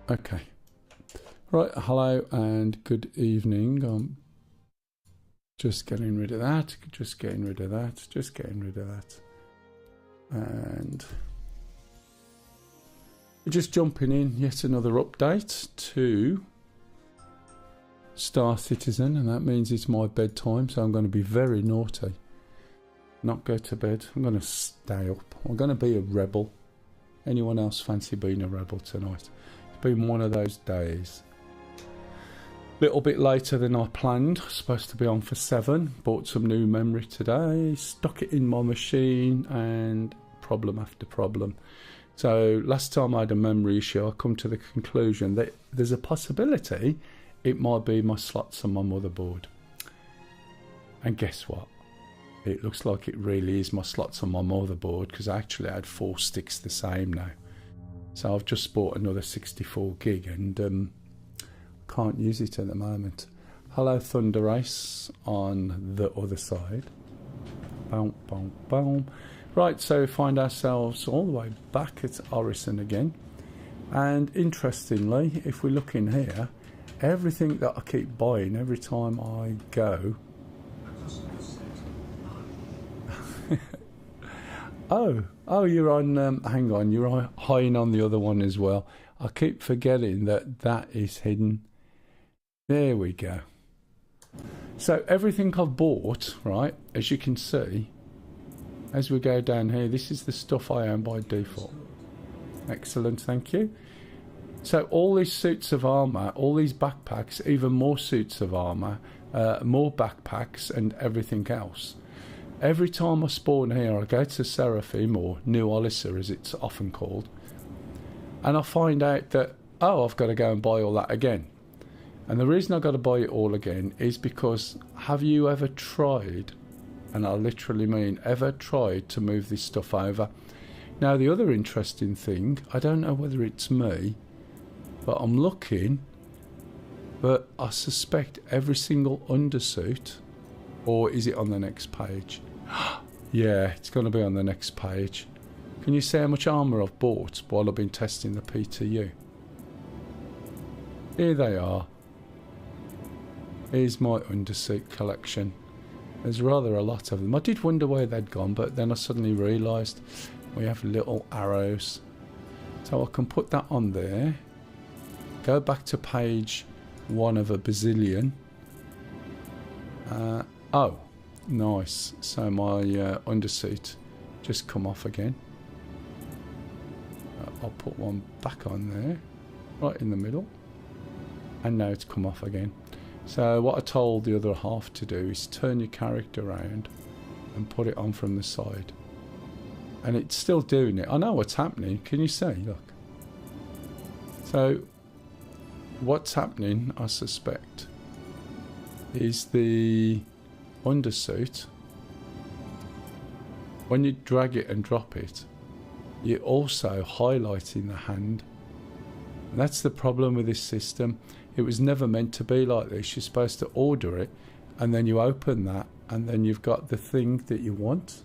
Okay. Right, hello and good evening. Just getting rid of that, just getting rid of that, just getting rid of that. And we're just jumping in yet another update to Star Citizen, and that means it's my bedtime, so I'm going to be very naughty. Not go to bed. I'm going to stay up. I'm going to be a rebel. Anyone else fancy being a rebel tonight? It's been one of those days. Little bit later than I planned. Supposed to be on for 7. Bought some new memory today. Stuck it in my machine and problem after problem. So last time I had a memory issue, I come to the conclusion that there's a possibility it might be my slots on my motherboard. And guess what? It looks like it really is my slots on my motherboard, because I actually had 4 sticks the same now. So I've just bought another 64 gig and can't use it at the moment. Hello Thunder Race on the other side. Boom, boom, boom. Right, so we find ourselves all the way back at Orison again. And interestingly, if we look in here, everything that I keep buying every time I go... Oh, you're on, hang on, you're eyeing on the other one as well. I keep forgetting that that is hidden. There we go. So everything I've bought, right, as you can see, as we go down here, this is the stuff I own by default. Excellent, thank you. So all these suits of armour, all these backpacks, even more suits of armour, more backpacks and everything else. Every time I spawn here, I go to Seraphim, or New Olyssa as it's often called, and I find out that, oh, I've got to go and buy all that again. And the reason I've got to buy it all again is because, have you ever tried, and I literally mean ever tried, to move this stuff over? Now the other interesting thing, I don't know whether it's me, but I'm looking, but I suspect every single undersuit, or is it on the next page? Yeah, it's going to be on the next page. Can you see how much armour I've bought while I've been testing the PTU? Here they are. Here's my undersuit collection. There's rather a lot of them. I did wonder where they'd gone, but then I suddenly realised we have little arrows. So I can put that on there. Go back to page 1 of a bazillion. Oh, nice. So my undersuit just come off again. I'll put one back on there, right in the middle. And now it's come off again. So what I told the other half to do is turn your character around and put it on from the side. And it's still doing it. I know what's happening. Can you see? Look. So what's happening, I suspect, is the undersuit, when you drag it and drop it, you're also highlighting the hand. And that's the problem with this system. It was never meant to be like this. You're supposed to order it and then you open that and then you've got the thing that you want.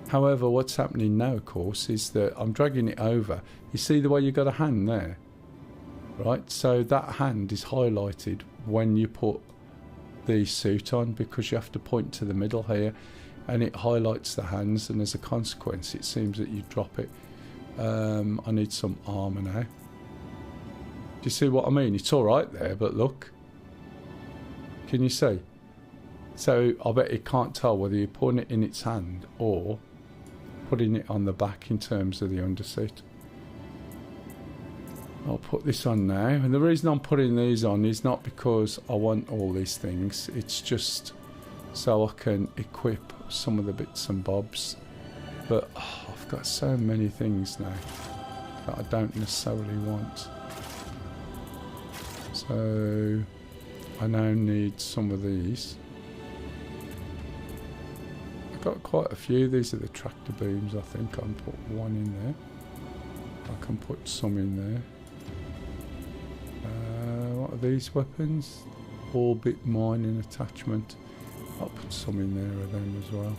However, what's happening now, of course, is that I'm dragging it over. You see the way you've got a hand there, right? So that hand is highlighted when you put the suit on, because you have to point to the middle here and it highlights the hands, and as a consequence it seems that you drop it. I need some armour now. Do you see what I mean? It's alright there, but look, can you see? So I bet it can't tell whether you're putting it in its hand or putting it on the back in terms of the undersuit. I'll put this on now, and the reason I'm putting these on is not because I want all these things, it's just so I can equip some of the bits and bobs. But I've got so many things now that I don't necessarily want. So I now need some of these. I've got quite a few. These are the tractor beams, I think. I can put one in there. I can put some in there. What are these weapons? Orbit mining attachment. I'll put some in there of them as well.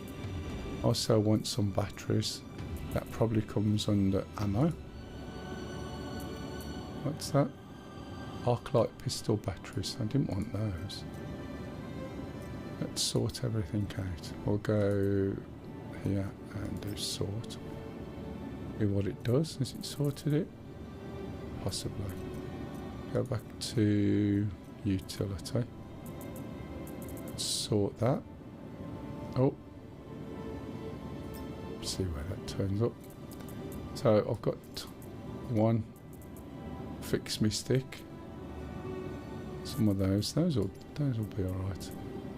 Also want some batteries. That probably comes under ammo. What's that? Arc light pistol batteries. I didn't want those. Let's sort everything out. We'll go here and do sort. See what it does. Has it sorted it? Possibly. Go back to utility. Sort that. Oh. See where that turns up. So I've got one. Fix me stick. Some of those. Those will be alright.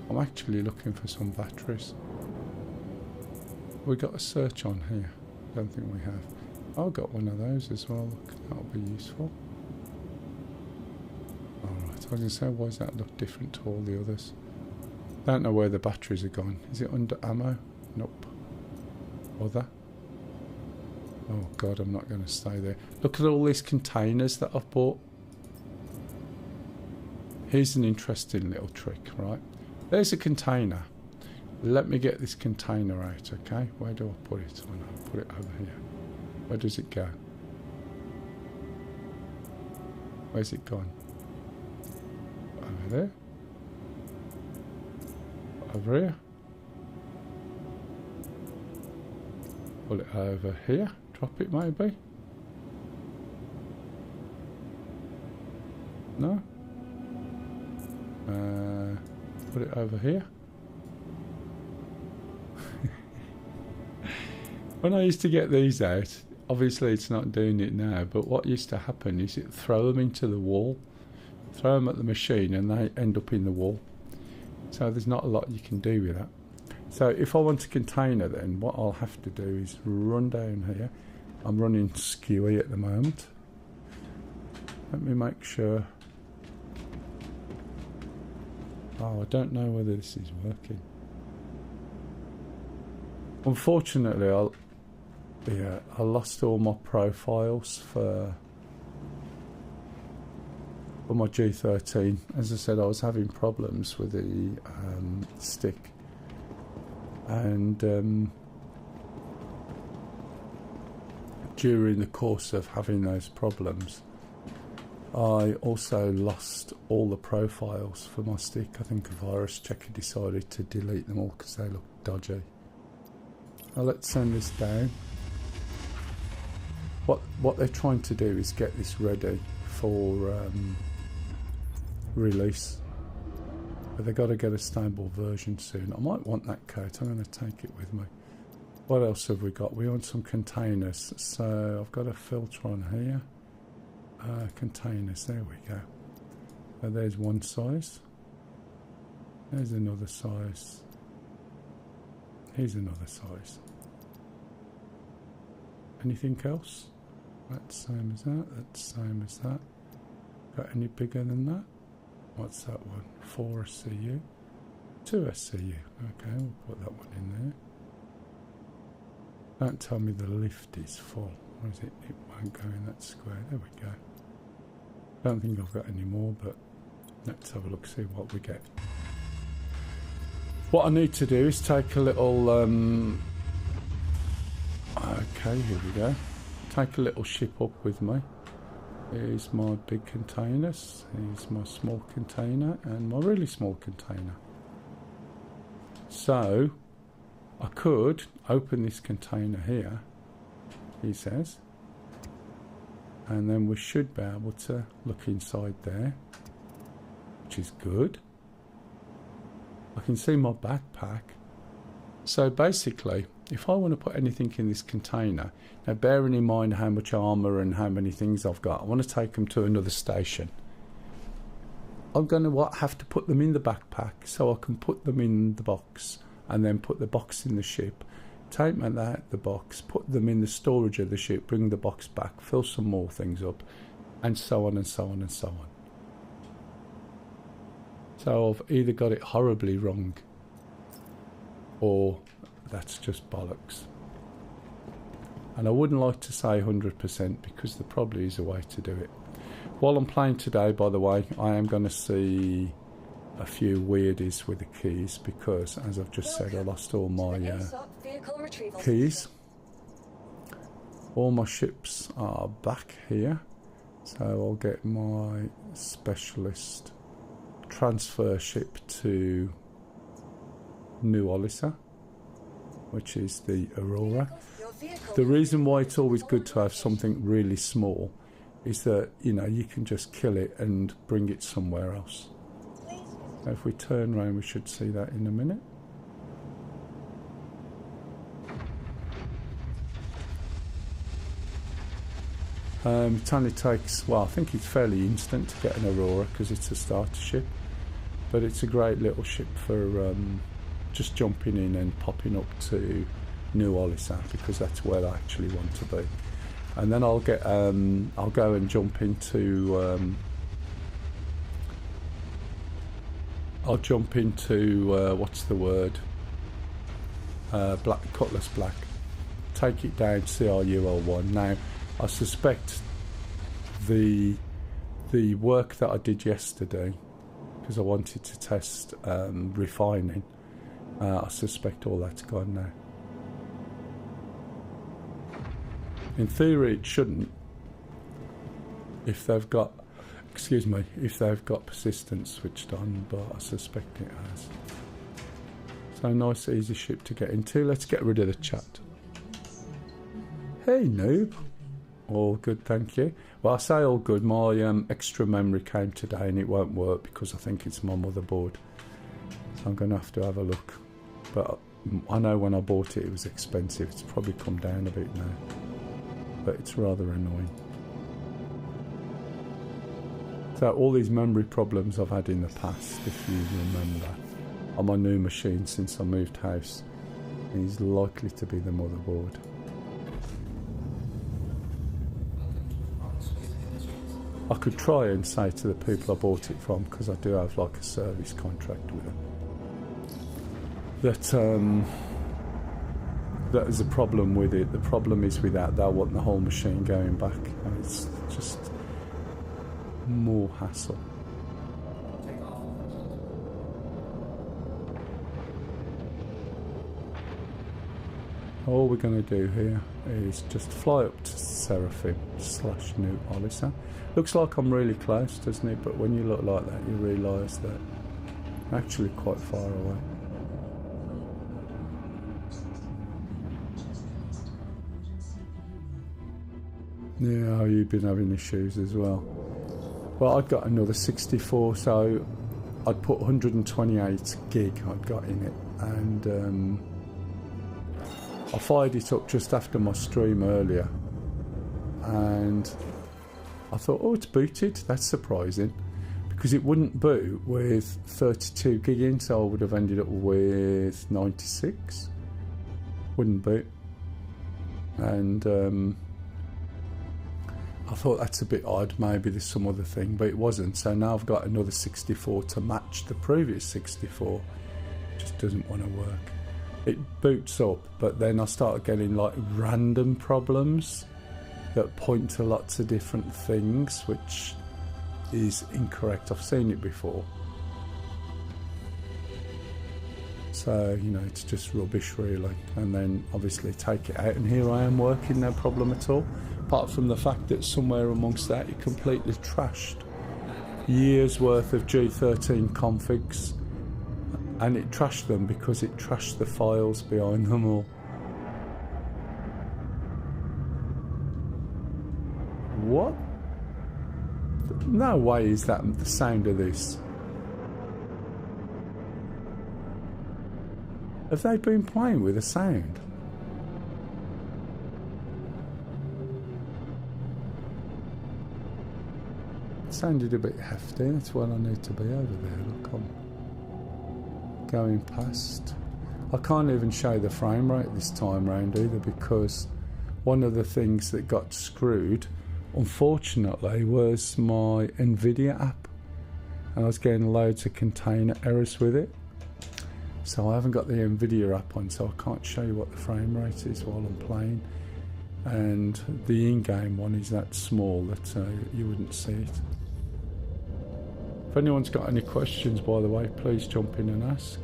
I'm actually looking for some batteries. We got a search on here. Don't think we have. I've got one of those as well. Look, that'll be useful. Alright, I was going to say, why does that look different to all the others? Don't know where the batteries are gone. Is it under ammo? Nope. Other? Oh god, I'm not going to stay there. Look at all these containers that I've bought. Here's an interesting little trick, right? There's a container. Let me get this container out, okay? Where do I put it? Oh no, I'll put it over here. Where does it go? Where's it gone? Over there? Over here? Pull it over here. Drop it maybe? No? Put it over here. When I used to get these out, obviously it's not doing it now, but what used to happen is it throw them into the wall, throw them at the machine and they end up in the wall. So there's not a lot you can do with that. So if I want a container, then what I'll have to do is run down here. I'm running skewy at the moment. Let me make sure. Oh, I don't know whether this is working. Unfortunately, I lost all my profiles for my G13. As I said, I was having problems with the stick, and during the course of having those problems, I also lost all the profiles for my stick. I think a virus checker decided to delete them all because they look dodgy. Now let's send this down. What they're trying to do is get this ready for release. But they've got to get a stable version soon. I might want that coat. I'm going to take it with me. What else have we got? We want some containers. So I've got a filter on here. Containers, there we go. So there's one size. There's another size. Here's another size. Anything else? That's same as that. That's same as that. Got any bigger than that? What's that one? 4 SCU. 2 SCU. Okay, we'll put that one in there. Don't tell me the lift is full. Or is it? It won't go in that square. There we go. Don't think I've got any more, but let's have a look, see what we get. What I need to do is take a little okay, here we go. Take a little ship up with me. Here's my big containers. Here's my small container and my really small container. So I could open this container here, he says, and then we should be able to look inside there, which is good. I can see my backpack. So basically, if I want to put anything in this container, now bearing in mind how much armour and how many things I've got, I want to take them to another station. I'm going to have to put them in the backpack so I can put them in the box and then put the box in the ship, take them out the box, put them in the storage of the ship, bring the box back, fill some more things up, and so on and so on and so on. So I've either got it horribly wrong or that's just bollocks. And I wouldn't like to say 100% because there probably is a way to do it. While I'm playing today, by the way, I am going to see a few weirdies with the keys because, as I've just said, I lost all my keys. All my ships are back here. So I'll get my specialist transfer ship to New Olisa, which is the Aurora. The reason why it's always good to have something really small is that, you know, you can just kill it and bring it somewhere else. So if we turn around, we should see that in a minute. It only takes, well, I think it's fairly instant to get an Aurora because it's a starter ship, but it's a great little ship for just jumping in and popping up to New Olisa, because that's where I actually want to be. And then I'll get I'll go and jump into what's the word, Black Cutlass Black, take it down CRUL1. Now I suspect the work that I did yesterday, because I wanted to test refining, I suspect all that's gone now. In theory it shouldn't, if they've got, if they've got persistence switched on, but I suspect it has. So nice easy ship to get into. Let's get rid of the chat. Hey noob. All good, thank you. Well, I say all good. My extra memory came today and it won't work because I think it's my motherboard. So I'm going to have a look. But I know when I bought it, it was expensive. It's probably come down a bit now. But it's rather annoying. So all these memory problems I've had in the past, if you remember, on my new machine since I moved house, is likely to be the motherboard. I could try and say to the people I bought it from, because I do have like a service contract with them, that that is a problem with it. The problem is with that, they'll want the whole machine going back, and it's just more hassle. All we're going to do here is just fly up to Seraphim/New Olisa. Looks like I'm really close, doesn't it? But when you look like that, you realise that I'm actually quite far away. Yeah, you've been having issues as well. Well, I'd got another 64, so I'd put 128 gig I'd got in it, and I fired it up just after my stream earlier, and I thought, oh, it's booted. That's surprising, because it wouldn't boot with 32 gig in, so I would have ended up with 96. Wouldn't boot. And I thought that's a bit odd, maybe there's some other thing, but it wasn't. So now I've got another 64 to match the previous 64. It just doesn't want to work. It boots up, but then I started getting like random problems that point to lots of different things, which is incorrect. I've seen it before. So, you know, it's just rubbish really. And then obviously take it out, and here I am working, no problem at all. Apart from the fact that somewhere amongst that it completely trashed years worth of G13 configs, and it trashed them because it trashed the files behind them all. What? No way is that the sound of this. Have they been playing with a sound? It sounded a bit hefty. That's where I need to be over there. Look, I'm going past. I can't even show the frame rate this time round either, because one of the things that got screwed, unfortunately, was my NVIDIA app, and I was getting loads of container errors with it. So I haven't got the NVIDIA app on, so I can't show you what the frame rate is while I'm playing. And the in-game one is that small that you wouldn't see it. If anyone's got any questions, by the way, please jump in and ask.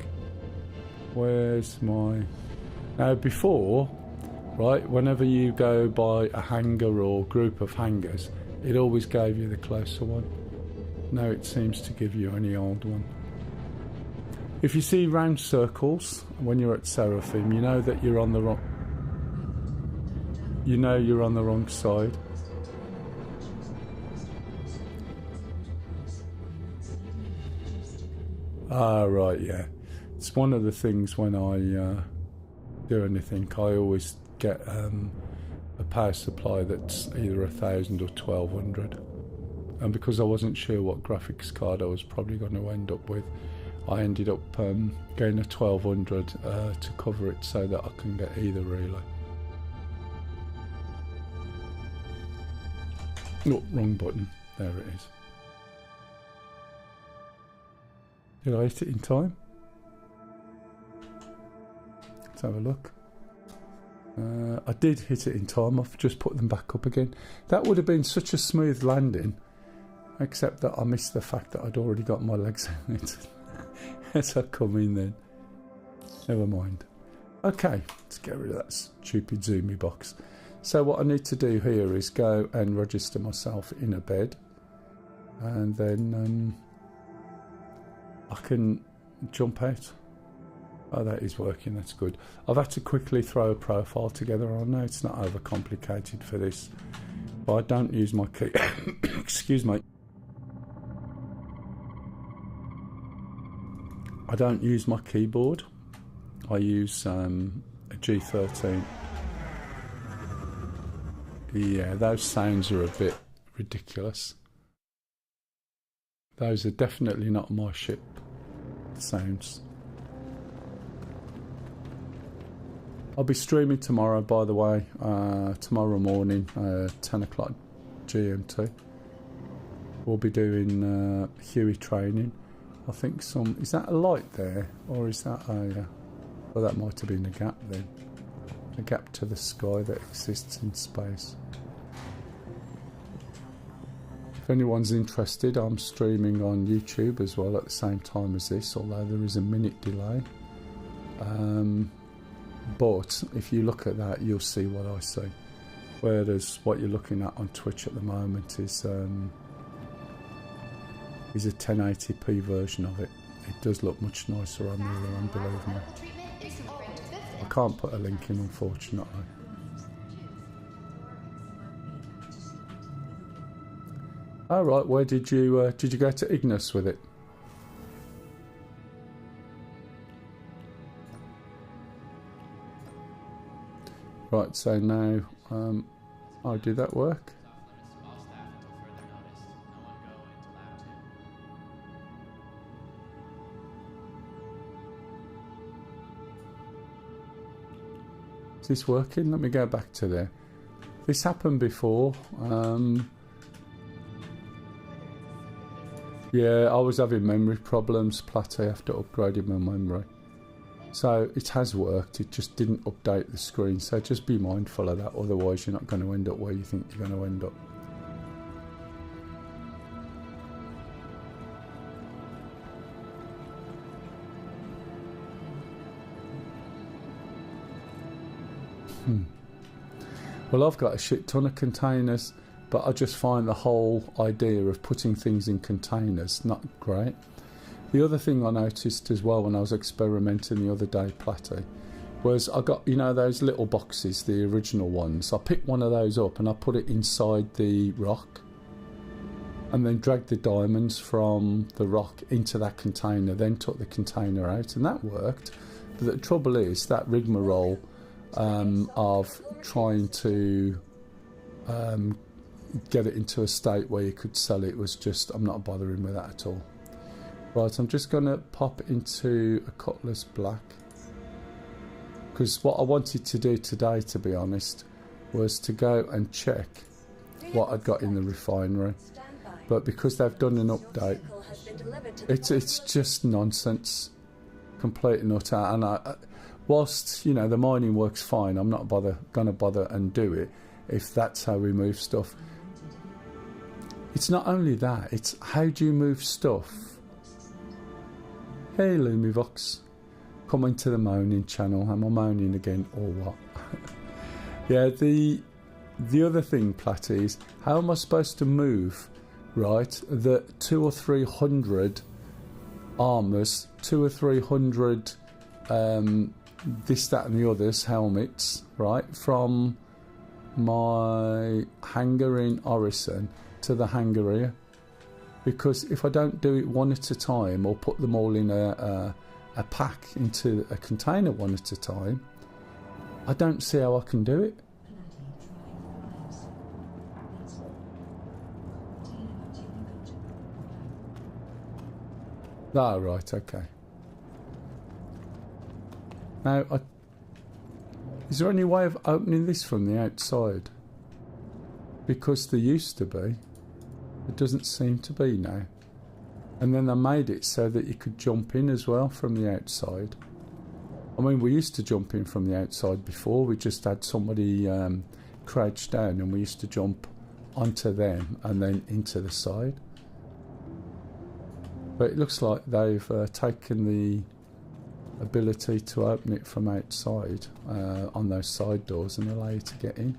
Where's my... Now before, right, whenever you go by a hangar or group of hangars, It always gave you the closer one. Now it seems to give you any old one. If you see round circles when you're at Seraphim, you know that you're on the wrong. You know you're on the wrong side. Ah, right, yeah. It's one of the things when I do anything, I always get a power supply that's either 1,000 or 1,200. And because I wasn't sure what graphics card I was probably going to end up with, I ended up getting a 1,200 to cover it so that I can get either relay. No, wrong button. There it is. Did I hit it in time? Let's have a look. I did hit it in time. I've just put them back up again. That would have been such a smooth landing, except that I missed the fact that I'd already got my legs on it as I come in then. Never mind. Okay, let's get rid of that stupid zoomy box. So what I need to do here is go and register myself in a bed, and then I can jump out. Oh, that is working, that's good. I've had to quickly throw a profile together. I know it's not overcomplicated for this, but I don't use my key. Excuse me. I don't use my keyboard. I use a G13. Yeah, those sounds are a bit ridiculous. Those are definitely not my ship sounds. I'll be streaming tomorrow, by the way, tomorrow morning, 10 o'clock GMT. We'll be doing Huey training. I think is that a light there, or is that a, well, that might have been a gap then. A gap to the sky that exists in space. If anyone's interested, I'm streaming on YouTube as well at the same time as this, although there is a minute delay. But if you look at that, you'll see what I see. Whereas what you're looking at on Twitch at the moment is a 1080p version of it. It does look much nicer on the other one, believe me. I can't put a link in, unfortunately. All right, where did you go to Ignis with it? Right, so now, oh, did that work? Is this working? Let me go back to there. This happened before. Yeah, I was having memory problems, Platy, after upgrading my memory. So it has worked, it just didn't update the screen. So just be mindful of that, otherwise you're not going to end up where you think you're going to end up. Well, I've got a shit ton of containers, but I just find the whole idea of putting things in containers not great. The other thing I noticed as well when I was experimenting the other day, Platy, was I got, you know, those little boxes, the original ones. I picked one of those up and I put it inside the rock and then dragged the diamonds from the rock into that container, then took the container out, and that worked. But the trouble is that rigmarole of trying to get it into a state where you could sell it was just, I'm not bothering with that at all. Right, I'm just going to pop into a Cutlass Black, because what I wanted to do today, to be honest, was to go and check what I'd got in the refinery. But because they've done an update, it's just nonsense, complete and utter. And whilst, you know, the mining works fine, I'm not going to bother and do it if that's how we move stuff. It's not only that, it's how do you move stuff. Hey Lumivox, coming to the moaning channel. Am I moaning again or what? Yeah, the other thing, Platty, is how am I supposed to move, right, the 200 or 300 armours, 200 or 300 this, that and the others, helmets, right, from my hangar in Orison to the hangar here? Because if I don't do it one at a time, or put them all in a pack into a container one at a time, I don't see how I can do it. Ah, right, okay. Now, is there any way of opening this from the outside? Because there used to be. It doesn't seem to be now. And then they made it so that you could jump in as well from the outside. I mean, we used to jump in from the outside before. We just had somebody crouched down and we used to jump onto them and then into the side. But it looks like they've taken the ability to open it from outside on those side doors and allow you to get in.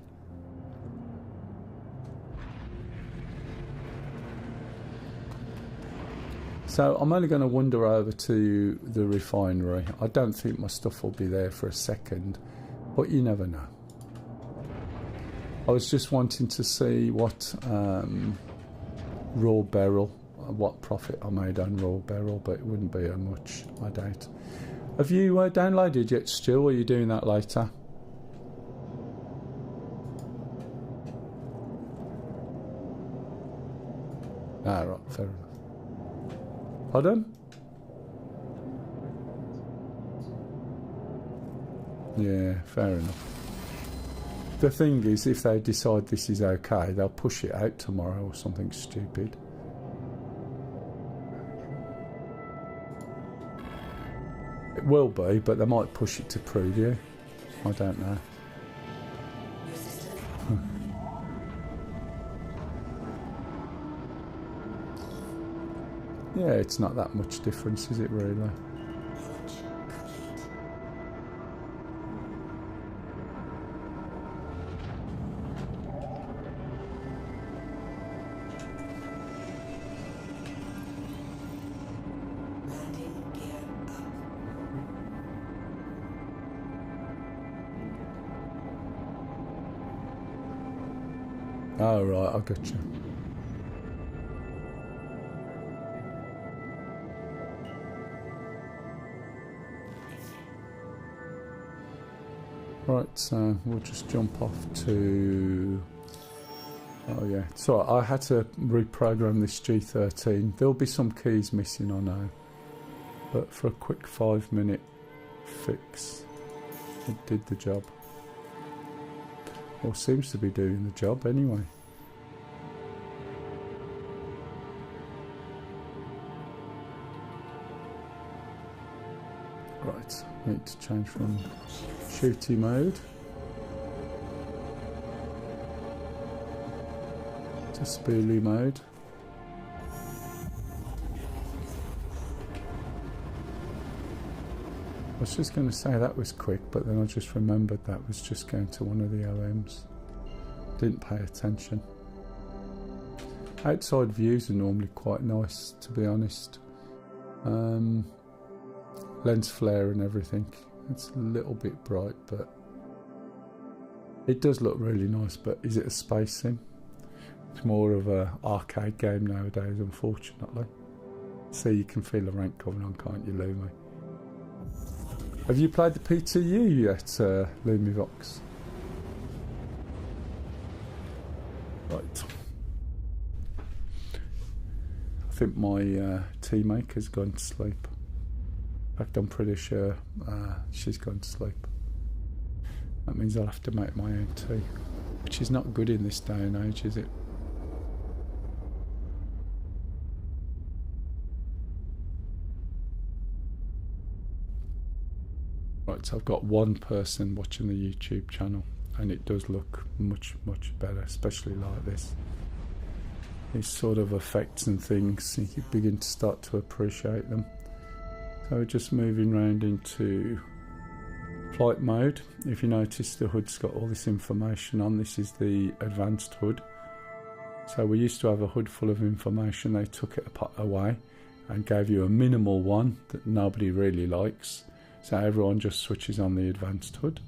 So I'm only going to wander over to the refinery. I don't think my stuff will be there for a second, but you never know. I was just wanting to see what raw barrel, what profit I made on raw barrel, but it wouldn't be much, I doubt. Have you downloaded yet, Stu, or are you doing that later? Ah, right, fair enough. Pardon? Yeah, fair enough. The thing is, if they decide this is okay, they'll push it out tomorrow or something stupid. It will be, but they might push it to preview. I don't know. Yeah, it's not that much difference, is it really? Oh, right, I got you. Right, so we'll just jump off to... Oh yeah, so I had to reprogram this G13. There'll be some keys missing, I know. But for a quick 5-minute fix, it did the job. Or seems to be doing the job anyway. Right, need to change from shooty mode to spoolie mode. I was just going to say that was quick, but then I just remembered that was just going to one of the OMs. Didn't pay attention. Outside views are normally quite nice, to be honest. Lens flare and everything. It's a little bit bright, but it does look really nice. But is it a space sim? It's more of an arcade game nowadays, unfortunately. So you can feel the rank coming on, can't you, Lumi? Have you played the PTU yet, Lumivox? Right. I think my tea maker's gone to sleep. In fact, I'm pretty sure she's gone to sleep. That means I'll have to make my own tea, which is not good in this day and age, is it? Right, so I've got one person watching the YouTube channel, and it does look much, much better, especially like this. These sort of effects and things, you begin to start to appreciate them. So we're just moving around into Flight mode. If you notice, the hood's got all this information on. This is the advanced hood. So we used to have a hood full of information. They took it away and gave you a minimal one that nobody really likes. So everyone just switches on the advanced hood.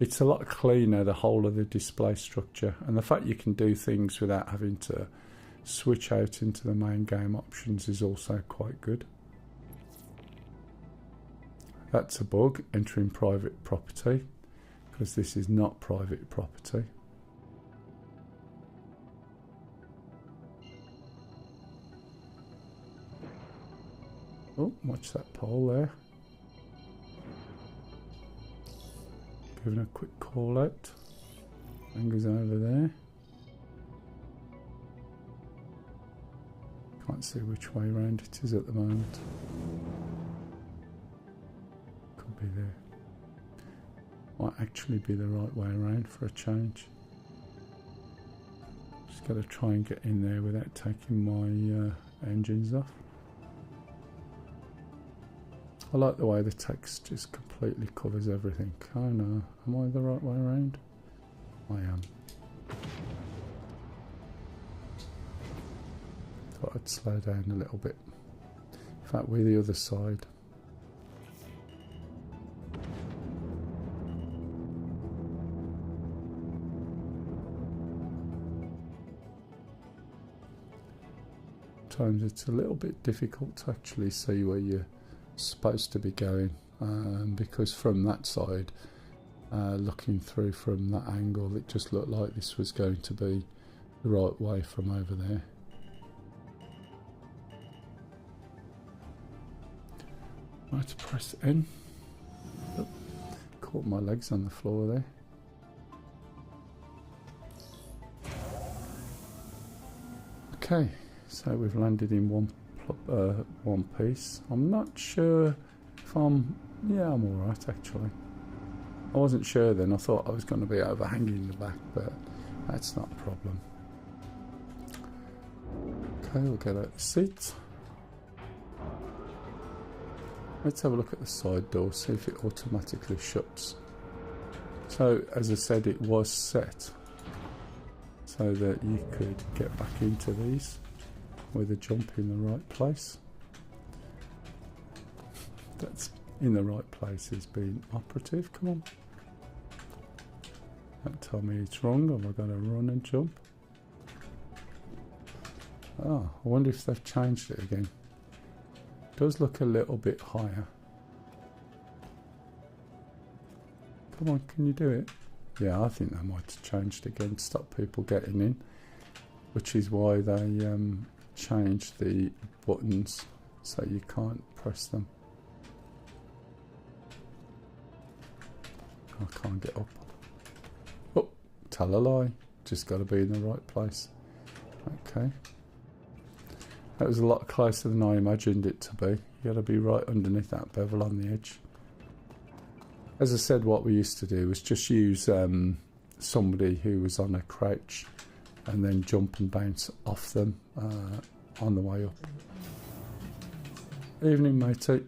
It's a lot cleaner, the whole of the display structure, and the fact you can do things without having to switch out into the main game options is also quite good. That's a bug, entering private property, because this is not private property. Oh, watch that pole there. Giving a quick call out. Anger's over there. Can't see which way around it is at the moment. Could be there. Might actually be the right way around for a change. Just got to try and get in there without taking my engines off. I like the way the text just completely covers everything. Oh no, am I the right way around? I am. Thought I'd slow down a little bit. In fact, we're the other side. Sometimes it's a little bit difficult to actually see where you're supposed to be going, because from that side, looking through from that angle, it just looked like this was going to be the right way from over there. Right, press N. Oh, caught my legs on the floor there. Okay, so we've landed in one piece. I'm not sure if yeah, I'm alright actually. I wasn't sure then, I thought I was going to be overhanging the back, but that's not a problem. Okay, we'll get out the seat. Let's have a look at the side door, see if it automatically shuts. So, as I said, it was set so that you could get back into these with a jump in the right place. That's in the right place is being operative. Come on. Don't tell me it's wrong. Have I got to run and jump? Oh, I wonder if they've changed it again. It does look a little bit higher. Come on, can you do it? Yeah, I think they might have changed again to stop people getting in, which is why they changed the buttons so you can't press them. I can't get up. Oh, tell a lie. Just got to be in the right place. Okay. That was a lot closer than I imagined it to be. You got to be right underneath that bevel on the edge. As I said, what we used to do was just use somebody who was on a crouch and then jump and bounce off them on the way up. Evening, matey.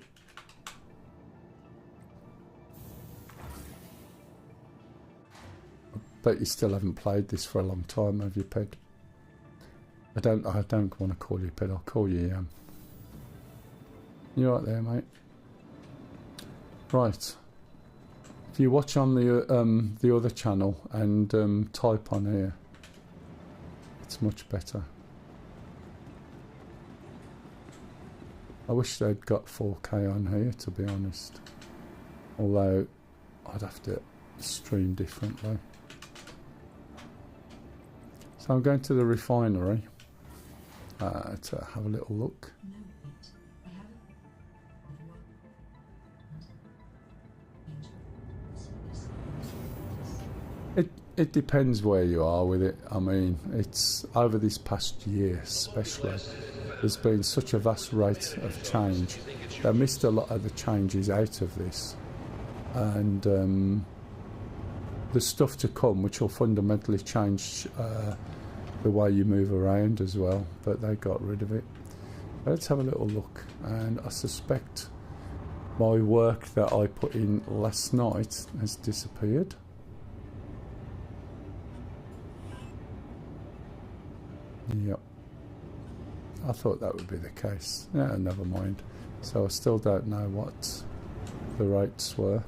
I bet you still haven't played this for a long time, have you, Ped? I don't want to call you Ped, I'll call you Yam. You right there, mate? Right. If you watch on the other channel and type on here, it's much better. I wish they'd got 4K on here, to be honest. Although I'd have to stream differently. So I'm going to the refinery to have a little look. It depends where you are with it. I mean, it's over this past year especially, there's been such a vast rate of change. They missed a lot of the changes out of this, and there's stuff to come which will fundamentally change the way you move around as well, but they got rid of it. Let's have a little look, and I suspect my work that I put in last night has disappeared. Yep. I thought that would be the case. Yeah, never mind. So I still don't know what the rates were.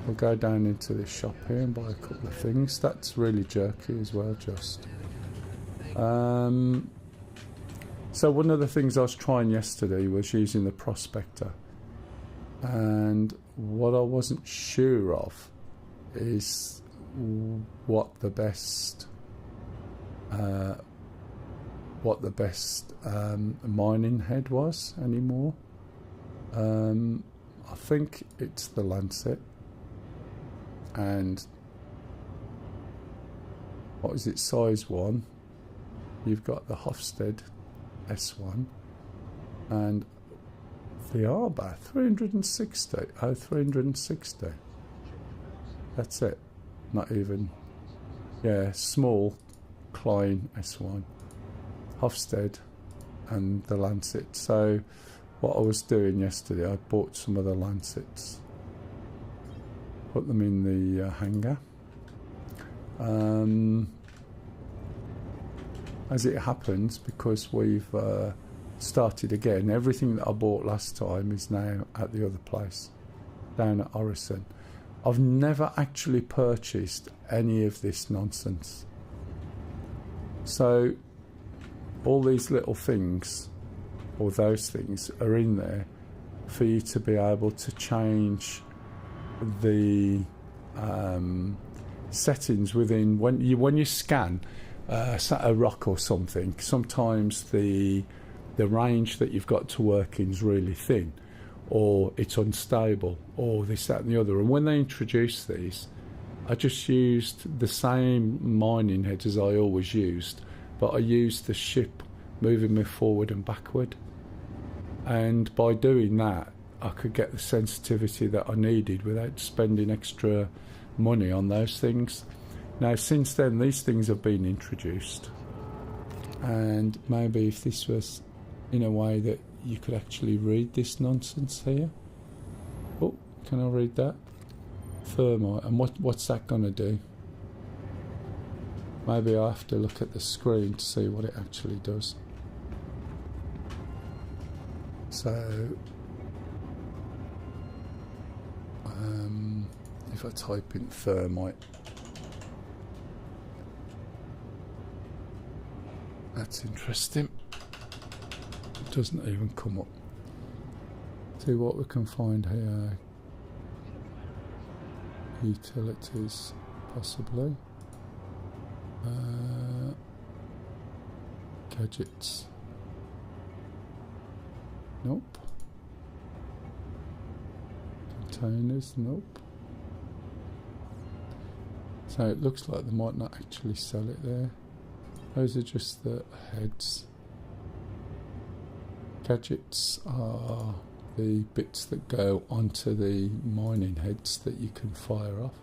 We'll go down into this shop here and buy a couple of things. That's really jerky as well, just. So one of the things I was trying yesterday was using the prospector. And what I wasn't sure of is what the best mining head was anymore. I think it's the Lancet, and what is it, size 1? You've got the Hofstede S1 and the Arba 360. Oh, 360. That's it. Not even. Yeah, small Klein S1, Hofstede, and the Lancet. So what I was doing yesterday, I bought some of the Lancets, put them in the hanger. As it happens, because we've started again, everything that I bought last time is now at the other place, down at Orison. I've never actually purchased any of this nonsense. So all these little things, or those things, are in there for you to be able to change the settings within. When you scan a rock or something, sometimes the range that you've got to work in is really thin, or it's unstable, or this, that and the other. And when they introduced these, I just used the same mining head as I always used, but I used the ship moving me forward and backward. And by doing that, I could get the sensitivity that I needed without spending extra money on those things. Now, since then, these things have been introduced, and maybe if this was in a way that you could actually read this nonsense here. Oh, can I read that? Thermite. And what's that going to do? Maybe I have to look at the screen to see what it actually does. So if I type in thermite, that's interesting. It doesn't even come up. See what we can find here. Utilities, possibly. Gadgets. Nope. Containers. Nope. So it looks like they might not actually sell it there. Those are just the heads. Gadgets are the bits that go onto the mining heads that you can fire off.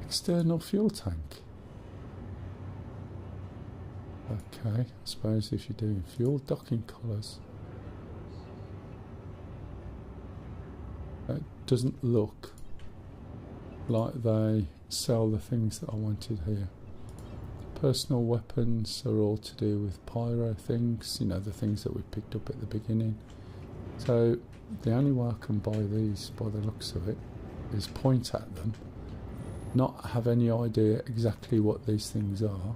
External fuel tank. Okay, I suppose if you're doing fuel, docking collars. It doesn't look like they sell the things that I wanted here. Personal weapons are all to do with pyro things, you know, the things that we picked up at the beginning. So the only way I can buy these, by the looks of it, is point at them, not have any idea exactly what these things are,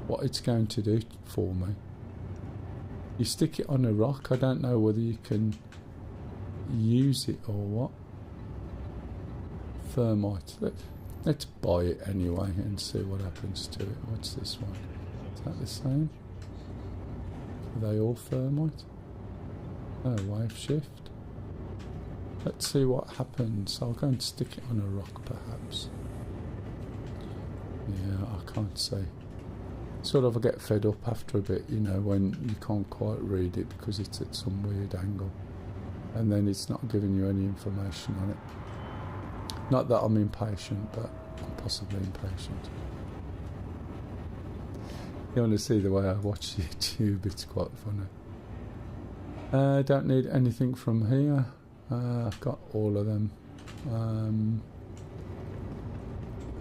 what it's going to do for me. You stick it on a rock. I don't know whether you can use it or what. Thermite. Let's buy it anyway and see what happens to it. What's this one? Is that the same? Are they all thermite? Oh, wave shift. Let's see what happens. I'll go and stick it on a rock perhaps. Yeah, I can't see. Sort of I get fed up after a bit, you know, when you can't quite read it because it's at some weird angle. And then it's not giving you any information on it. Not that I'm impatient, but I'm possibly impatient. You want to see the way I watch YouTube, it's quite funny. Don't need anything from here. I've got all of them.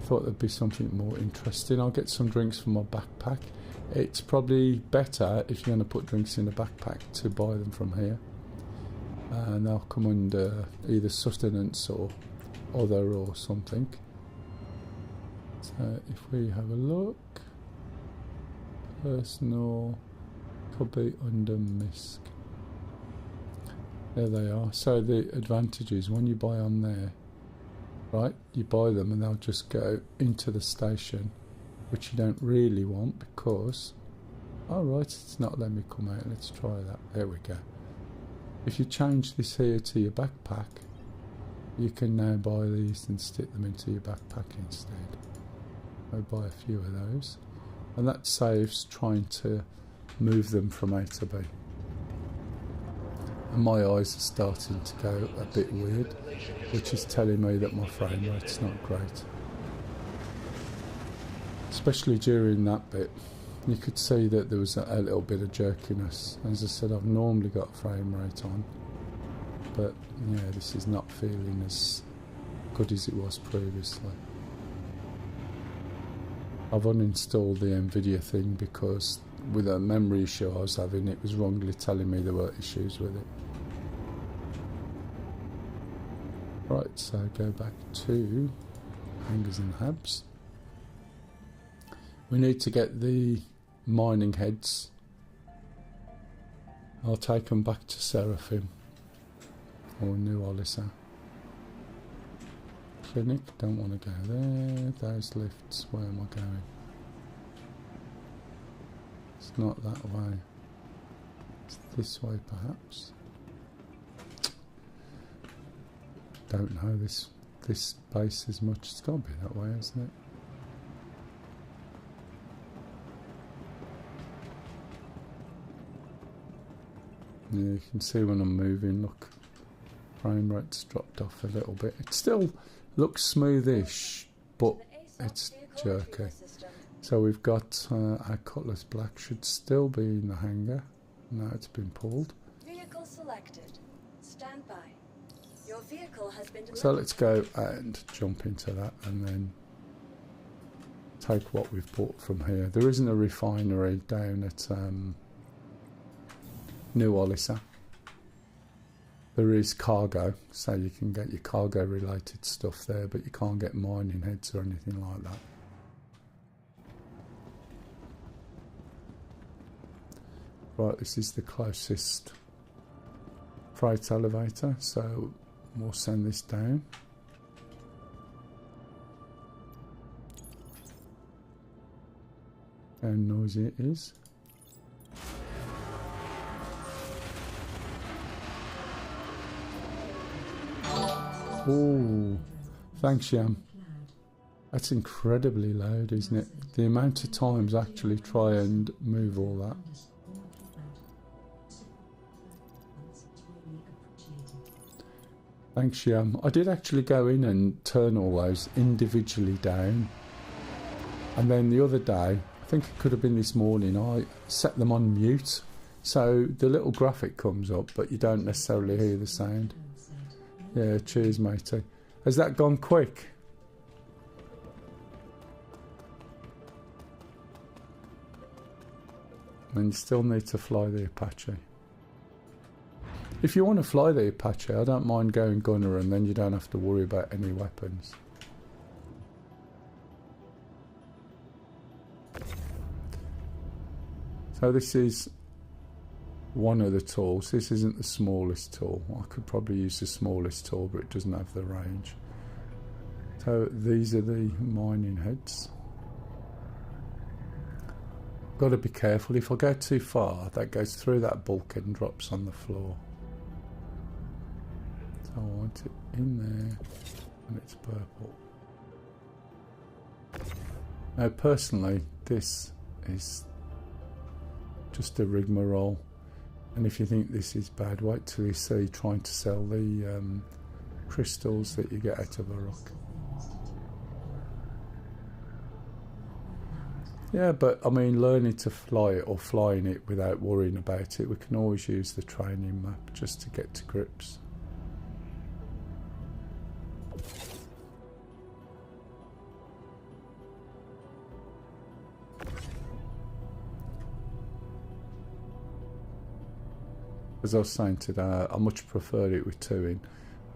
Thought there'd be something more interesting. I'll get some drinks from my backpack. It's probably better if you're going to put drinks in a backpack to buy them from here, and they'll come under either sustenance or other or something. So if we have a look, personal could be under MISC. There they are. So the advantage is when you buy on there, right, you buy them and they'll just go into the station, which you don't really want because, oh right, it's not letting me come out. Let's try that. There we go. If you change this here to your backpack, you can now buy these and stick them into your backpack instead. I'll buy a few of those, and that saves trying to move them from A to B. And my eyes are starting to go a bit weird, which is telling me that my frame rate's not great. Especially during that bit, you could see that there was a little bit of jerkiness. As I said, I've normally got a frame rate on, but yeah, this is not feeling as good as it was previously. I've uninstalled the Nvidia thing because with a memory issue I was having, it was wrongly telling me there were issues with it. Right, so go back to hangers and habs. We need to get the mining heads. I'll take them back to Seraphim or New Olisa. Clinic, don't want to go there. Those lifts, where am I going? It's not that way. It's this way perhaps. Don't know this base as much. It's got to be that way, isn't it? Yeah, you can see when I'm moving, look, frame rate's dropped off a little bit. It still looks smoothish, but it's jerky. So we've got our Cutlass Black should still be in the hangar. Now it's been pulled. Vehicle selected. Stand by. Your vehicle has been delivered. So let's go and jump into that and then take what we've bought from here. There isn't a refinery down at New Olisa. There is cargo, so you can get your cargo related stuff there, but you can't get mining heads or anything like that. Right, this is the closest freight elevator, so we'll send this down. How noisy it is. Oh, thanks, Yam. That's incredibly loud, isn't it? The amount of times I actually try and move all that. Thanks, Yam. I did actually go in and turn all those individually down. And then the other day, I think it could have been this morning, I set them on mute. So the little graphic comes up, but you don't necessarily hear the sound. Yeah, cheers, matey. Has that gone quick? And you still need to fly the Apache. If you want to fly the Apache, I don't mind going gunner and then you don't have to worry about any weapons. So this is one of the tools. This isn't the smallest tool. I could probably use the smallest tool, but it doesn't have the range. So these are the mining heads. Got to be careful. If I go too far, that goes through that bulkhead and drops on the floor. So I want it in there, and it's purple. Now, personally, this is just a rigmarole. And if you think this is bad, wait till you see trying to sell the crystals that you get out of a rock. Yeah, but I mean, learning to fly it or flying it without worrying about it, we can always use the training map just to get to grips. As I was saying today, I much prefer it with two in.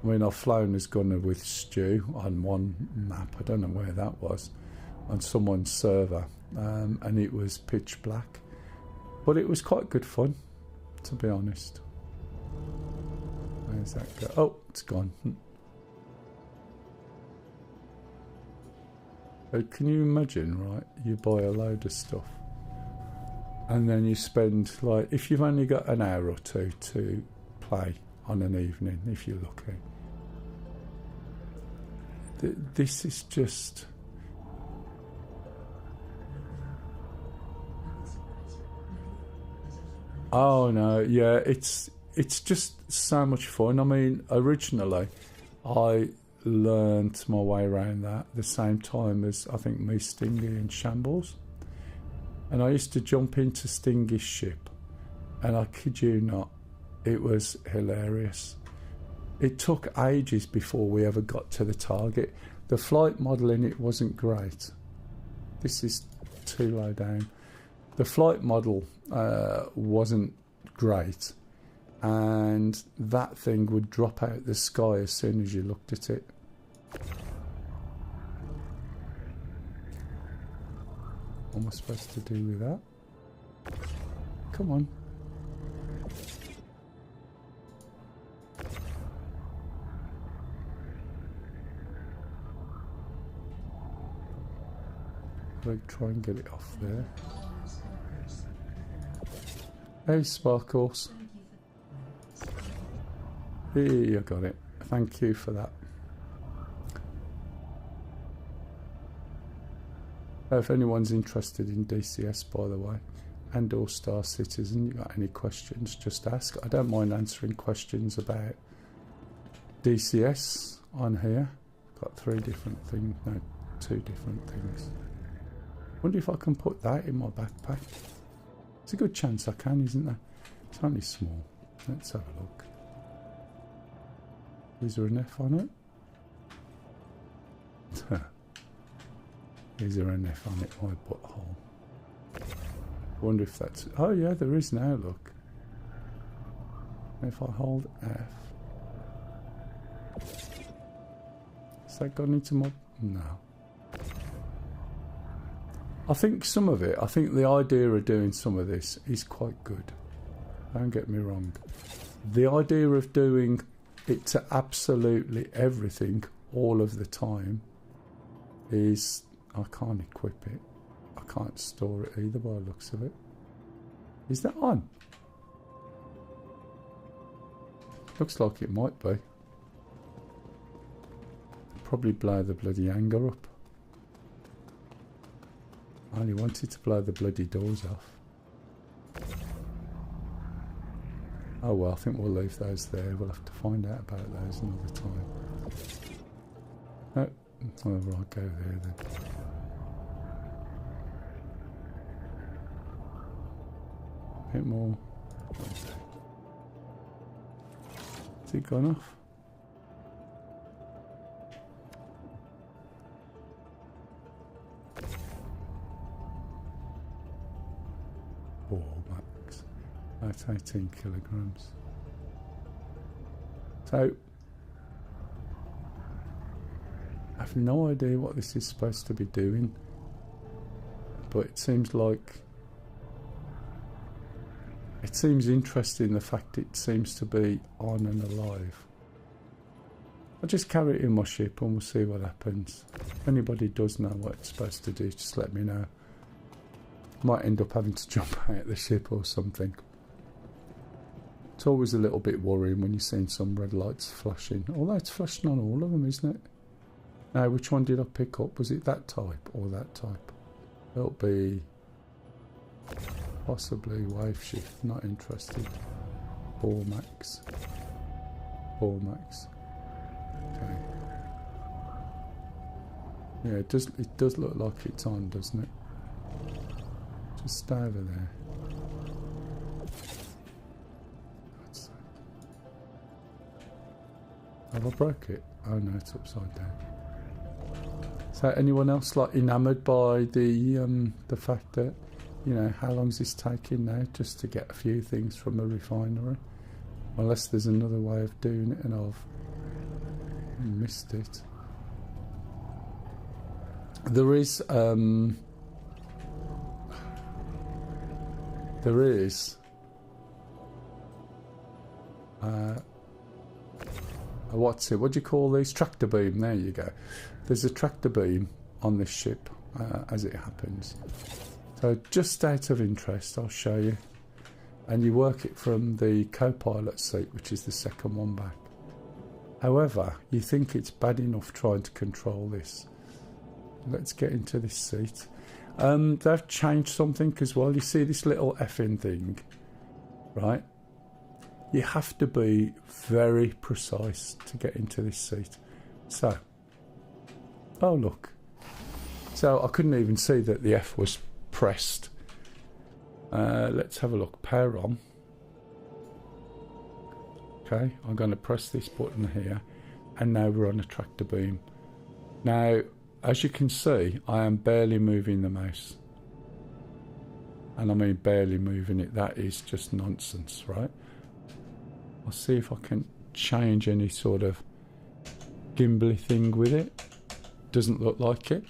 I mean, I've flown as gunner with Stu on one map, I don't know where that was, on someone's server, and it was pitch black. But it was quite good fun, to be honest. Where's that go? Oh, it's gone. Can you imagine, right? You buy a load of stuff and then you spend, like, if you've only got an hour or two to play on an evening, if you're lucky. This is just... Oh no, yeah, it's just so much fun. I mean, originally I learned my way around that the same time as, I think, me, Stingy and Shambles. And I used to jump into Stingy's ship, and I kid you not, it was hilarious. It took ages before we ever got to the target. The flight model in it wasn't great. This is too low down. The flight model wasn't great, and that thing would drop out the sky as soon as you looked at it. What am I supposed to do with that? Come on. I'll try and get it off there. Hey, Sparkles. Hey, I got it. Thank you for that. If anyone's interested in DCS, by the way, and or Star Citizen, you got any questions, just ask. I don't mind answering questions about DCS on here. Got 3 different things, no, 2 different things. Wonder if I can put that in my backpack. It's a good chance I can, isn't there? It's only small. Let's have a look. Is there an F on it? Is there an F on it? My butthole. I wonder if that's... Oh yeah, there is now, look. If I hold F... Has that gone into my... No. I think some of it, I think the idea of doing some of this is quite good. Don't get me wrong. The idea of doing it to absolutely everything all of the time is... I can't equip it. I can't store it either by the looks of it. Is that on? Looks like it might be. Probably blow the bloody anger up. I only wanted to blow the bloody doors off. Oh well, I think we'll leave those there. We'll have to find out about those another time. Oh, oh right, go there then. A bit more. Has it gone off? Max. That's 18 kilograms. So, I have no idea what this is supposed to be doing, but it seems like... It seems interesting, the fact it seems to be on and alive. I'll just carry it in my ship and we'll see what happens. If anybody does know what it's supposed to do, just let me know. Might end up having to jump out the ship or something. It's always a little bit worrying when you're seeing some red lights flashing. Although it's flashing on all of them, isn't it? Now, which one did I pick up? Was it that type or that type? It'll be... possibly wave shift, not interested. Max. Max. Okay. Yeah, it does look like it's on, doesn't it? Just stay over there. Have I broke it? Oh no, it's upside down. So anyone else like enamoured by the fact that, you know, how long is this taking now just to get a few things from a refinery? Unless there's another way of doing it and I've missed it. There is what's it? What do you call these? Tractor beam. There you go. There's a tractor beam on this ship, as it happens. So just out of interest, I'll show you. And you work it from the co-pilot seat, which is the second one back. However, you think it's bad enough trying to control this. Let's get into this seat. They've changed something as well. You see this little effing thing, right? You have to be very precise to get into this seat. So, oh look. So I couldn't even see that the F was pressed. Let's have a look. Power on. Okay, I'm going to press this button here, and now we're on a tractor beam. Now, as you can see, I am barely moving the mouse. And I mean barely moving it. That is just nonsense, right? I'll see if I can change any sort of gimbly thing with it. Doesn't look like it.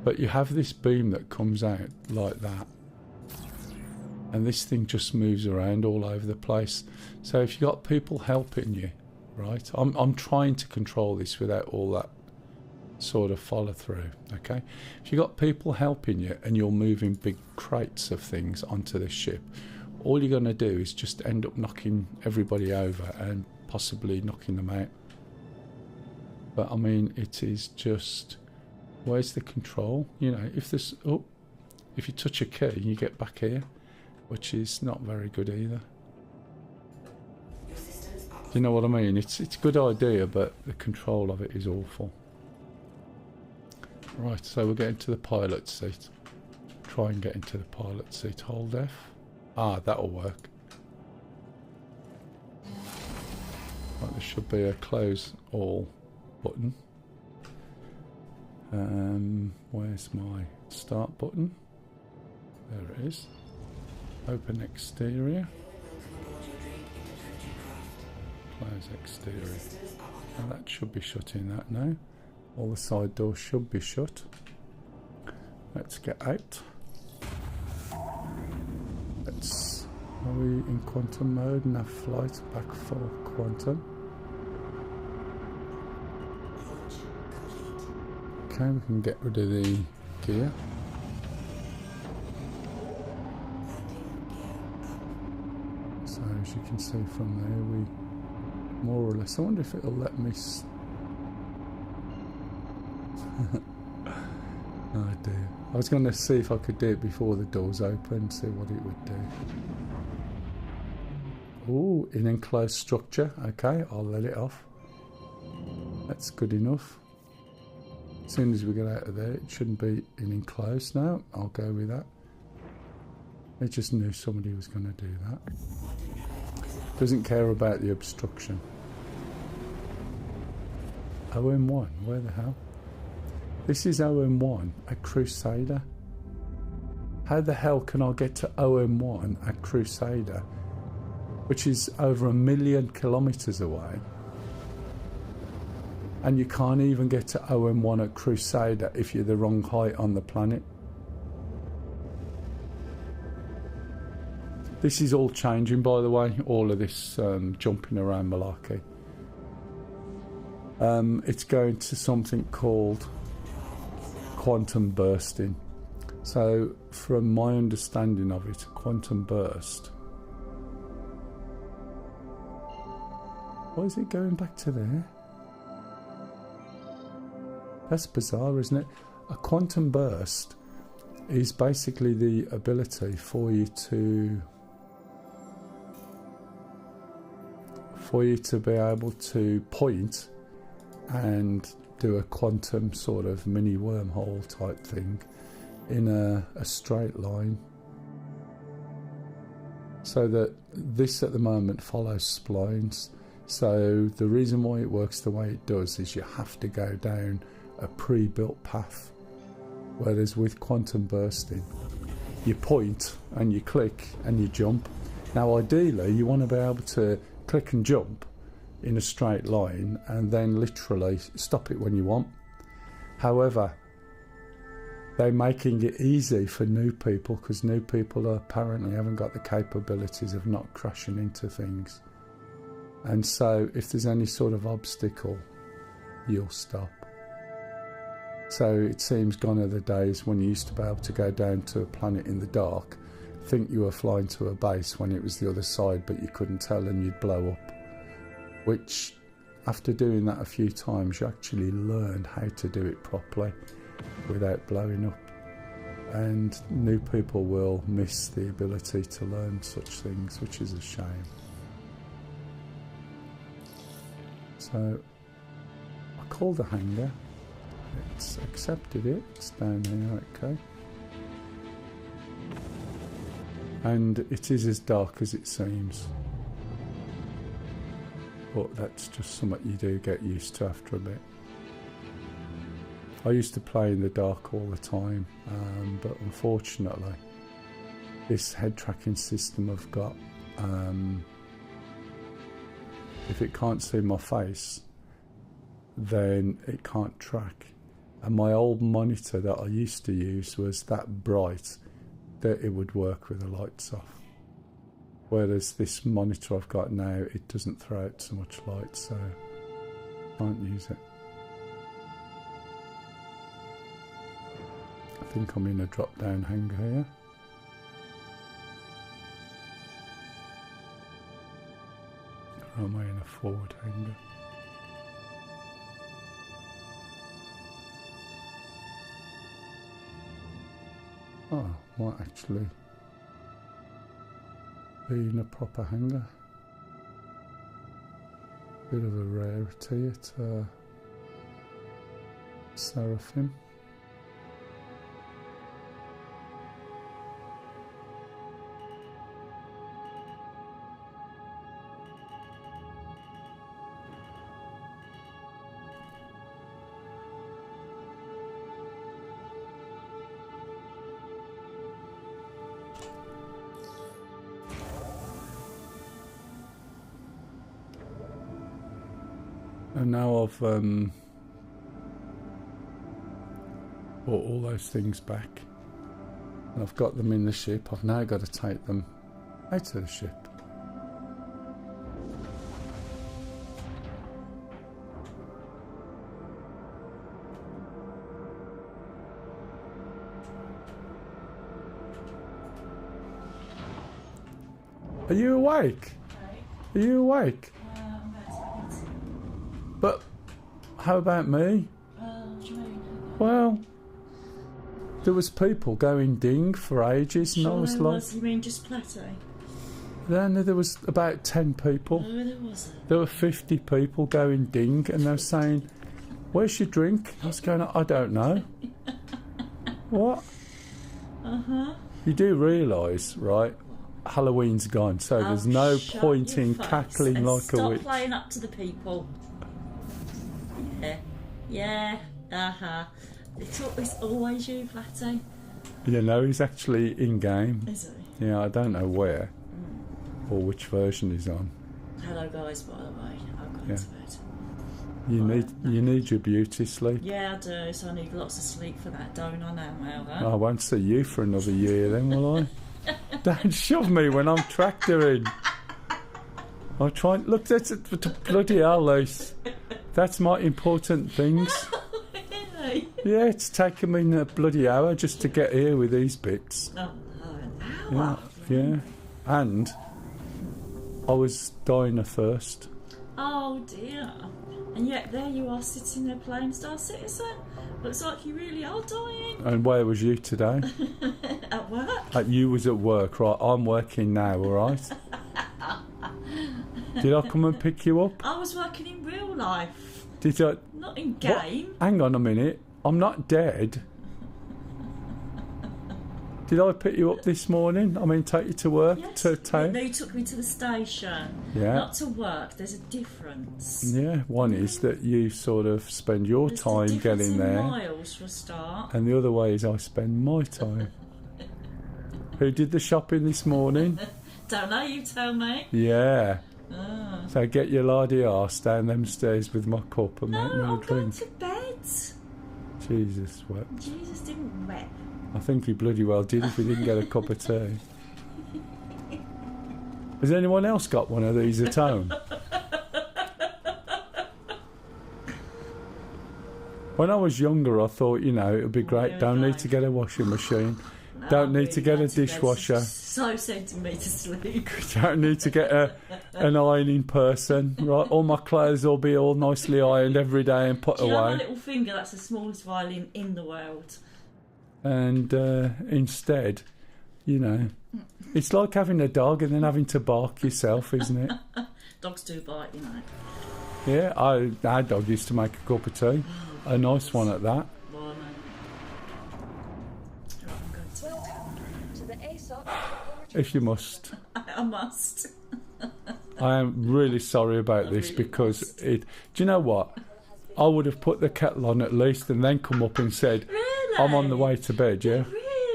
But you have this beam that comes out like that. And this thing just moves around all over the place. So if you've got people helping you, right? I'm trying to control this without all that sort of follow through, okay? If you've got people helping you and you're moving big crates of things onto this ship, all you're going to do is just end up knocking everybody over and possibly knocking them out. But I mean, it is just, where's the control? You know, if there's, oh, if you touch a key, you get back here, which is not very good either. You know what I mean? It's a good idea, but the control of it is awful. Right, so we're getting to the pilot seat. Try and get into the pilot seat. Hold F. Ah, that'll work. Right, there should be a close all button. Where's my start button? There it is. Open exterior. Close exterior. And that should be shutting that now. All the side doors should be shut. Let's get out. Are we in quantum mode? Nav flight back for quantum. Okay, we can get rid of the gear. So as you can see from there, we more or less, I wonder if it'll let me oh dear. I was going to see if I could do it before the doors open, see what it would do. Oh, in enclosed structure. Okay, I'll let it off. That's good enough. As soon as we get out of there, it shouldn't be in enclosed now. I'll go with that. I just knew somebody was going to do that. Doesn't care about the obstruction. OM1, where the hell? This is OM1 at Crusader. How the hell can I get to OM1 at Crusader, which is over 1 million kilometres away, and you can't even get to OM1 at Crusader if you're the wrong height on the planet? This is all changing, by the way, all of this jumping around malarkey. It's going to something called quantum bursting. So from my understanding of it, quantum burst, why is it going back to there? That's bizarre, isn't it? A quantum burst is basically the ability for you to be able to point and do a quantum sort of mini wormhole type thing in a straight line. So that this at the moment follows splines. So the reason why it works the way it does is you have to go down a pre-built path. Whereas with quantum bursting, you point and you click and you jump. Now ideally you want to be able to click and jump in a straight line and then literally stop it when you want. However, they're making it easy for new people because new people apparently haven't got the capabilities of not crashing into things. And so if there's any sort of obstacle, you'll stop. So it seems gone are the days when you used to be able to go down to a planet in the dark, think you were flying to a base when it was the other side, but you couldn't tell and you'd blow up. Which, after doing that a few times, you actually learn how to do it properly without blowing up. And new people will miss the ability to learn such things, which is a shame. So I called the hangar. It's accepted it. It's down here, okay. And it is as dark as it seems. But that's just something you do get used to after a bit. I used to play in the dark all the time, but unfortunately this head tracking system I've got, if it can't see my face, then it can't track. And my old monitor that I used to use was that bright that it would work with the lights off. Whereas this monitor I've got now, it doesn't throw out so much light, so I can't use it. I think I'm in a drop-down hangar here. Or am I in a forward hangar? Oh, might actually be in a proper hangar. Bit of a rarity at Seraphim. And now I've brought all those things back and I've got them in the ship. I've now got to take them out of the ship. Are you awake? Are you awake? But how about me? What do you mean? Well, there was people going ding for ages, and I was like, You mean just Plateau? then there was about 10 people. No, there wasn't. There were 50 people going ding, and they were saying, "Where's your drink?" I was going, "I don't know." What? You do realise, right? Halloween's gone, so there's no shut point your in face cackling and like a stop witch. playing up to the people. Yeah, It's always you, Flatty. You know, he's actually in game. Is he? Yeah, I don't know where or which version he's on. Hello, guys. By the way, I've gone Yeah. to bed. You need your beauty sleep. Yeah, I do. So I need lots of sleep for that, don't I? Now, Mel. Huh? I won't see you for another year, then, will I? Don't shove me when I'm tractoring. I'm trying. Look, that's bloody hell, Luce. That's my important things. Really? Yeah, it's taken me a bloody hour just to get here with these bits. Oh, an hour. Yeah. And I was dying of thirst. Oh dear. And yet there you are sitting there playing Star Citizen. Looks like you really are dying. And where was you today? At work? You was at work, right? I'm working now, all right? Did I come and pick you up? I was working in real life. Did I? Not in game. What? Hang on a minute. I'm not dead. Did I pick you up this morning? I mean, take you to work, Yes. to town? No, you took me to the station. Yeah. Not to work. There's a difference. Yeah, one is that you sort of spend your There's time a difference getting in there, miles for a start. and the other way is I spend my time. Who did the shopping this morning? Don't know, you tell me. Yeah. Ah. So get your lardy arse down them stairs with my cup and No, make me a I'm going drink. to bed. Jesus wept. Jesus didn't weep. I think he bloody well did if he didn't get a cup of tea. Has anyone else got one of these at home? When I was younger, I thought, you know, it would be great. you Don't were need to get a washing machine. No, Don't I'm need to really get a glad to bed. dishwasher. So sending me to sleep. Don't need to get an ironing person. Right, all my clothes will be all nicely ironed every day and put Do you know my away. little finger? That's the smallest violin in the world. And instead, you know, it's like having a dog and then having to bark yourself, isn't it? Dogs do bite, you know. Yeah, our dog used to make a cup of tea. A nice one at that. Well, I know. Right, I'm going to Welcome to the ASOP If you must. I must. I am really sorry about this really because must. do you know what? I would have put the kettle on at least and then come up and said, Really? I'm on the way to bed, yeah?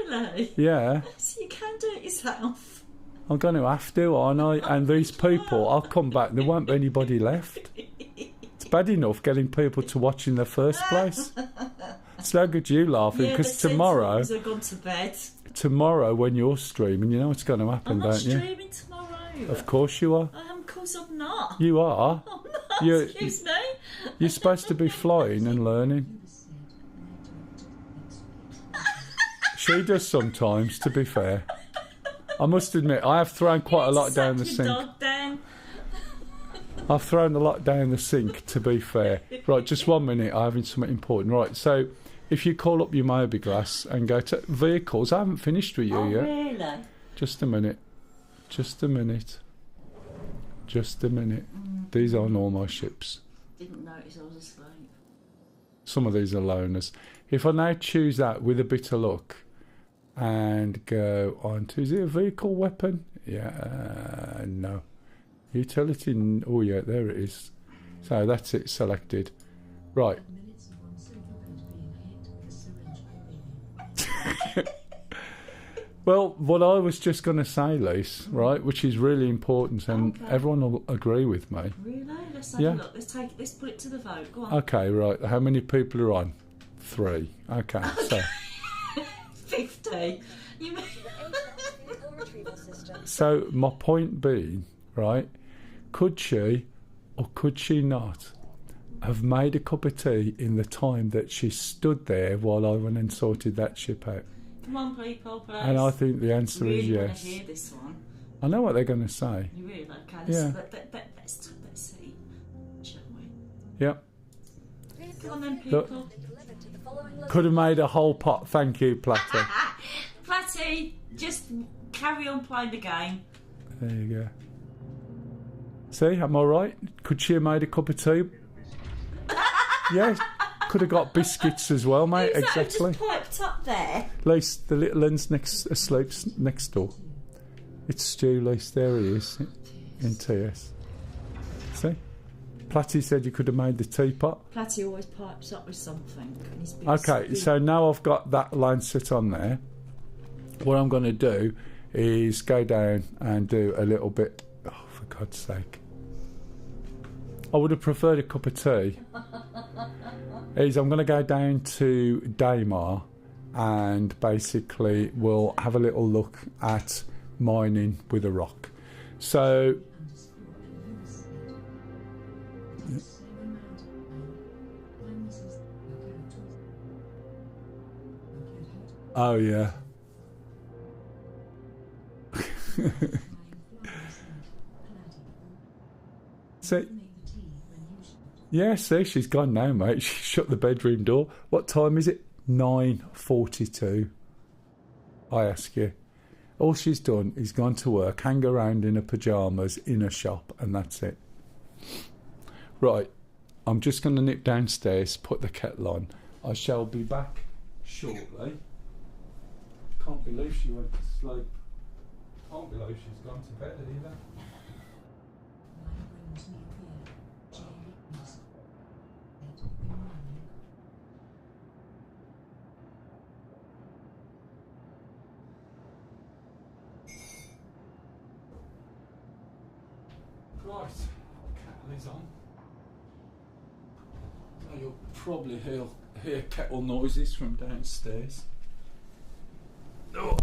Really? Yeah, So you can do it yourself. I'm going to have to, aren't I? And these people, I'll come back, there won't be anybody left. It's bad enough getting people to watch in the first place. It's no good you laughing Yeah, because the tomorrow, sensibles have gone to bed. when you're streaming, you know what's going to happen, I'm not don't you? streaming tomorrow. Of course you are. Of course I'm not. You are. I'm not. You- Excuse me. You're supposed to be flying and learning. She does sometimes, to be fair. I must admit, I have thrown quite a lot down the Sack your sink. dog down. I've thrown a lot down the sink, to be fair. Right, just 1 minute, I'm having something important. Right, so if you call up your mobigrass and go to vehicles, I haven't finished with you Oh, yet. really? Just a minute. Just a minute. Just a minute. These aren't all my ships. Didn't notice I was asleep. Some of these are loners. If I now choose that with a bit of luck and go on to, is it a vehicle weapon? Yeah, no. Utility, oh yeah, there it is. So that's it selected. Right. Well, what I was just going to say, Lise, right, which is really important, and Okay. everyone will agree with me. Really? Let's have Yeah. a look. Let's put it to the vote. Go on. Okay, right. How many people are on? 3. Okay, so 50. You mean? ASOP vehicle retrieval system. so my point being, right, could she or could she not have made a cup of tea in the time that she stood there while I went and sorted that ship out? Come on, people, please. And I think the answer really is want yes. to hear this one. I know what they're going to say. You really? Okay. Yeah. Let's see. Shall we? Yep. Come on then, Look. people. Delivered to the following Could have made a whole pot. Thank you, Platter. Platty, just carry on playing the game. There you go. See, am I right? Could she have made a cup of tea? Yeah, could have got biscuits as well, mate. Who's that who Exactly. just piped up there? Lise, the little one's asleep next door. It's Stu, Lise. There he is in TS. See? Platty said you could have made the teapot. Platty always pipes up with something. And he's big, Okay, big- so now I've got that Lancet on there. What I'm going to do is go down and do a little bit. Oh, for God's sake. I would have preferred a cup of tea. I'm going to go down to Daymar and basically we'll have a little look at mining with a rock. So, oh yeah. See, yeah, see, she's gone now, mate. She shut the bedroom door. What time is it? 9:42. I ask you. All she's done is gone to work, hang around in her pyjamas in a shop, and that's it. Right, I'm just going to nip downstairs, put the kettle on. I shall be back shortly. Can't believe she went to sleep. Can't believe she's gone to bed either. Right, kettle is on. So you'll probably hear kettle noises from downstairs. Oh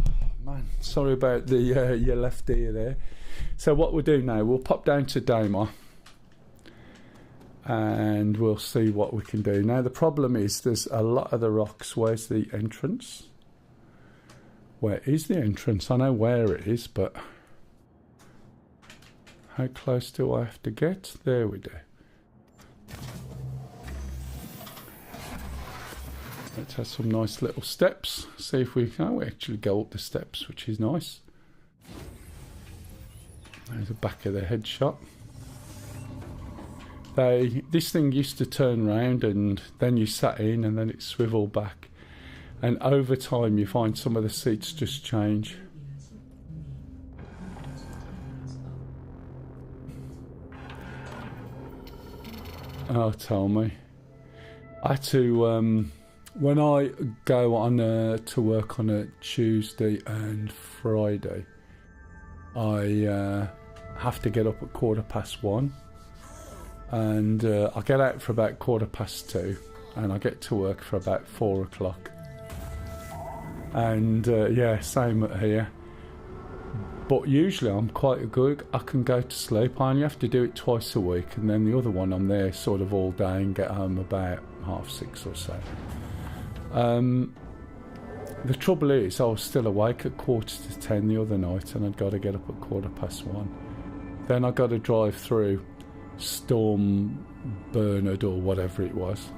man, sorry about the your left ear there. So what we'll do now, we'll pop down to Daymar and we'll see what we can do. Now the problem is there's a lot of the rocks. Where's the entrance? Where is the entrance? I know where it is, but how close do I have to get? There we go. Let's have some nice little steps. See if we can actually go up the steps, which is nice. There's the back of the headshot. This thing used to turn round and then you sat in and then it swiveled back. And over time you find some of the seats just change. Oh, tell me. I had to, when I go on to work on a Tuesday and Friday, I have to get up at 1:15, and I get out for about 2:15, and I get to work for about 4 o'clock. And yeah, same here. But usually I'm quite good. I can go to sleep. I only have to do it twice a week, and then the other one I'm there sort of all day and get home about 6:30 or so. The trouble is I was still awake at 9:45 the other night, and I'd got to get up at 1:15. Then I got to drive through Storm Bernard or whatever it was.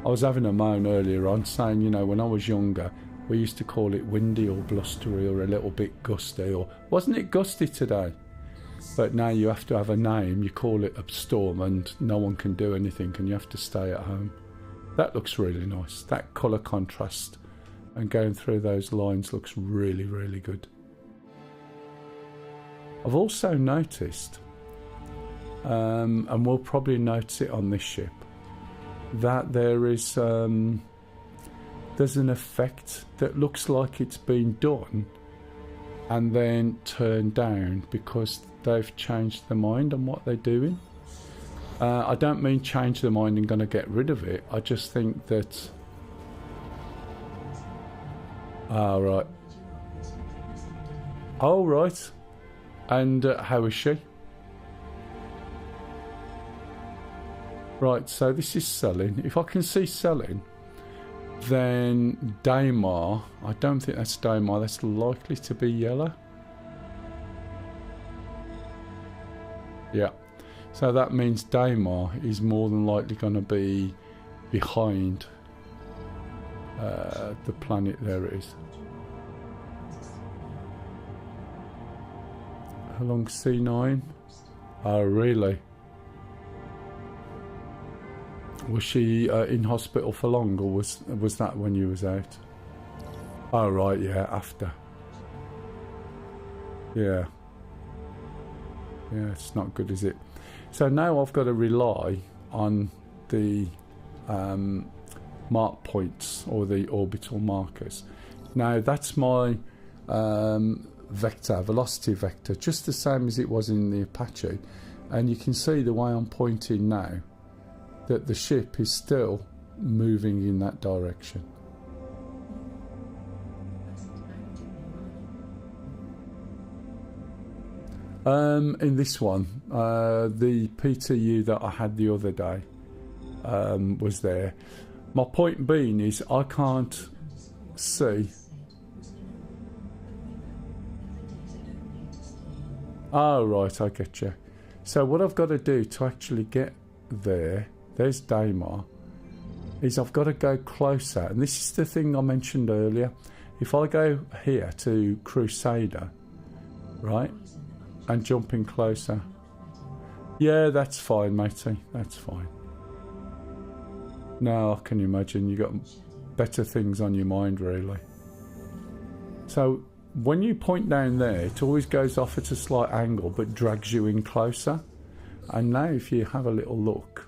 I was having a moan earlier on saying, you know, when I was younger we used to call it windy or blustery or a little bit gusty, or wasn't it gusty today? But now you have to have a name. You call it a storm and no one can do anything and you have to stay at home. That looks really nice. That colour contrast and going through those lines looks really, really good. I've also noticed, and we'll probably notice it on this ship, that there is there's an effect that looks like it's been done and then turned down because they've changed their mind on what they're doing. I don't mean change their mind and going to get rid of it. I just think that... right. Oh, right. And how is she? Right, so this is selling. If I can see selling, then Daymar, I don't think that's Daymar, that's likely to be yellow. Yeah, so that means Daymar is more than likely going to be behind the planet. There it is. Along C9. Oh, really? Was she in hospital for long, or was that when you was out? Oh, right, yeah, after. Yeah. Yeah, it's not good, is it? So now I've got to rely on the mark points, or the orbital markers. Now, that's my vector, velocity vector, just the same as it was in the Apache. And you can see the way I'm pointing now, that the ship is still moving in that direction. In this one, the PTU that I had the other day was there. My point being is I can't see. Oh, right, I get you. So what I've got to do to actually get there, there's Daymar, is I've got to go closer. And this is the thing I mentioned earlier. If I go here to Crusader, right, and jump in closer. Yeah, that's fine, matey. That's fine. Now I can imagine you got better things on your mind, really. So when you point down there, it always goes off at a slight angle but drags you in closer. And now if you have a little look,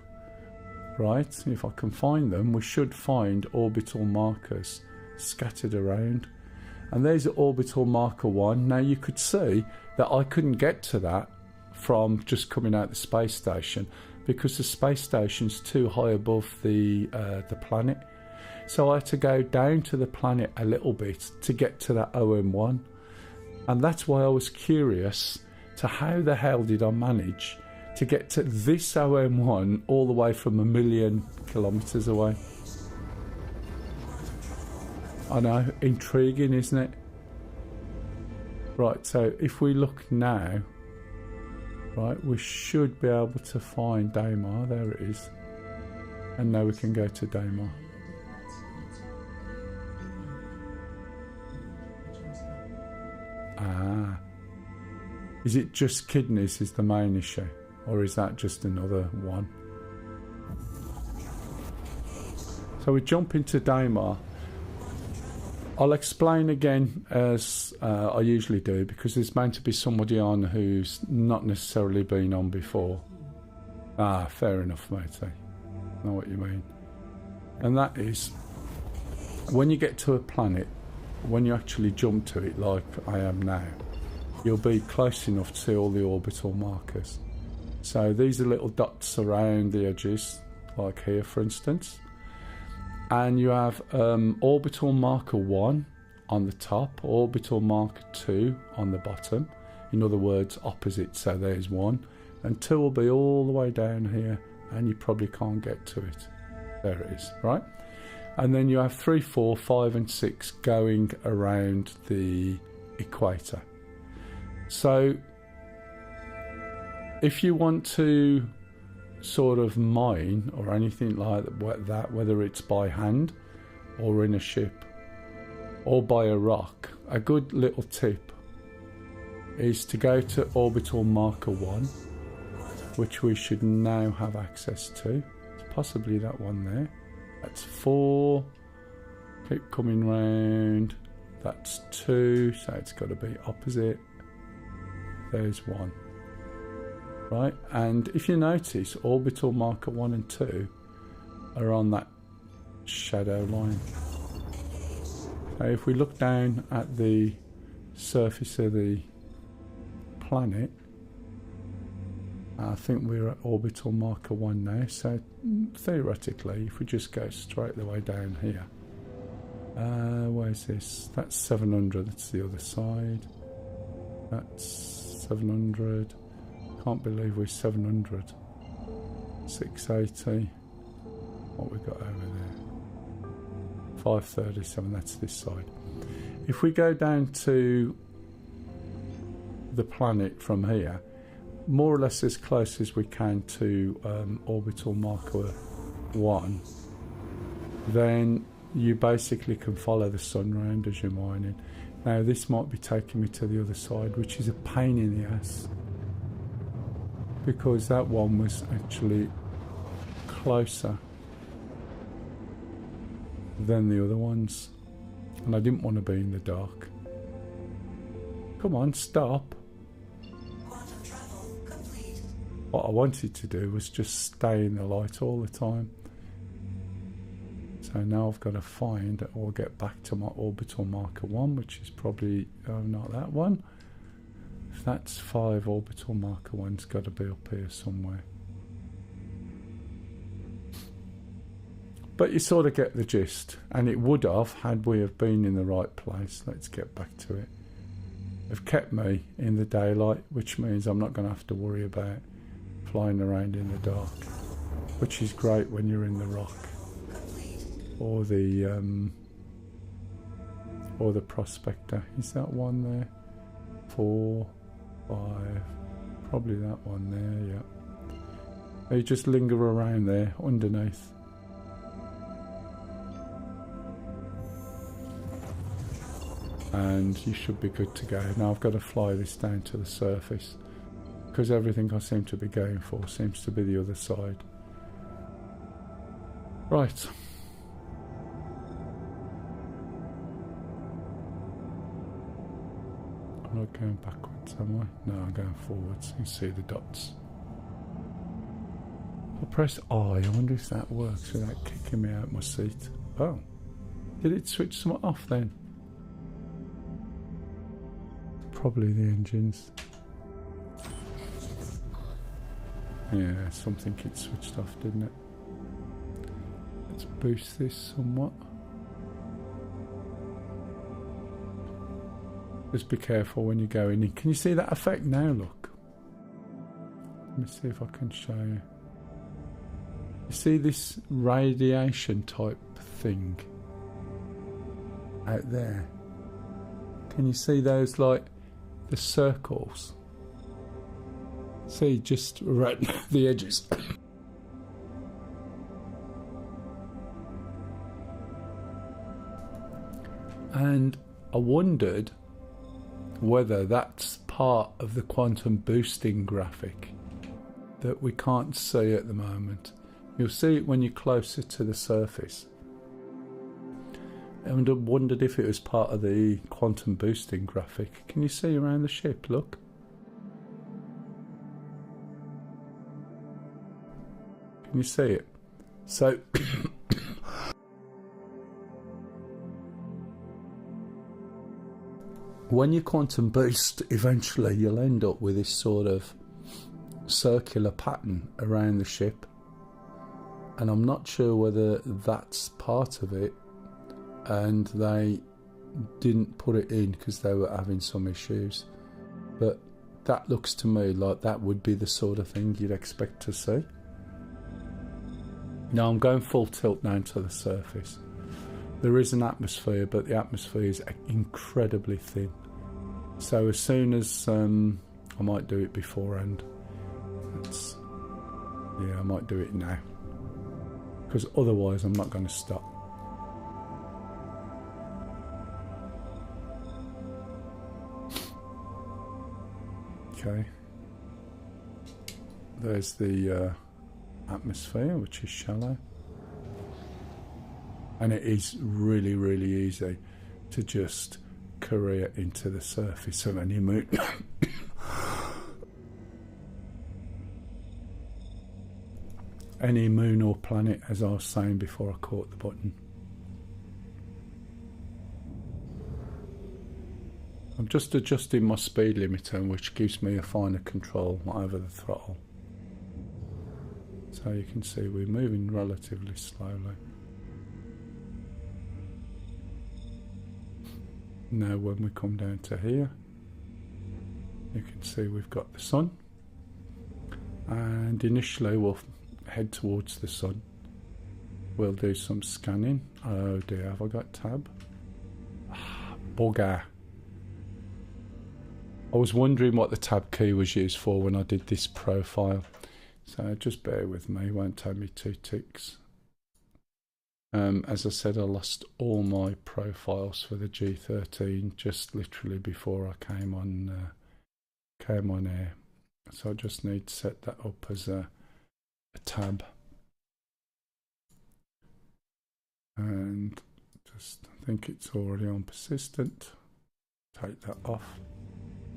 right, if I can find them, we should find orbital markers scattered around. And there's orbital marker 1. Now you could see that I couldn't get to that from just coming out the space station, because the space station's too high above the planet. So I had to go down to the planet a little bit to get to that OM1. And that's why I was curious to how the hell did I manage to get to this OM1 all the way from 1,000,000 kilometres away. I know, intriguing, isn't it? Right, so if we look now, right, we should be able to find Daymar. There it is. And now we can go to Daymar. Ah. Is it just kidneys is the main issue? Or is that just another one? So we jump into Daymar. I'll explain again as I usually do, because there's meant to be somebody on who's not necessarily been on before. Ah, fair enough, matey. I know what you mean. And that is, when you get to a planet, when you actually jump to it like I am now, you'll be close enough to see all the orbital markers. So these are little dots around the edges, like here for instance. And you have orbital marker 1 on the top, orbital marker 2 on the bottom. In other words, opposite. So there's 1. And 2 will be all the way down here, and you probably can't get to it. There it is, right? And then you have 3, 4, 5 and 6 going around the equator. So if you want to sort of mine or anything like that, whether it's by hand or in a ship or by a rock, a good little tip is to go to orbital marker 1, which we should now have access to. It's possibly that one there. That's 4. Keep coming round. That's 2, so it's got to be opposite. There's 1. Right, and if you notice, orbital marker 1 and 2 are on that shadow line. So if we look down at the surface of the planet, I think we're at orbital marker 1 now. So theoretically, if we just go straight the way down here, where's this? That's 700. That's the other side. That's 700. Can't believe we're 700. 680. What we got over there? 537. That's this side. If we go down to the planet from here, more or less as close as we can to orbital marker 1, then you basically can follow the sun round as you're mining. Now this might be taking me to the other side, which is a pain in the ass, because that one was actually closer than the other ones, and I didn't want to be in the dark. Come on, stop. What I wanted to do was just stay in the light all the time. So now I've got to find or get back to my orbital marker 1, which is probably not that one. If that's 5, orbital marker 1's got to be up here somewhere. But you sort of get the gist, and it would have, had we have been in the right place. Let's get back to it. They've kept me in the daylight, which means I'm not going to have to worry about flying around in the dark, which is great when you're in the rock or the prospector. Is that one there? 4, 5, probably that one there. Yeah, you just linger around there underneath. And you should be good to go. Now I've got to fly this down to the surface, because everything I seem to be going for seems to be the other side. Right. I'm not going backwards, am I? No, I'm going forwards. You can see the dots. I'll press I. I wonder if that works without kicking me out my seat. Oh. Did it switch something off then? Probably the engines. Yeah, something it switched off, didn't it? Let's boost this somewhat. Just be careful when you go in. Can you see that effect now? Look. Let me see if I can show you. You see this radiation type thing out there? Can you see those, like the circles? See, just right the edges. And I wondered whether that's part of the quantum boosting graphic that we can't see at the moment. You'll see it when you're closer to the surface. And I wondered if it was part of the quantum boosting graphic. Can you see around the ship? Look. Can you see it? So when you quantum boost, eventually you'll end up with this sort of circular pattern around the ship, and I'm not sure whether that's part of it and they didn't put it in because they were having some issues, but that looks to me like that would be the sort of thing you'd expect to see. Now I'm going full tilt now to the surface. There is an atmosphere, but the atmosphere is incredibly thin. So as soon as I might do it beforehand. Yeah, I might do it now, because otherwise I'm not going to stop. Okay. There's the atmosphere, which is shallow, and it is really, really easy to just career into the surface of any moon. Any moon or planet, as I was saying before I caught the button. I'm just adjusting my speed limiter, which gives me a finer control over the throttle. So you can see we're moving relatively slowly. Now when we come down to here, you can see we've got the sun, and initially we'll head towards the sun. We'll do some scanning. Oh dear, have I got tab? Bugger. I was wondering what the tab key was used for when I did this profile, so just bear with me, it won't take me 2 ticks. As I said, I lost all my profiles for the G13 just literally before I came on air, so I just need to set that up as a tab, and just I think it's already on persistent. Take that off.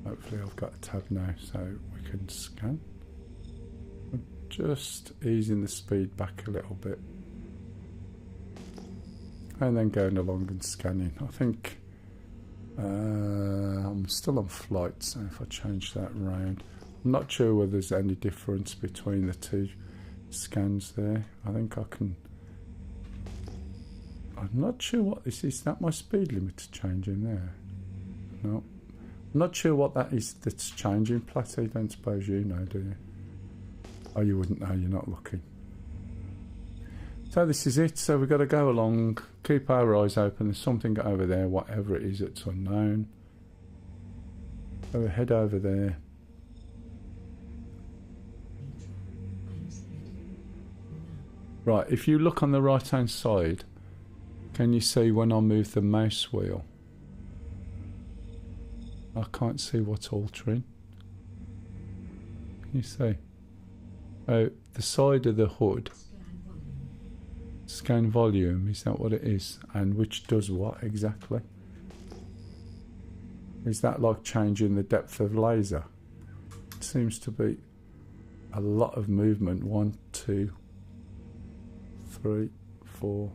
Hopefully I've got a tab now so we can scan. I'm just easing the speed back a little bit and then going along and scanning. I think I'm still on flight, so if I change that around, I'm not sure whether there's any difference between the two scans there. I think I can. I'm not sure what this is. Is that my speed limiter changing there? No. I'm not sure what that is that's changing. Platty, don't suppose you know, do you? Oh, you wouldn't know, you're not looking. So this is it. So we've got to go along, keep our eyes open. There's something over there, whatever it is, it's unknown. So we head over there. Right, if you look on the right hand side, can you see when I move the mouse wheel? I can't see what's altering. Can you see? Oh, the side of the hood. Scan volume, is that what it is? And which does what exactly? Is that like changing the depth of laser? It seems to be a lot of movement. 1, 2, 3, 4.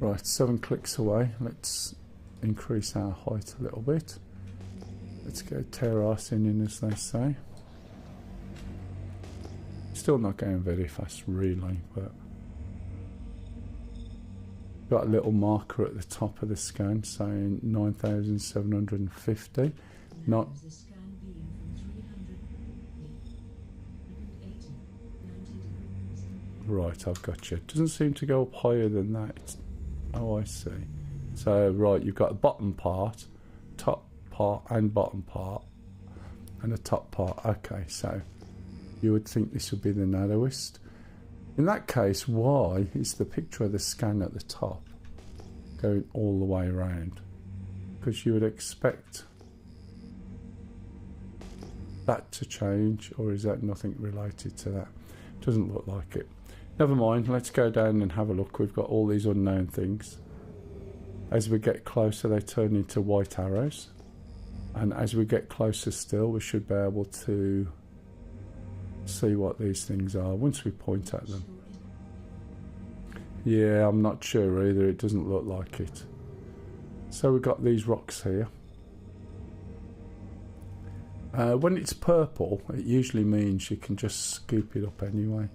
Right, 7 clicks away. Let's increase our height a little bit. Let's go terracing in, as they say. Still not going very fast, really, but got a little marker at the top of the scan saying 9,750. Not. Right, I've got you. It doesn't seem to go up higher than that. Oh, I see. So, right, you've got a bottom part, top part and bottom part, and a top part. Okay, so you would think this would be the narrowest. In that case, why is the picture of the scan at the top going all the way around? Because you would expect that to change, or is that nothing related to that? Doesn't look like it. Never mind, let's go down and have a look. We've got all these unknown things. As we get closer, they turn into white arrows. And as we get closer still, we should be able to see what these things are once we point at them. Yeah, I'm not sure either. It doesn't look like it. So we've got these rocks here. When it's purple, it usually means you can just scoop it up anyway.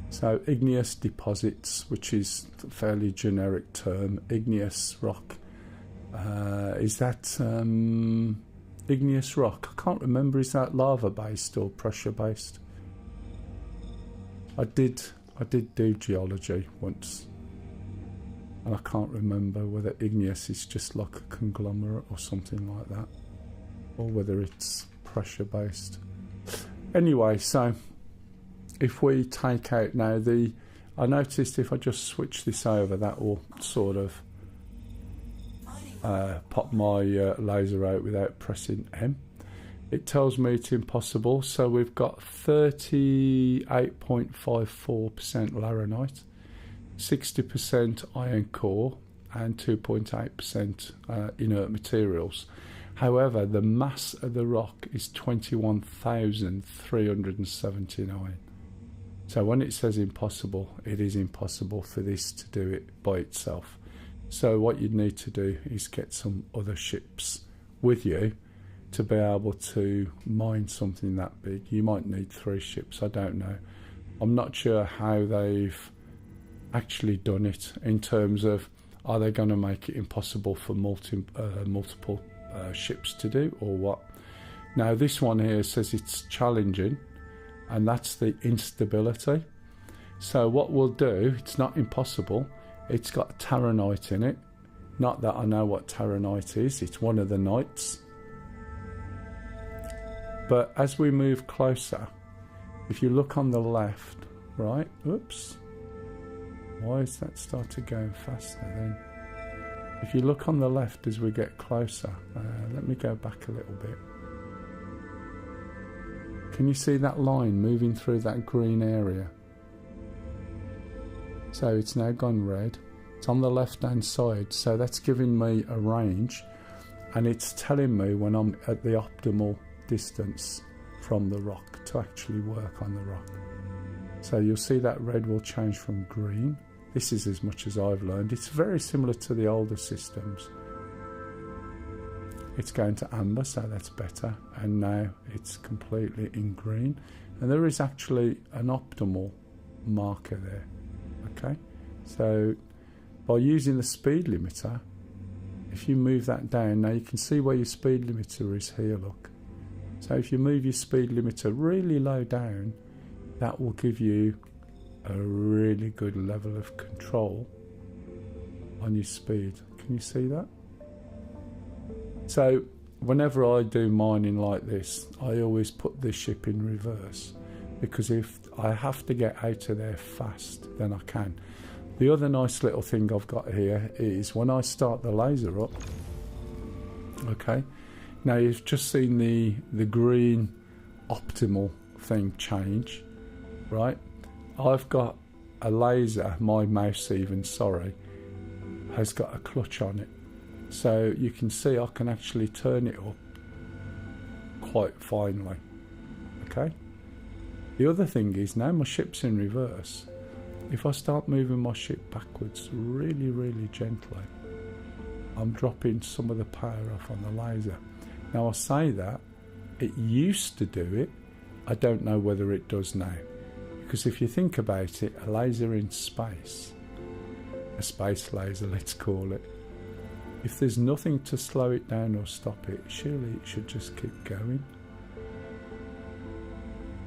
So igneous deposits, which is a fairly generic term. Igneous rock. Is that igneous rock? I can't remember. Is that lava based or pressure based? I did do geology once, and I can't remember whether igneous is just like a conglomerate or something like that, or whether it's pressure based. Anyway, so if we take out now I noticed if I just switch this over, that will sort of pop my laser out without pressing M. It tells me it's impossible, so we've got 38.54% laranite, 60% iron core, and 2.8% inert materials. However, the mass of the rock is 21,379. So when it says impossible, it is impossible for this to do it by itself. So what you'd need to do is get some other ships with you to be able to mine something that big. You might need 3 ships, I don't know. I'm not sure how they've actually done it in terms of, are they going to make it impossible for multiple ships to do, or what? Now this one here says it's challenging, and that's the instability. So what we'll do, it's not impossible. It's got taranite in it. Not that I know what taranite is. It's one of the knights. But as we move closer, if you look on the left, right, oops, why is that started going faster then? If you look on the left as we get closer, let me go back a little bit. Can you see that line moving through that green area? So it's now gone red. It's on the left hand side, so that's giving me a range, and it's telling me when I'm at the optimal distance from the rock to actually work on the rock. So you'll see that red will change from green. This is as much as I've learned. It's very similar to the older systems. It's going to amber, so that's better, and now it's completely in green, and there is actually an optimal marker there. Okay, so by using the speed limiter, if you move that down, now you can see where your speed limiter is here, look. So if you move your speed limiter really low down, that will give you a really good level of control on your speed. Can you see that? So whenever I do mining like this, I always put the ship in reverse, because if I have to get out of there fast, then I can. The other nice little thing I've got here is when I start the laser up, okay, now you've just seen the green optimal thing change, right? I've got a laser, my mouse even, sorry, has got a clutch on it. So you can see I can actually turn it up quite finely. Okay. The other thing is, now my ship's in reverse, if I start moving my ship backwards really, really gently, I'm dropping some of the power off on the laser. Now I say that, it used to do it, I don't know whether it does now. Because if you think about it, a laser in space, a space laser let's call it, if there's nothing to slow it down or stop it, surely it should just keep going.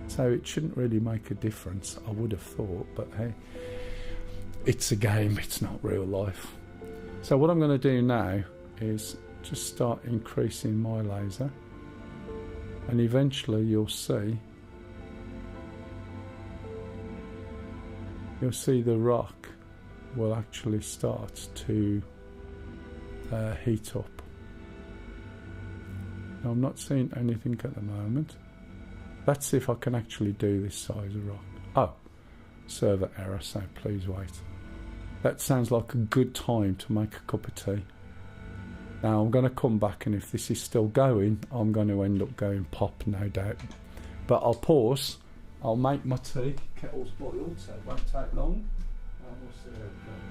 So it shouldn't really make a difference, I would have thought, but hey, it's a game, it's not real life. So what I'm going to do now is just start increasing my laser, and eventually you'll see the rock will actually start to heat up. Now, I'm not seeing anything at the moment. Let's see if I can actually do this size of rock. Oh, server error, so please wait. That sounds like a good time to make a cup of tea. Now I'm going to come back, and if this is still going, I'm going to end up going pop, no doubt. But I'll pause, I'll make my tea, kettle's boiled, so it won't take long, and we'll see how it goes.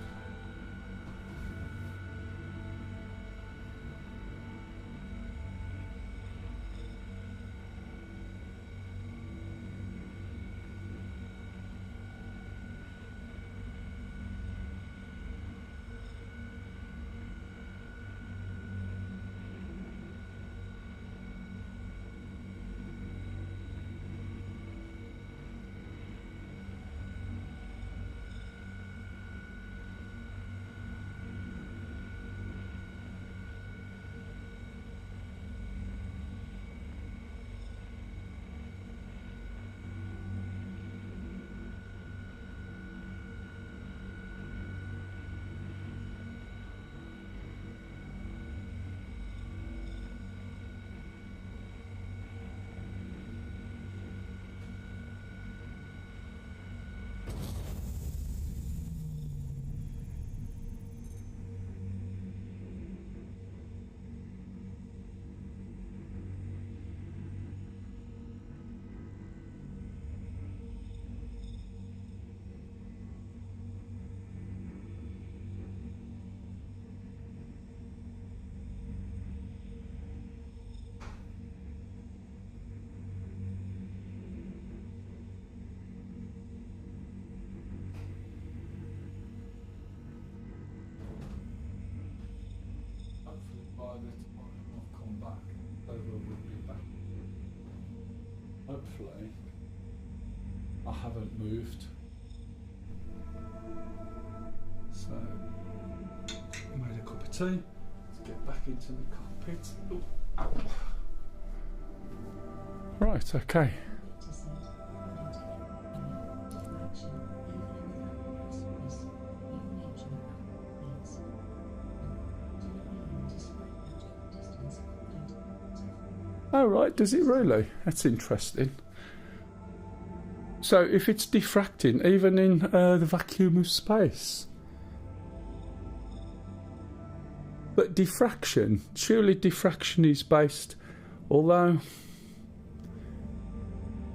By the time I've come back, over will be back. Hopefully, I haven't moved. So, I made a cup of tea. Let's get back into the cockpit. Ooh, ow. Right, okay. Oh right, does it really? That's interesting. So if it's diffracting, even in the vacuum of space. But diffraction, surely diffraction is based, although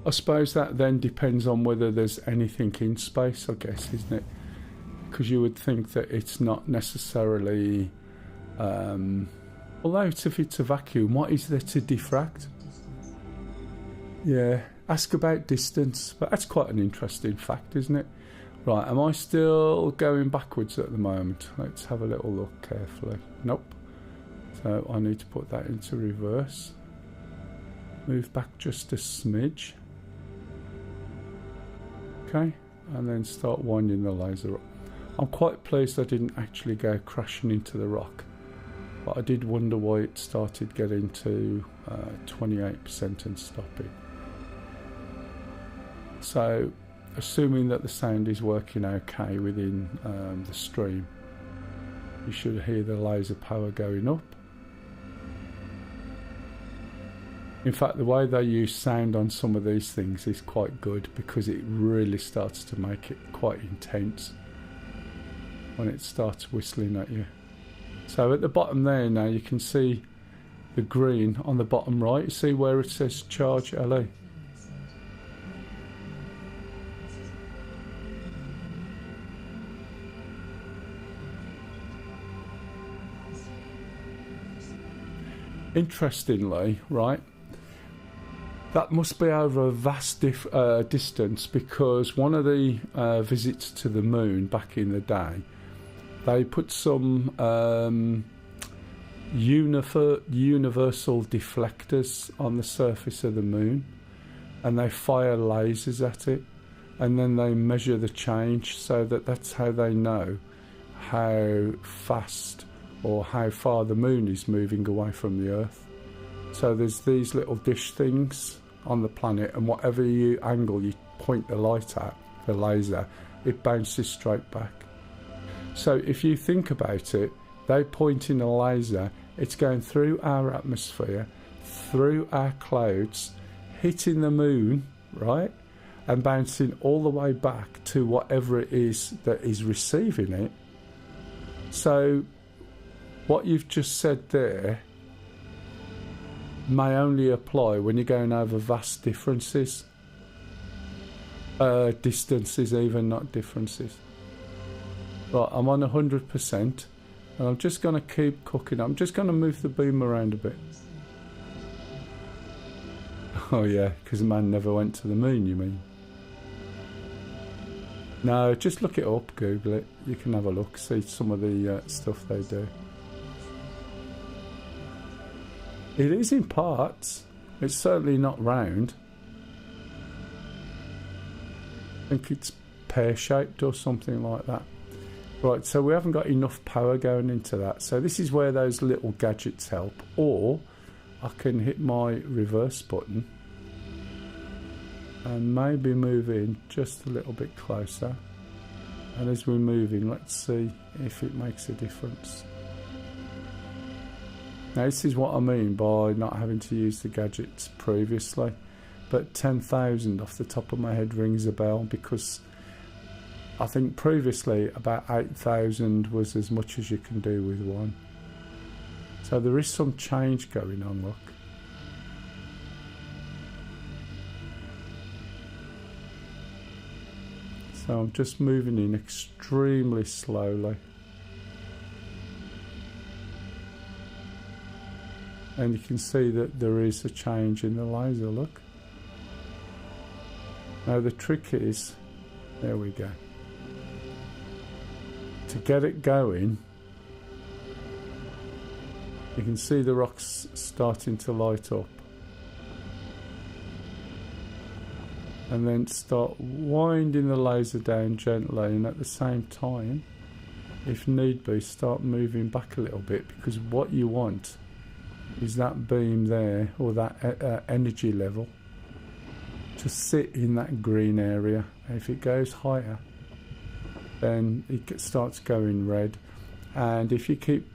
I suppose that then depends on whether there's anything in space, I guess, isn't it? Because you would think that it's not necessarily... although if it's a vacuum, what is there to diffract? Yeah, ask about distance, but that's quite an interesting fact, isn't it? Right, am I still going backwards at the moment? Let's have a little look carefully. Nope. So I need to put that into reverse. Move back just a smidge. Okay, and then start winding the laser up. I'm quite pleased I didn't actually go crashing into the rock. But I did wonder why it started getting to 28% and stopping. So, assuming that the sound is working okay within the stream, you should hear the laser power going up. In fact, the way they use sound on some of these things is quite good because it really starts to make it quite intense. when it starts whistling at you. So at the bottom there now you can see the green on the bottom right. See where it says charge LE? Interestingly, right, that must be over a vast distance, because one of the visits to the moon back in the day, they put some universal deflectors on the surface of the moon, and they fire lasers at it, and then they measure the change, so that's how they know how fast or how far the moon is moving away from the Earth. So there's these little dish things on the planet, and whatever angle you point the light at, the laser, it bounces straight back. So if you think about it, they point in a laser, it's going through our atmosphere, through our clouds, hitting the moon, right, and bouncing all the way back to whatever it is that is receiving it. So what you've just said there may only apply when you're going over vast differences. Distances even, not differences. Right, I'm on 100%, and I'm just going to keep cooking. I'm just going to move the beam around a bit. Oh yeah, because man never went to the moon, you mean? No, just look it up, Google it. You can have a look, see some of the stuff they do. It is in parts. It's certainly not round. I think it's pear-shaped or something like that. Right, so we haven't got enough power going into that. So this is where those little gadgets help. Or I can hit my reverse button and maybe move in just a little bit closer. And as we're moving, let's see if it makes a difference. Now this is what I mean by not having to use the gadgets previously, but 10,000 off the top of my head rings a bell, because I think previously about 8,000 was as much as you can do with one. So there is some change going on, look. So I'm just moving in extremely slowly. And you can see that there is a change in the laser, look. Now the trick is, there we go. To get it going, you can see the rocks starting to light up. And then start winding the laser down gently, and at the same time, if need be, start moving back a little bit, because what you want is that beam there, or that energy level, to sit in that green area. And if it goes higher, then it starts going red, and if you keep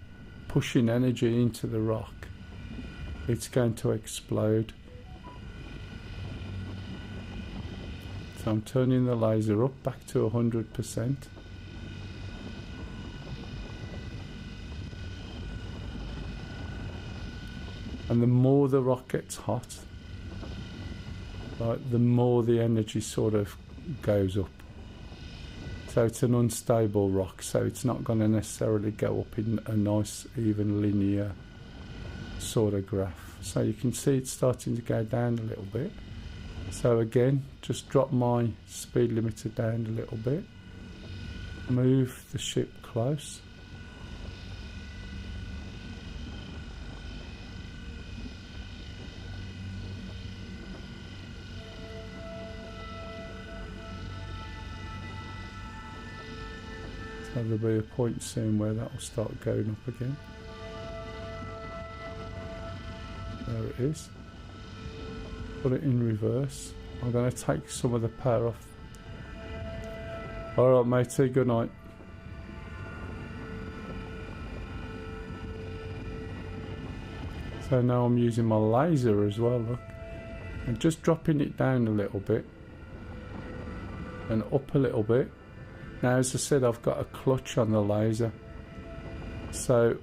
pushing energy into the rock, it's going to explode. So I'm turning the laser up back to 100%. And the more the rock gets hot, right, the more the energy sort of goes up. So it's an unstable rock, so it's not going to necessarily go up in a nice, even linear sort of graph. So you can see it's starting to go down a little bit. So again, just drop my speed limiter down a little bit. Move the ship close. So there'll be a point soon where that will start going up again. There it is. Put it in reverse. I'm going to take some of the power off. Alright matey, good night. So now I'm using my laser as well, look. And just dropping it down a little bit. And up a little bit. Now, as I said, I've got a clutch on the laser. So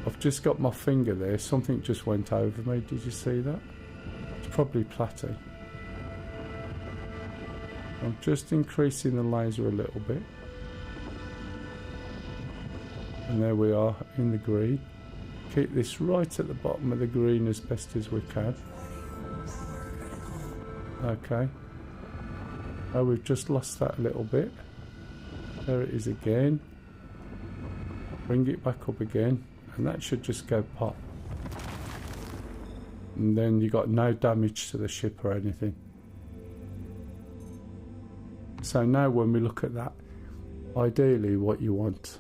I've just got my finger there. Something just went over me. Did you see that? It's probably Platty. I'm just increasing the laser a little bit. And there we are in the green. Keep this right at the bottom of the green as best as we can. Okay. Oh, we've just lost that a little bit. There it is again. Bring it back up again. And that should just go pop. And then you got no damage to the ship or anything. So now when we look at that, ideally what you want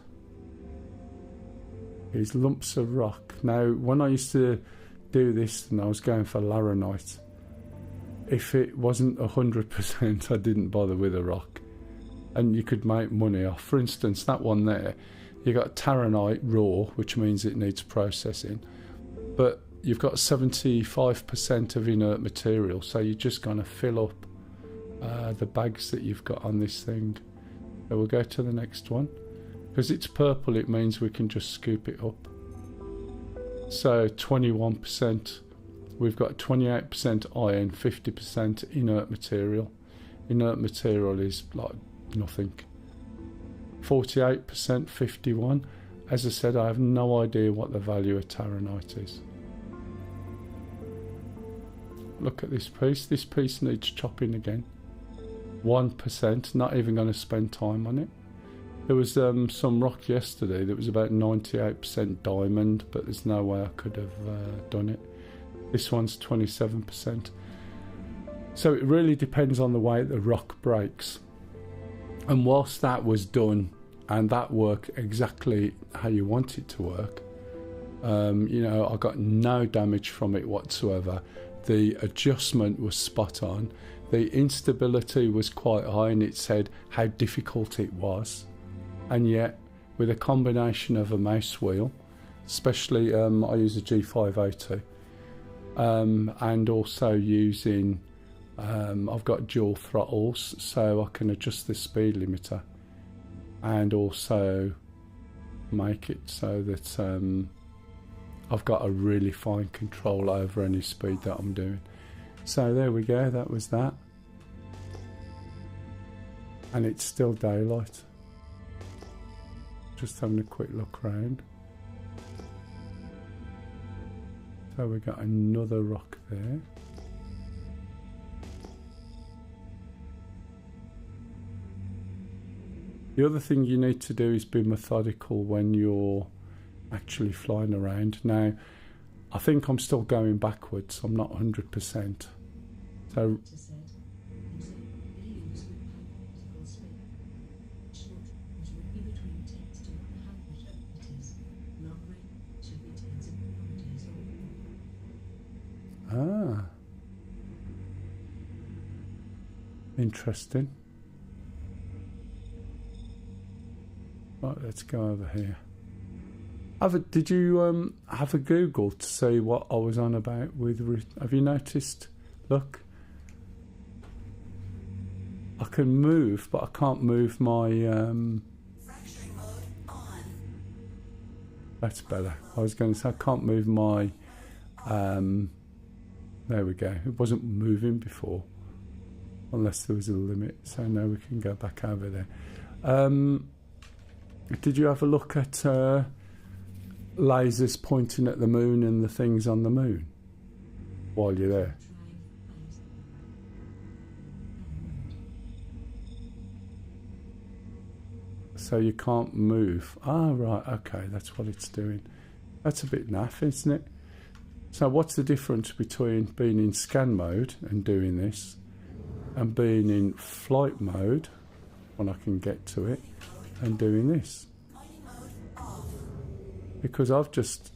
is lumps of rock. Now, when I used to do this and I was going for laranite, if it wasn't 100%, I didn't bother with a rock. And you could make money off. For instance, that one there, you got taranite raw, which means it needs processing, but you've got 75% of inert material, so you're just going to fill up the bags that you've got on this thing. So we'll go to the next one. Because it's purple, it means we can just scoop it up. So 21%, we've got 28% iron, 50% inert material. Inert material is like nothing. 48%, 51. As I said, I have no idea what the value of taranite is. Look at this piece. This piece needs chopping again. 1%, not even going to spend time on it. There was some rock yesterday that was about 98% diamond, but there's no way I could have done it. This one's 27%. So it really depends on the way the rock breaks. And whilst that was done, and that worked exactly how you want it to work, you know, I got no damage from it whatsoever. The adjustment was spot on. The instability was quite high, and it said how difficult it was. And yet, with a combination of a mouse wheel, especially I use a G502, and also using, I've got dual throttles, so I can adjust the speed limiter, and also make it so that I've got a really fine control over any speed that I'm doing. So there we go, that was that. And it's still daylight. Just having a quick look around. So we got another rock there. The other thing you need to do is be methodical when you're actually flying around. Now, I think I'm still going backwards. I'm not 100%. So interesting. Right, let's go over here. Did you have a Google to see what I was on about with? Have you noticed? Look, I can move, but I can't move my. That's better. I was going to say I can't move my. There we go. It wasn't moving before, unless there was a limit. So now we can go back over there. Did you have a look at lasers pointing at the moon and the things on the moon while you're there? So you can't move. Ah, right, okay, that's what it's doing. That's a bit naff, isn't it? So what's the difference between being in scan mode and doing this and being in flight mode, when I can get to it, and doing this? Because I've just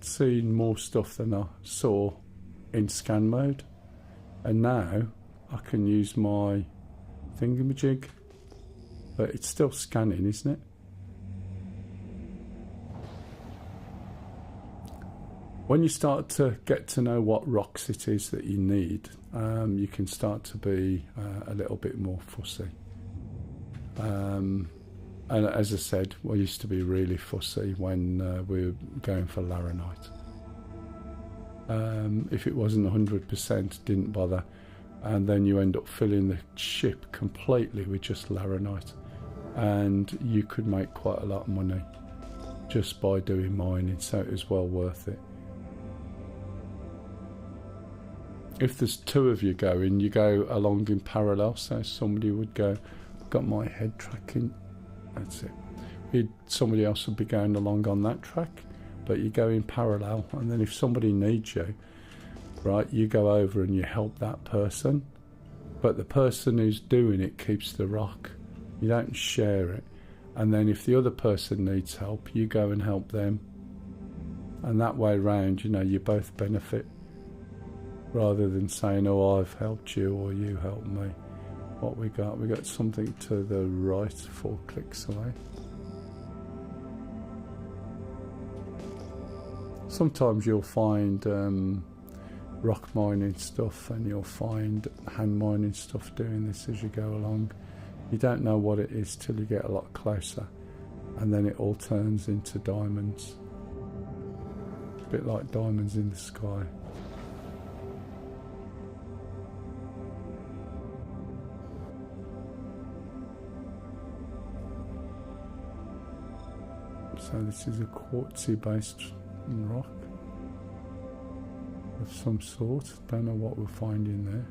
seen more stuff than I saw in scan mode, and now I can use my thingamajig, but it's still scanning, isn't it? When you start to get to know what rocks it is that you need, you can start to be a little bit more fussy. And as I said, we used to be really fussy when we were going for laranite. If it wasn't 100%, didn't bother. And then you end up filling the ship completely with just laranite. And you could make quite a lot of money just by doing mining, so it was well worth it. If there's two of you going, you go along in parallel, so somebody would go, got my head tracking, that's it. Somebody else would be going along on that track, but you go in parallel, and then if somebody needs you, right, you go over and you help that person, but the person who's doing it keeps the rock. You don't share it. And then if the other person needs help, you go and help them. And that way round, you know, you both benefit. Rather than saying, oh, I've helped you or you helped me. What we got? We got something to the right, 4 clicks away. Sometimes you'll find rock mining stuff, and you'll find hand mining stuff doing this as you go along. You don't know what it is till you get a lot closer, and then it all turns into diamonds. A bit like diamonds in the sky. So this is a quartzy based rock of some sort. Don't know what we'll find in there.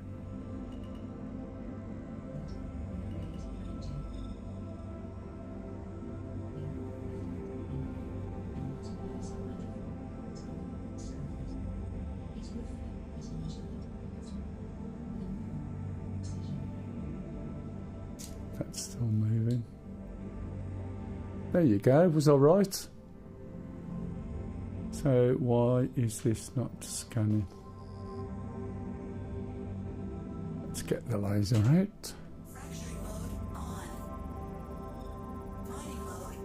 That's still moving. There you go, it was alright. So why is this not scanning? Let's get the laser out. Fracturing mode on. Mining mode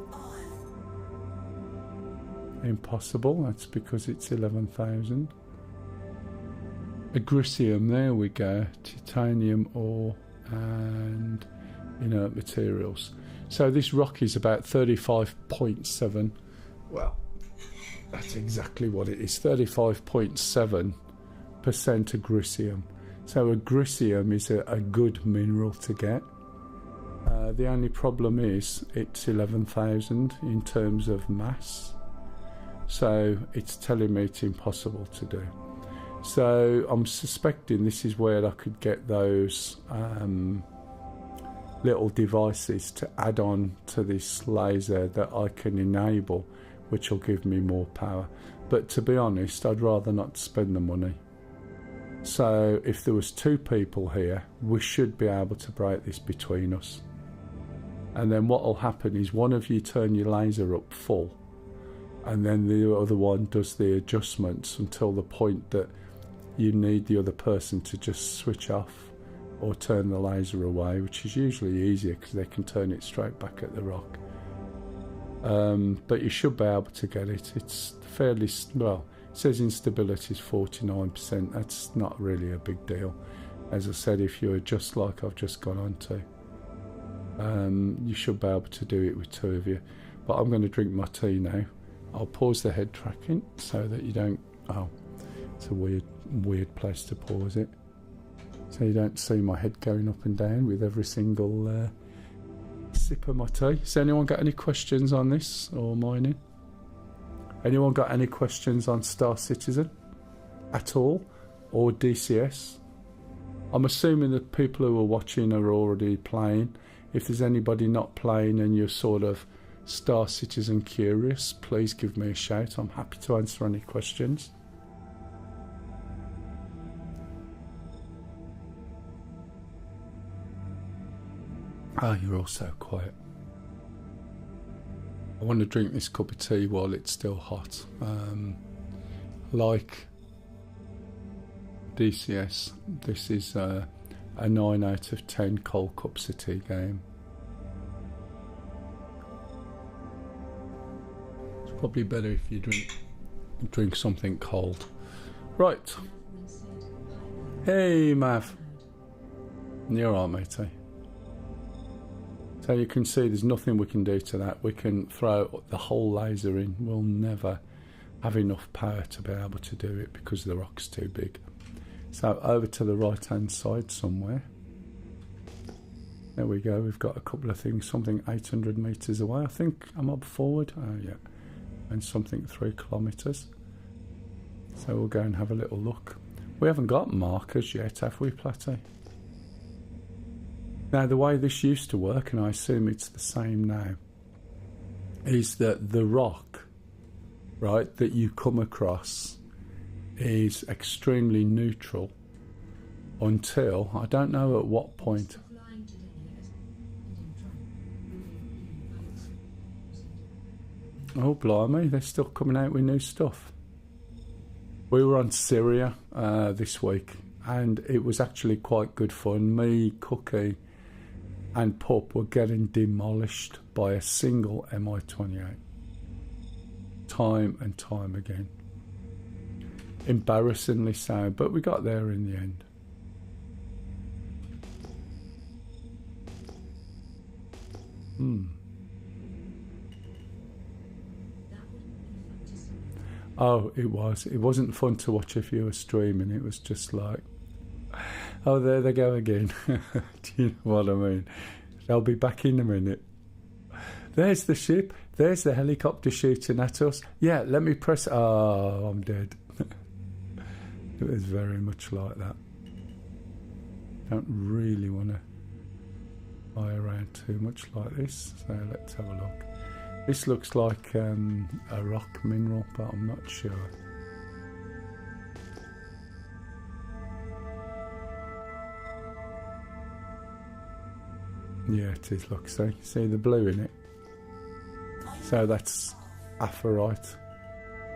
on. Impossible, that's because it's 11,000. Agricium, there we go. Titanium ore and inert materials. So this rock is about 35.7. Well, that's exactly what it is. 35.7% agricium. So agricium is a good mineral to get. The only problem is it's 11,000 in terms of mass. So it's telling me it's impossible to do. So I'm suspecting this is where I could get those little devices to add on to this laser that I can enable, which will give me more power. But to be honest, I'd rather not spend the money. So if there was 2 people here, we should be able to break this between us. And then what will happen is one of you turn your laser up full, and then the other one does the adjustments until the point that you need the other person to just switch off or turn the laser away, which is usually easier because they can turn it straight back at the rock. But you should be able to get it. It's fairly, well, it says instability is 49%. That's not really a big deal. As I said, if you adjust like I've just gone on to, you should be able to do it with 2 of you. But I'm going to drink my tea now. I'll pause the head tracking so that you don't, oh, it's a weird place to pause it. So you don't see my head going up and down with every single sip of my tea. Has anyone got any questions on this or mining? Anyone got any questions on Star Citizen at all, or DCS? I'm assuming that people who are watching are already playing. If there's anybody not playing and you're sort of Star Citizen curious, please give me a shout. I'm happy to answer any questions. Oh, you're all so quiet. I want to drink this cup of tea while it's still hot. Like DCS, this is a 9 out of 10 cold cups of tea game. It's probably better if you drink something cold. Right. Hey, Mav. You're all right, matey. So you can see there's nothing we can do to that. We can throw the whole laser in. We'll never have enough power to be able to do it because the rock's too big. So over to the right hand side somewhere. There we go, we've got a couple of things, something 800 metres away, I think. I'm up forward, oh yeah, and something 3 kilometres. So we'll go and have a little look. We haven't got markers yet, have we, Platy? Now the way this used to work, and I assume it's the same now, is that the rock, right, that you come across is extremely neutral until, I don't know at what point. Oh blimey, they're still coming out with new stuff. We were on Syria this week and it was actually quite good fun. Me, Cookie and Pup were getting demolished by a single Mi-28. Time and time again. Embarrassingly so, but we got there in the end. Oh, it was. It wasn't fun to watch if you were streaming. It was just like, oh, there they go again. Do you know what I mean? They'll be back in a minute. There's the ship. There's the helicopter shooting at us. Yeah, let me press. Oh, I'm dead. It was very much like that. Don't really want to fly around too much like this. So let's have a look. This looks like a rock mineral, but I'm not sure. Yeah, it is. Look, see the blue in it. So that's aphrite,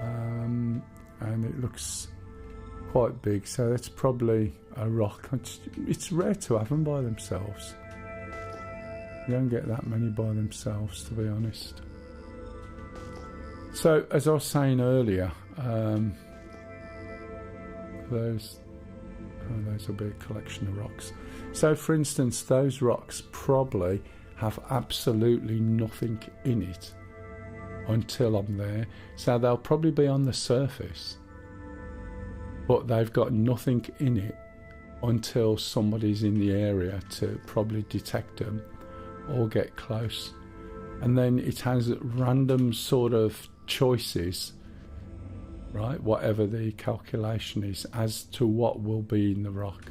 and it looks quite big. So that's probably a rock. It's rare to have them by themselves. You don't get that many by themselves, to be honest. So, as I was saying earlier, those will be a collection of rocks. So, for instance, those rocks probably have absolutely nothing in it until I'm there. So they'll probably be on the surface, but they've got nothing in it until somebody's in the area to probably detect them or get close. And then it has random sort of choices, right, whatever the calculation is, as to what will be in the rock.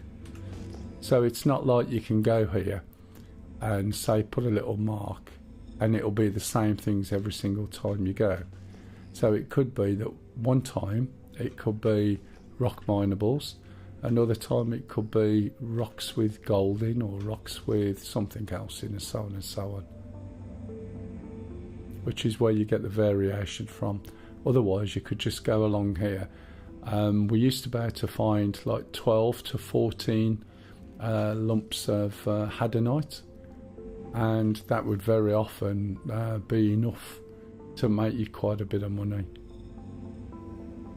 So it's not like you can go here and say put a little mark and it'll be the same things every single time you go. So it could be that one time it could be rock minables, another time it could be rocks with gold in, or rocks with something else in, and so on and so on, which is where you get the variation from. Otherwise you could just go along here. We used to be able to find like 12 to 14 lumps of hadanite, and that would very often be enough to make you quite a bit of money.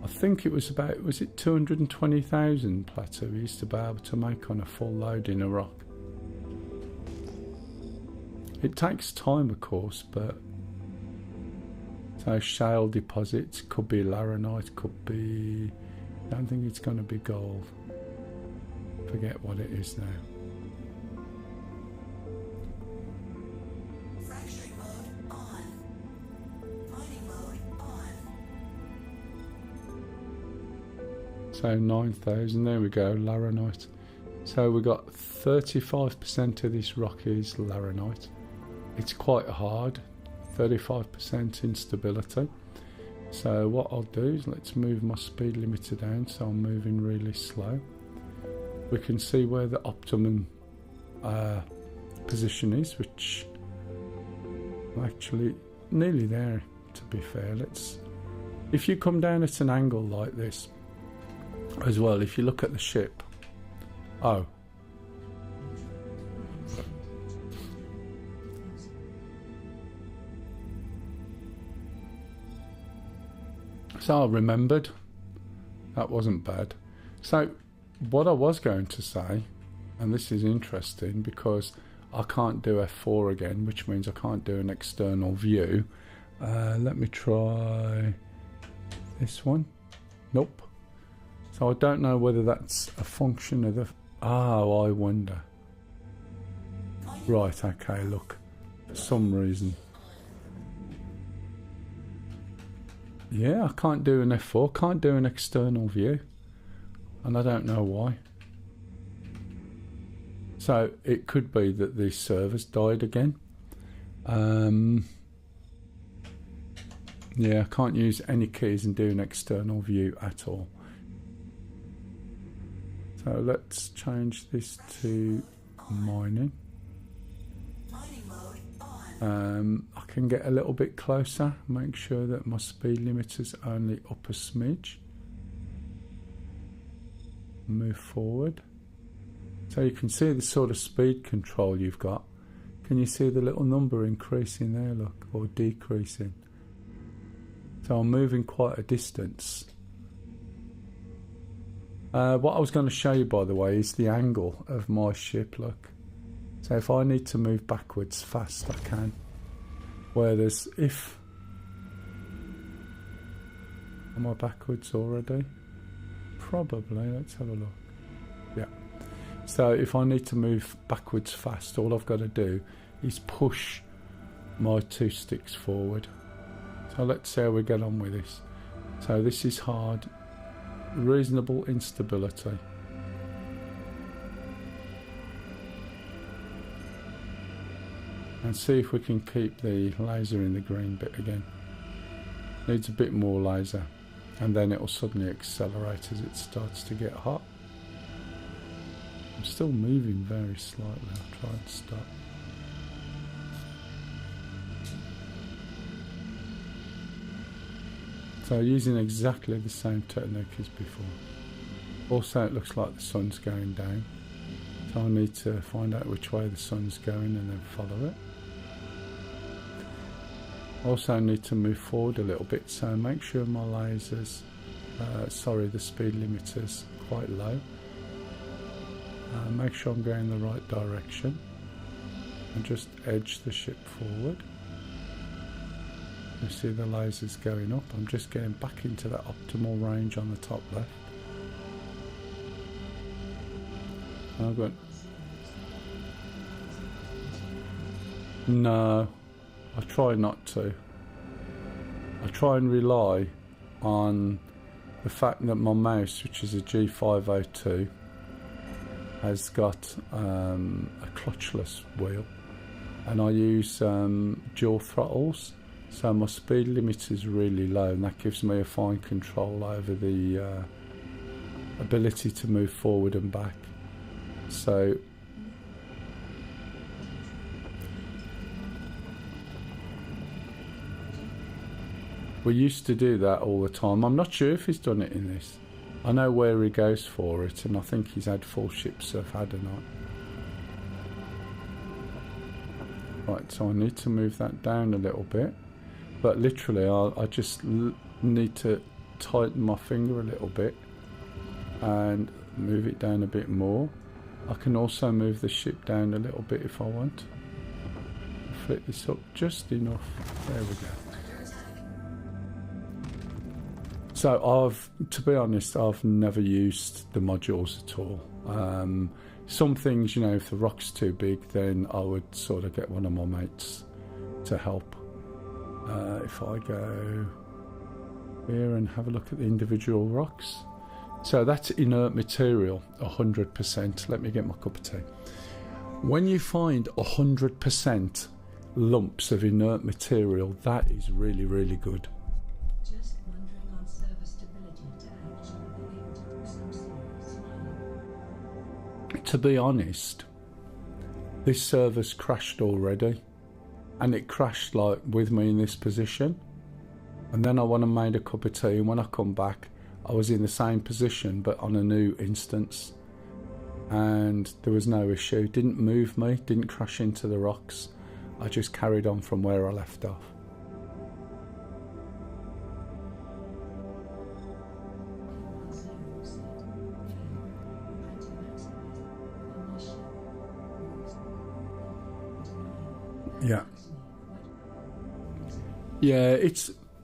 I think it was about, was it 220,000 plateau we used to be able to make on a full load in a rock. It takes time, of course, but so shale deposits, could be laranite, could be, I don't think it's going to be gold. Forget what it is now. Fracturing mode on. Mining mode on. So 9,000, there we go, laranite. So we got 35% of this rock is laranite. It's quite hard, 35% instability. So what I'll do is let's move my speed limiter down, so I'm moving really slow. We can see where the optimum position is, which I'm actually nearly there, to be fair. If you come down at an angle like this as well, if you look at the ship, oh, so I remembered. That wasn't bad. So what I was going to say, and this is interesting because I can't do F4 again, which means I can't do an external view. Let me try this one. Nope. So I don't know whether that's a function of the... Oh, I wonder. Right, okay, look. For some reason. Yeah, I can't do an F4, can't do an external view. And I don't know why. So it could be that the server's died again. Yeah, I can't use any keys and do an external view at all. So let's change this to mining. I can get a little bit closer, make sure that my speed limiter's only up a smidge. Move forward. So you can see the sort of speed control you've got. Can you see the little number increasing there, look, or decreasing? So I'm moving quite a distance. What I was going to show you, by the way, is the angle of my ship, look. So if I need to move backwards fast, I can. Whereas if... Am I backwards already? Probably, let's have a look. Yeah. So if I need to move backwards fast, all I've got to do is push my two sticks forward. So let's see how we get on with this. So this is hard. Reasonable instability. And see if we can keep the laser in the green bit again. Needs a bit more laser. And then it will suddenly accelerate as it starts to get hot. I'm still moving very slightly. I'll try and stop. So using exactly the same technique as before. Also, it looks like the sun's going down. So I need to find out which way the sun's going and then follow it. Also need to move forward a little bit, so make sure my lasers, the speed limiter's quite low. Make sure I'm going the right direction and just edge the ship forward. You see the lasers going up. I'm just getting back into that optimal range on the top left. I've got... No, I try not to. I try and rely on the fact that my mouse, which is a G502, has got a clutchless wheel, and I use dual throttles, so my speed limit is really low, and that gives me a fine control over the ability to move forward and back. So we used to do that all the time. I'm not sure if he's done it in this. I know where he goes for it, and I think he's had full ship surf had or not. Right, so I need to move that down a little bit. But literally, I just need to tighten my finger a little bit and move it down a bit more. I can also move the ship down a little bit if I want. Flip this up just enough. There we go. So to be honest, I've never used the modules at all. Some things, if the rock's too big, then I would sort of get one of my mates to help. If I go here and have a look at the individual rocks. So that's inert material, 100%. Let me get my cup of tea. When you find 100% lumps of inert material, that is really, really good. Just wondering on server stability to actually be able to do some serious mining. To be honest, this server's crashed already, and it crashed like with me in this position, and then I went and made a cup of tea, and when I come back I was in the same position but on a new instance, and there was no issue. Didn't move me, didn't crash into the rocks. I just carried on from where I left off. Yeah. Yeah,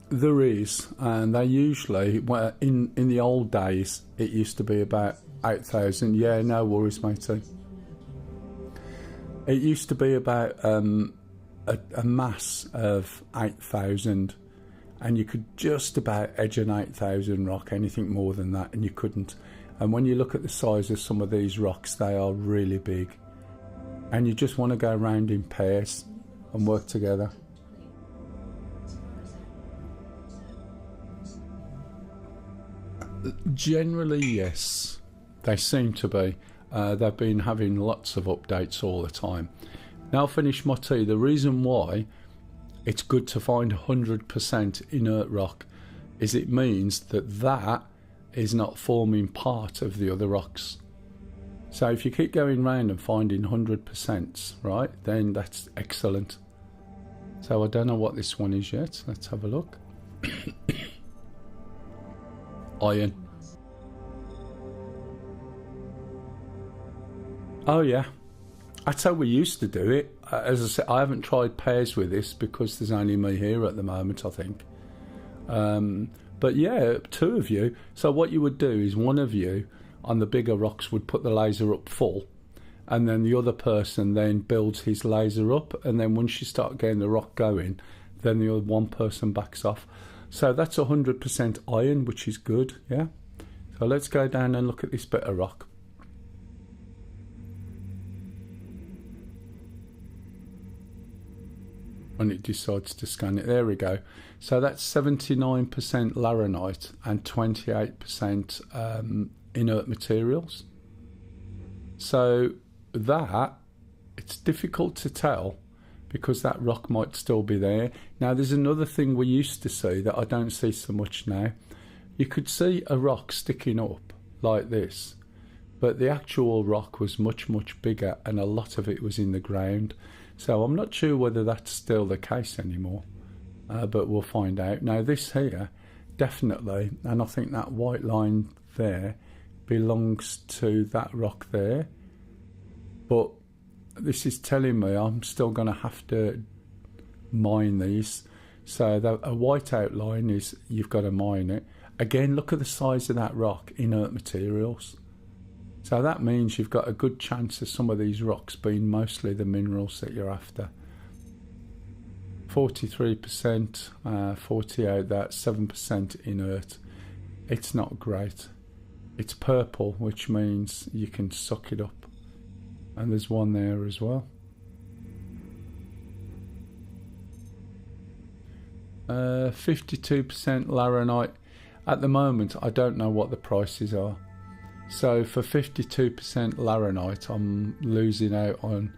there is, and they usually, well, in the old days, it used to be about 8,000. Yeah, no worries, matey. It used to be about a mass of 8,000, and you could just about edge an 8,000 rock. Anything more than that, and you couldn't. And when you look at the size of some of these rocks, they are really big, and you just want to go around in pairs and work together. Generally, yes, they seem to be. They've been having lots of updates all the time. Now, I'll finish my tea. The reason why it's good to find 100% inert rock is it means that is not forming part of the other rocks. So if you keep going round and finding 100%, right, then that's excellent. So I don't know what this one is yet. Let's have a look. Iron. Oh yeah, that's how we used to do it. As I said, I haven't tried pairs with this because there's only me here at the moment, I think. But yeah, 2 of you. So what you would do is one of you on the bigger rocks would put the laser up full, and then the other person then builds his laser up, and then once you start getting the rock going, then the other one person backs off. So that's 100% iron, which is good, yeah? So let's go down and look at this bit of rock. When it decides to scan it, there we go. So that's 79% laranite and 28% inert materials. So that, it's difficult to tell because that rock might still be there. Now there's another thing we used to see that I don't see so much now. You could see a rock sticking up like this, but the actual rock was much, much bigger, and a lot of it was in the ground. So I'm not sure whether that's still the case anymore, but we'll find out. Now this here, definitely, and I think that white line there belongs to that rock there, but this is telling me I'm still going to have to mine these. So a white outline is you've got to mine it. Again, look at the size of that rock, inert materials. So that means you've got a good chance of some of these rocks being mostly the minerals that you're after. 43%, 48, that's 7% inert. It's not great. It's purple, which means you can suck it up. And there's one there as well. 52% laranite. At the moment, I don't know what the prices are. So for 52% laranite, I'm losing out on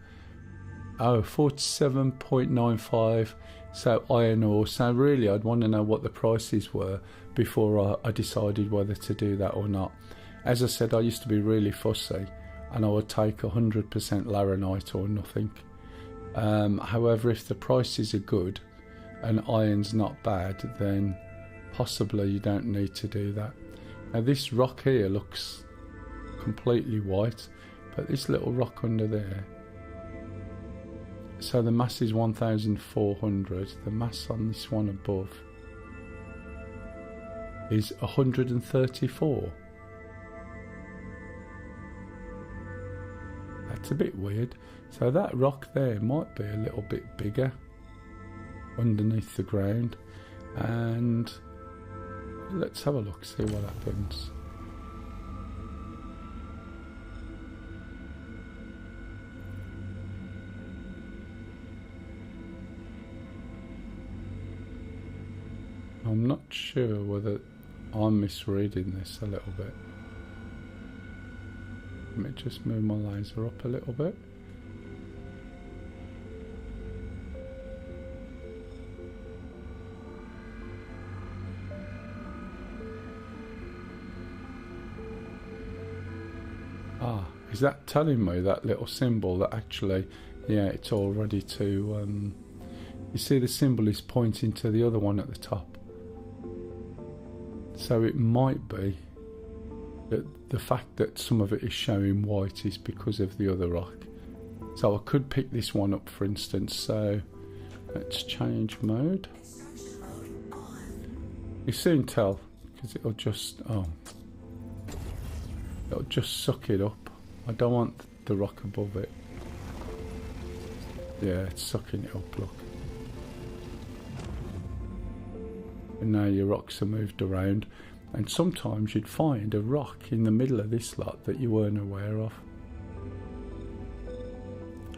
47.95. So iron ore. So really, I'd want to know what the prices were before I decided whether to do that or not. As I said, I used to be really fussy, and I would take 100% laranite or nothing. However, if the prices are good and iron's not bad, then possibly you don't need to do that. Now this rock here looks completely white, but this little rock under there, so the mass is 1,400. The mass on this one above is 134. That's a bit weird. So that rock there might be a little bit bigger underneath the ground. And let's have a look, see what happens. I'm not sure whether I'm misreading this a little bit. Let me just move my laser up a little bit. Ah, is that telling me, that little symbol, that actually, yeah, it's all ready to, you see the symbol is pointing to the other one at the top. So it might be that the fact that some of it is showing white is because of the other rock. So I could pick this one up, for instance. So let's change mode. You soon tell, because it'll just it'll just suck it up. I don't want the rock above it. Yeah, it's sucking it up, look. And now your rocks are moved around, and sometimes you'd find a rock in the middle of this lot that you weren't aware of.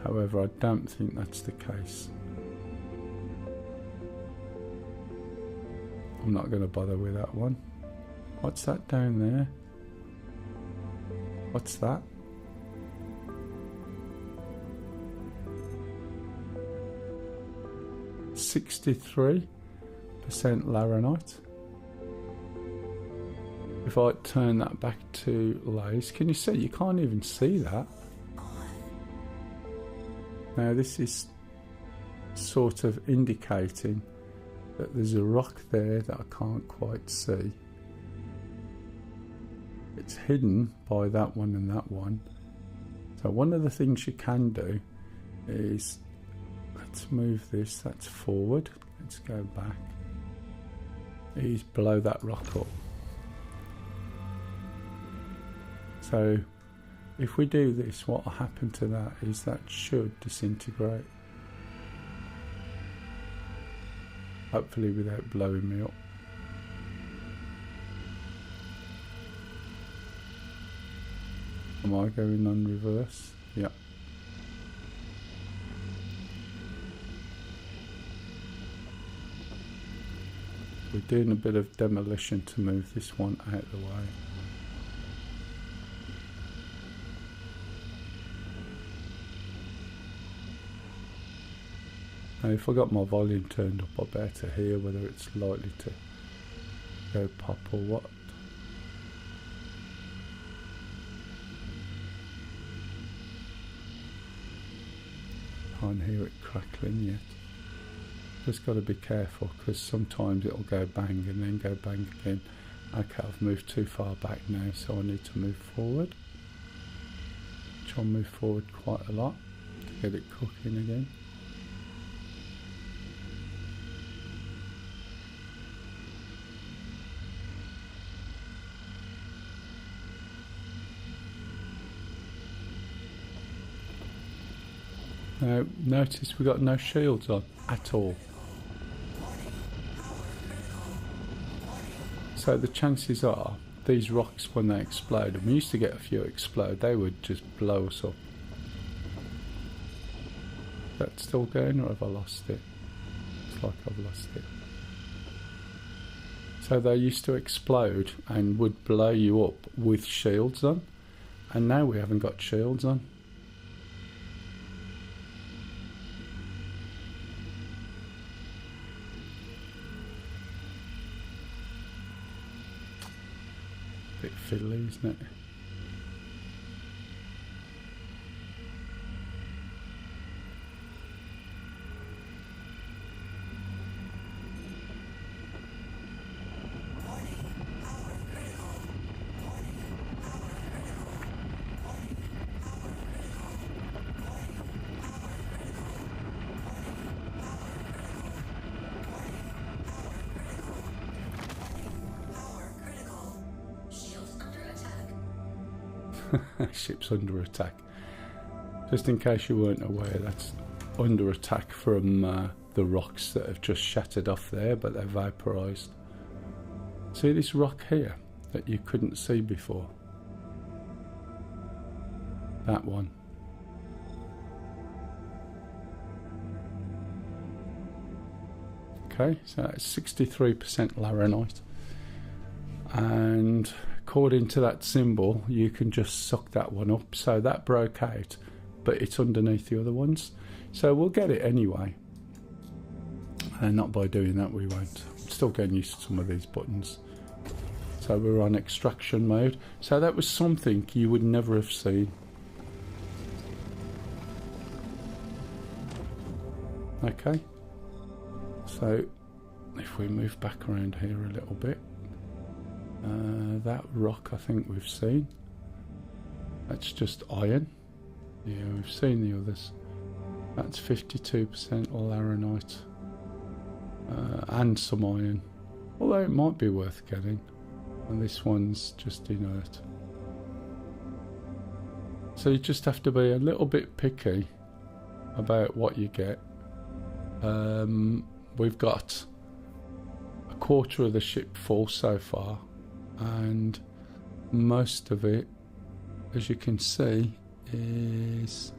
However, I don't think that's the case. I'm not going to bother with that one. What's that down there? What's that? $63% laranite. If I turn that back to layers, can you see? You can't even see that. Now this is sort of indicating that there's a rock there that I can't quite see. It's hidden by that one and that one. So one of the things you can do is, let's move this, that's forward, let's go back, is blow that rock up. So if we do this, what will happen to that is that should disintegrate. Hopefully without blowing me up. Am I going on reverse? Yeah. We're doing a bit of demolition to move this one out of the way. Now if I got my volume turned up, I better hear whether it's likely to go pop or what. Can't hear it crackling yet. Just got to be careful, because sometimes it'll go bang and then go bang again. Okay, I've moved too far back now, so I need to move forward. Which I'll move forward quite a lot to get it cooking again. Now, notice we've got no shields on at all. So the chances are, these rocks, when they explode, and we used to get a few explode, they would just blow us up. Is that still going, or have I lost it? Looks like I've lost it. So they used to explode and would blow you up with shields on, and now we haven't got shields on. Bit fiddly, isn't it? Ship's under attack. Just in case you weren't aware, that's under attack from the rocks that have just shattered off there, but they're vaporised. See this rock here that you couldn't see before? That one. Okay, so that's 63% laranite, and according to that symbol you can just suck that one up. So that broke out, but it's underneath the other ones, so we'll get it anyway, and not by doing that we won't. I'm still getting used to some of these buttons. So we're on extraction mode, so that was something you would never have seen. Okay, so if we move back around here a little bit, that rock I think we've seen, that's just iron. Yeah, we've seen the others. That's 52% laranite. And some iron. Although it might be worth getting. And this one's just inert. So you just have to be a little bit picky about what you get. We've got a quarter of the ship full so far, and most of it, as you can see, is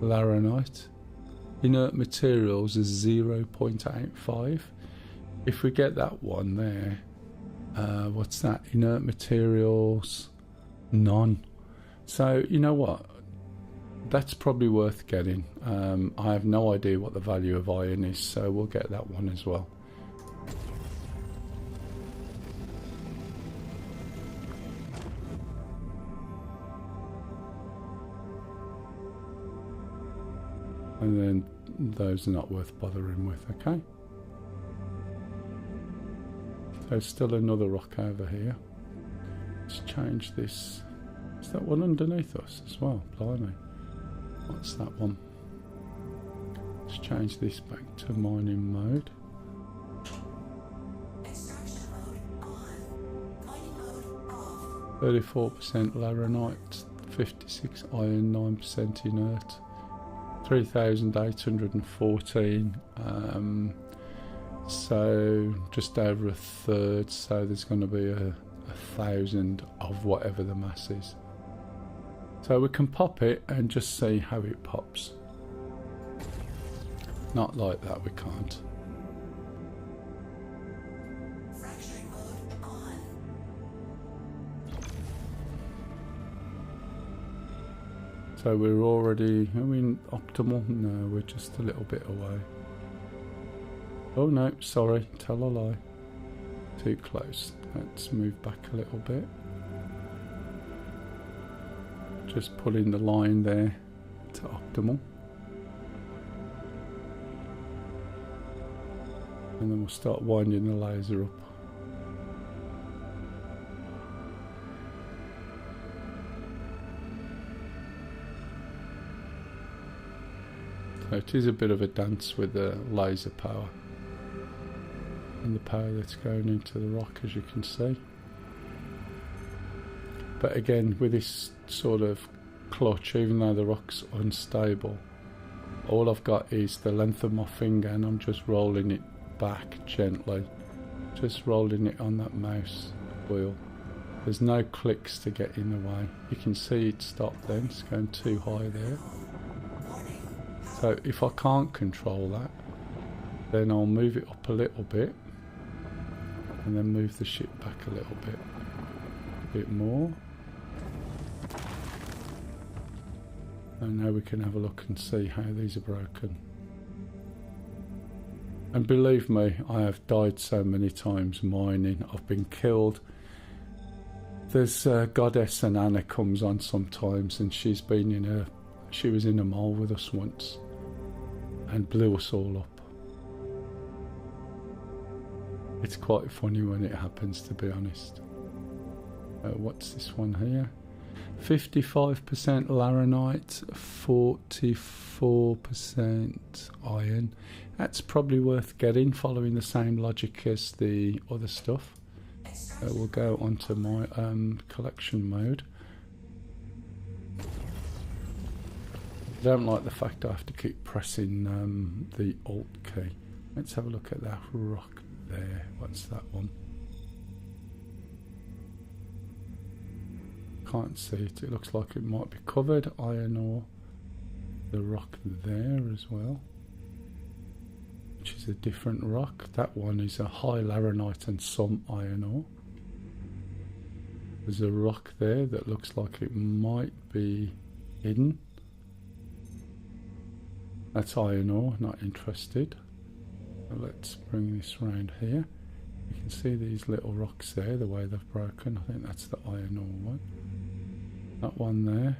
laranite. Inert materials is 0.85. If we get that one there, what's that? Inert materials, none. So you know what? That's probably worth getting. I have no idea what the value of iron is, so we'll get that one as well. And then those are not worth bothering with, okay? There's still another rock over here. Let's change this. Is that one underneath us as well? Blimey. What's that one? Let's change this back to mining mode. 34% laranite, 56 iron, 9% inert, 3,814. So just over a third. So there's going to be a 1,000 of whatever the mass is. So we can pop it and just see how it pops. Not like that, we can't. Fracturing mode on. So we're already, are we in optimal? No, we're just a little bit away. Oh no, sorry, tell a lie. Too close. Let's move back a little bit. Just pulling the line there to optimal. And then we'll start winding the laser up. So it is a bit of a dance with the laser power. And the power that's going into the rock, as you can see. But again, with this sort of clutch, even though the rock's unstable, all I've got is the length of my finger and I'm just rolling it back gently. Just rolling it on that mouse wheel. There's no clicks to get in the way. You can see it stopped then, it's going too high there. So if I can't control that, then I'll move it up a little bit and then move the ship back a little bit more. And now we can have a look and see how these are broken. And believe me, I have died so many times mining. I've been killed. There's Goddess and Anna comes on sometimes, and she was in a mole with us once and blew us all up. It's quite funny when it happens, to be honest. What's this one here? 55% laranite, 44% iron. That's probably worth getting, following the same logic as the other stuff. We'll go onto my collection mode. I don't like the fact I have to keep pressing the Alt key. Let's have a look at that rock there. What's that one? Can't see it. It looks like it might be covered. Iron ore. The rock there as well, which is a different rock. That one is a high laranite and some iron ore. There's a rock there that looks like it might be hidden. That's iron ore, not interested. So let's bring this round here. You can see these little rocks there, the way they've broken. I think that's the iron ore one. That one there.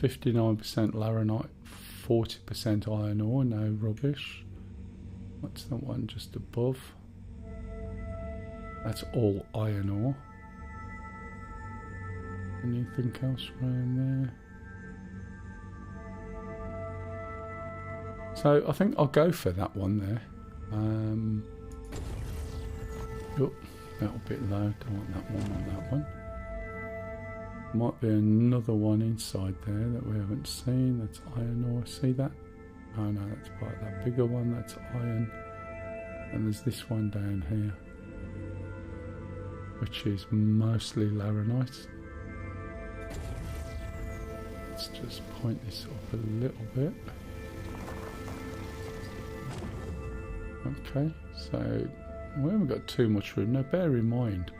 %59% laranite, 40% iron ore, no rubbish. What's that one just above? That's all iron ore. Anything else around there? So I think I'll go for that one there. Oh, that a bit low. Don't want that one. Want that one. Might be another one inside there that we haven't seen. That's iron ore. See that? Oh no, that's part of that bigger one. That's iron. And there's this one down here, which is mostly laranite. Let's just point this up a little bit. Okay, so we haven't got too much room. Now bear in mind,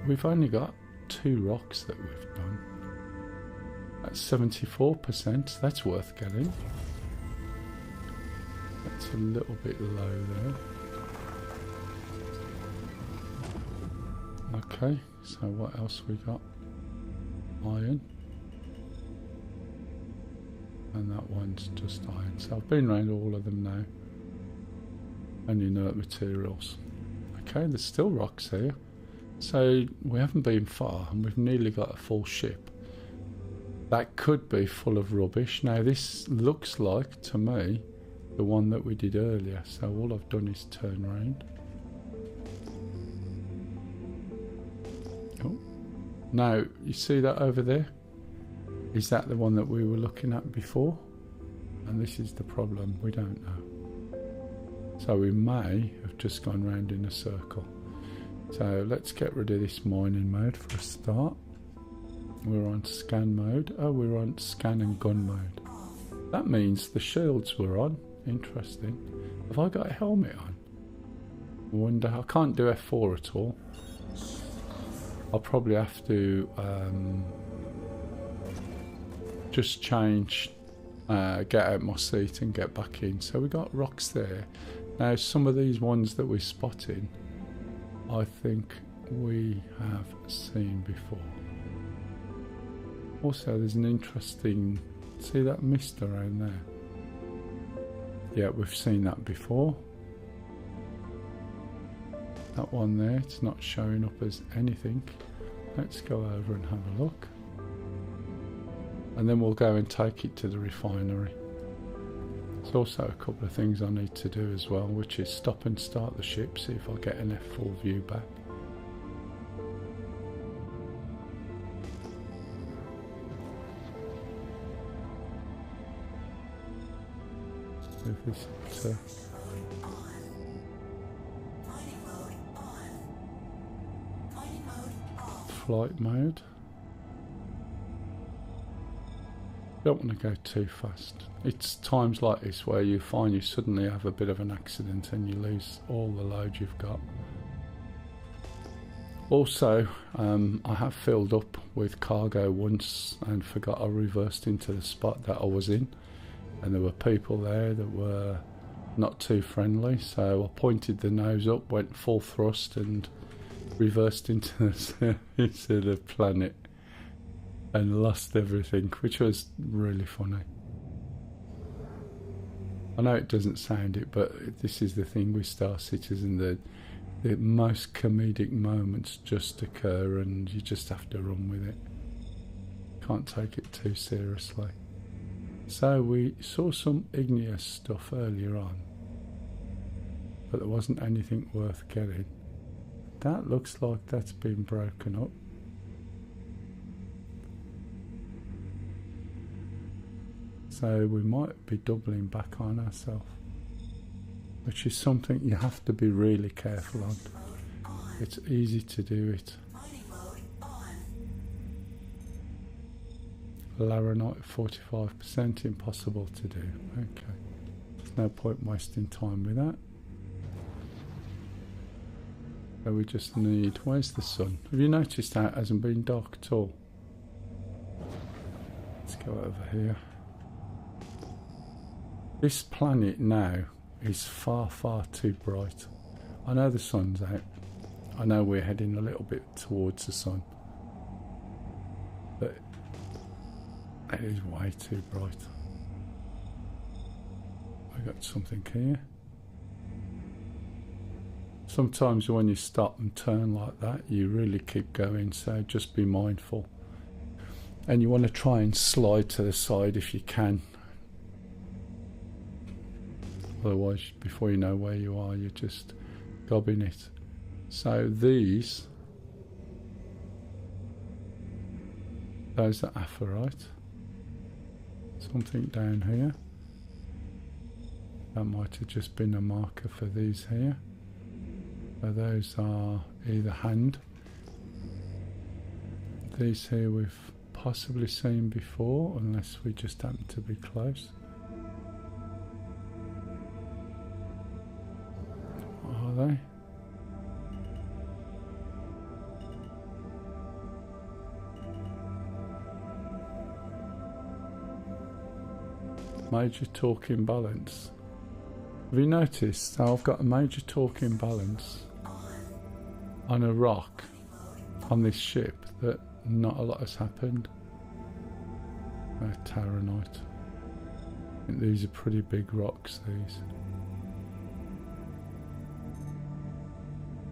we've only got 2 rocks that we've done. That's 74%, that's worth getting. That's a little bit low there. Okay, so what else we got? Iron. And that one's just iron. So I've been around all of them now. And inert materials. Okay, there's still rocks here. So we haven't been far and we've nearly got a full ship. That could be full of rubbish. Now this looks like, to me, the one that we did earlier. So all I've done is turn around. Oh. Now, you see that over there? Is that the one that we were looking at before? And this is the problem, we don't know. So we may have just gone round in a circle. So let's get rid of this mining mode for a start. We're on scan mode. Oh, we're on scan and gun mode. That means the shields were on. Interesting. Have I got a helmet on? I wonder. I can't do F4 at all. I'll probably have to just change, get out my seat and get back in. So we got rocks there. Now some of these ones that we're spotting, I think we have seen before. Also there's an interesting, see that mist around there? Yeah, we've seen that before. That one there, it's not showing up as anything. Let's go over and have a look. And then we'll go and take it to the refinery. There's also a couple of things I need to do as well, which is stop and start the ship, see if I get an F4 view back. See if this is flight mode. Don't want to go too fast. It's times like this where you find you suddenly have a bit of an accident and you lose all the load you've got. Also, I have filled up with cargo once and forgot I reversed into the spot that I was in, and there were people there that were not too friendly, so I pointed the nose up, went full thrust and reversed into the planet and lost everything, which was really funny. I know it doesn't sound it, but this is the thing with Star Citizen, the most comedic moments just occur and you just have to run with it. Can't take it too seriously. So we saw some igneous stuff earlier on, but there wasn't anything worth getting. That looks like that's been broken up. So we might be doubling back on ourselves, which is something you have to be really careful on. It's easy to do it. Laranite 45%, impossible to do. Okay, there's no point wasting time with that. So we just need, where's the sun? Have you noticed that it hasn't been dark at all? Let's go over here. This planet now is far, far too bright. I know the sun's out. I know we're heading a little bit towards the sun. But it is way too bright. I got something here. Sometimes when you stop and turn like that, you really keep going, so just be mindful. And you want to try and slide to the side if you can. Otherwise, before you know where you are, you're just gobbing it. So those are apherite. Something down here. That might have just been a marker for these here. So those are either hand. These here we've possibly seen before, unless we just happen to be close. What are they? Major torque imbalance. Have you noticed how I've got a major torque imbalance on a rock on this ship that not a lot has happened? Taranite. I think these are pretty big rocks, these.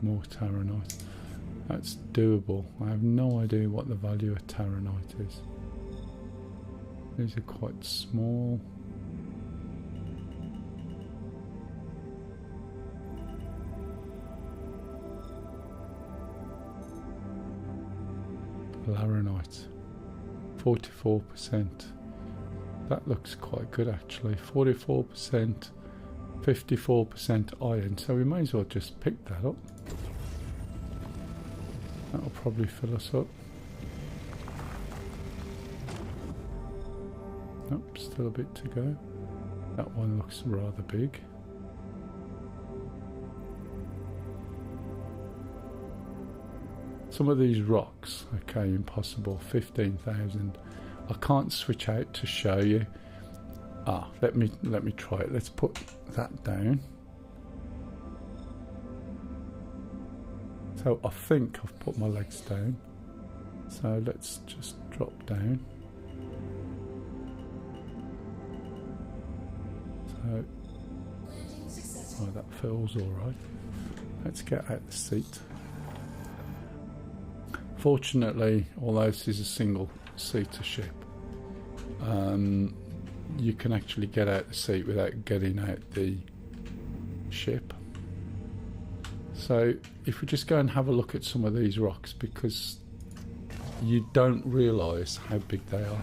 More taranite. That's doable. I have no idea what the value of taranite is. These are quite small. Laranite, 44%. That looks quite good actually. 44%, 54% iron. So we may as well just pick that up. That'll probably fill us up. Nope, still a bit to go. That one looks rather big. Some of these rocks, okay, impossible, 15,000. I can't switch out to show you. Let me try it. Let's put that down. So I think I've put my legs down. So let's just drop down. So, oh, that feels all right. Let's get out the seat. Fortunately, although this is a single-seater ship, you can actually get out the seat without getting out the ship. So if we just go and have a look at some of these rocks, because you don't realise how big they are.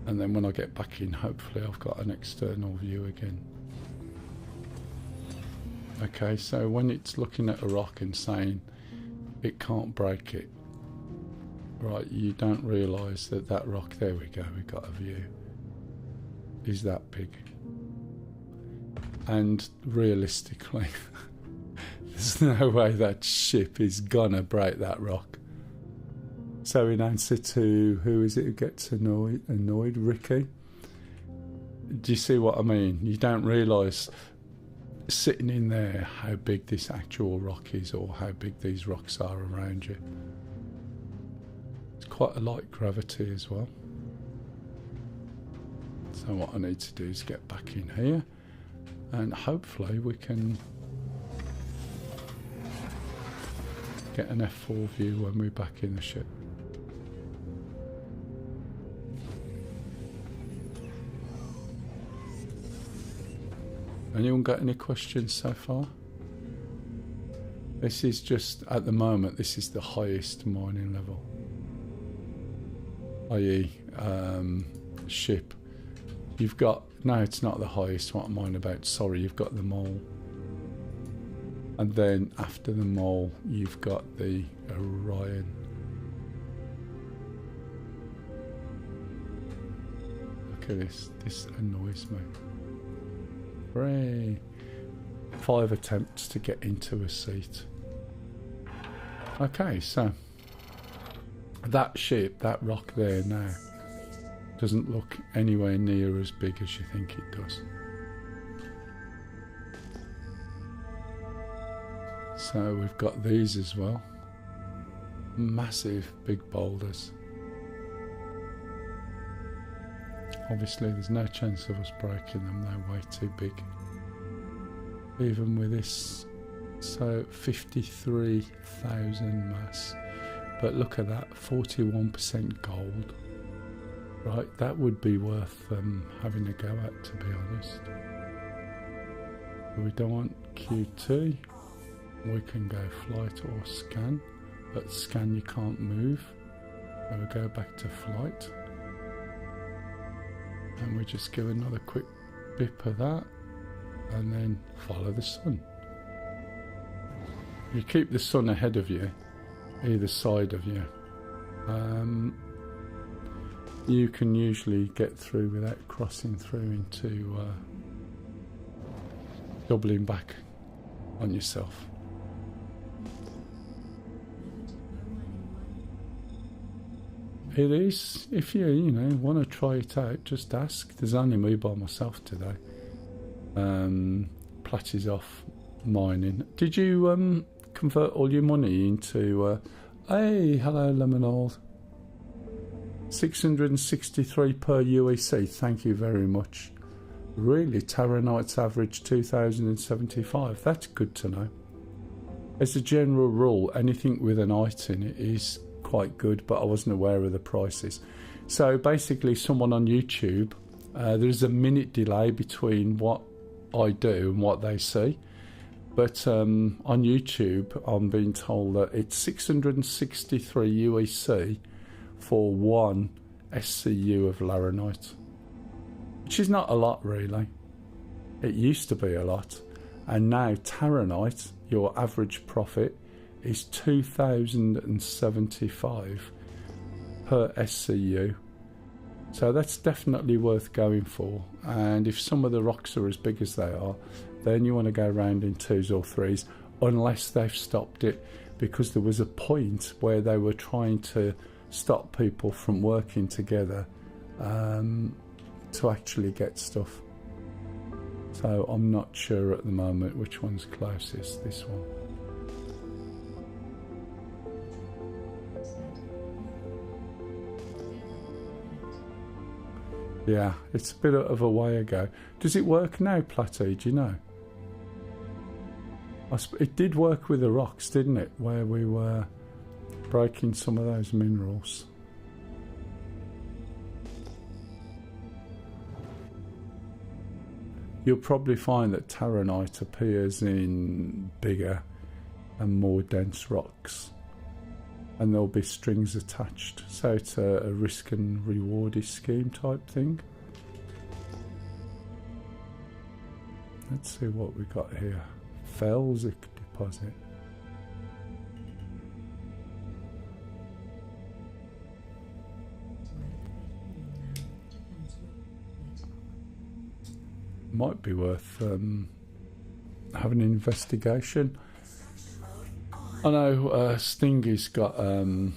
And then when I get back in, hopefully I've got an external view again. Okay, so when it's looking at a rock and saying it can't break it, right, you don't realise that that rock, there we go, we got a view, is that big. And realistically, there's no way that ship is gonna break that rock. So in answer to, who is it who gets annoyed? Ricky? Do you see what I mean? You don't realise sitting in there how big this actual rock is, or how big these rocks are around you. It's quite a light gravity as well. So what I need to do is get back in here, and hopefully we can get an F4 view when we're back in the ship. Anyone got any questions so far? This is just, at the moment, this is the highest mining level. I.e. ship. You've got, no, it's not the highest, what I'm on about, sorry, you've got the Mell. And then after the Mell, you've got the Orion. Look at this annoys me. Hooray! 5 attempts to get into a seat. Okay, so that ship, that rock there now, doesn't look anywhere near as big as you think it does. So we've got these as well. Massive big boulders. Obviously there's no chance of us breaking them, they're way too big. even with this. So 53,000 mass. But look at that, 41% gold. Right, that would be worth having a go at, to be honest. We don't want QT. We can go flight or scan. But scan you can't move. So we go back to flight. And we just give another quick bip of that. And then follow the sun. You keep the sun ahead of you, either side of you. You can usually get through without crossing through into doubling back on yourself. It is, if you want to try it out, just ask. There's only me by myself today. Platt is off mining. Did you convert all your money into hey, hello Lemonade, 663 per UEC, thank you very much. Really, Terranites average 2075. That's good to know. As a general rule, anything with an IT in it is quite good, but I wasn't aware of the prices. So basically, someone on YouTube, there's a minute delay between what I do and what they see. But on YouTube, I'm being told that it's 663 UEC for one SCU of Laranite, which is not a lot, really. It used to be a lot. And now Terranite, your average profit is 2,075 per SCU. So that's definitely worth going for. And if some of the rocks are as big as they are, then you want to go around in 2s or 3s, unless they've stopped it, because there was a point where they were trying to stop people from working together to actually get stuff. So I'm not sure at the moment which one's closest, this one. Yeah, it's a bit of a way ago. Does it work now, Platy? Do you know? It did work with the rocks, didn't it? Where we were breaking some of those minerals. You'll probably find that Terranite appears in bigger and more dense rocks. And there'll be strings attached. So it's a risk and reward scheme type thing. Let's see what we got here. Felsic deposit. Might be worth having an investigation. I know Stingy's got a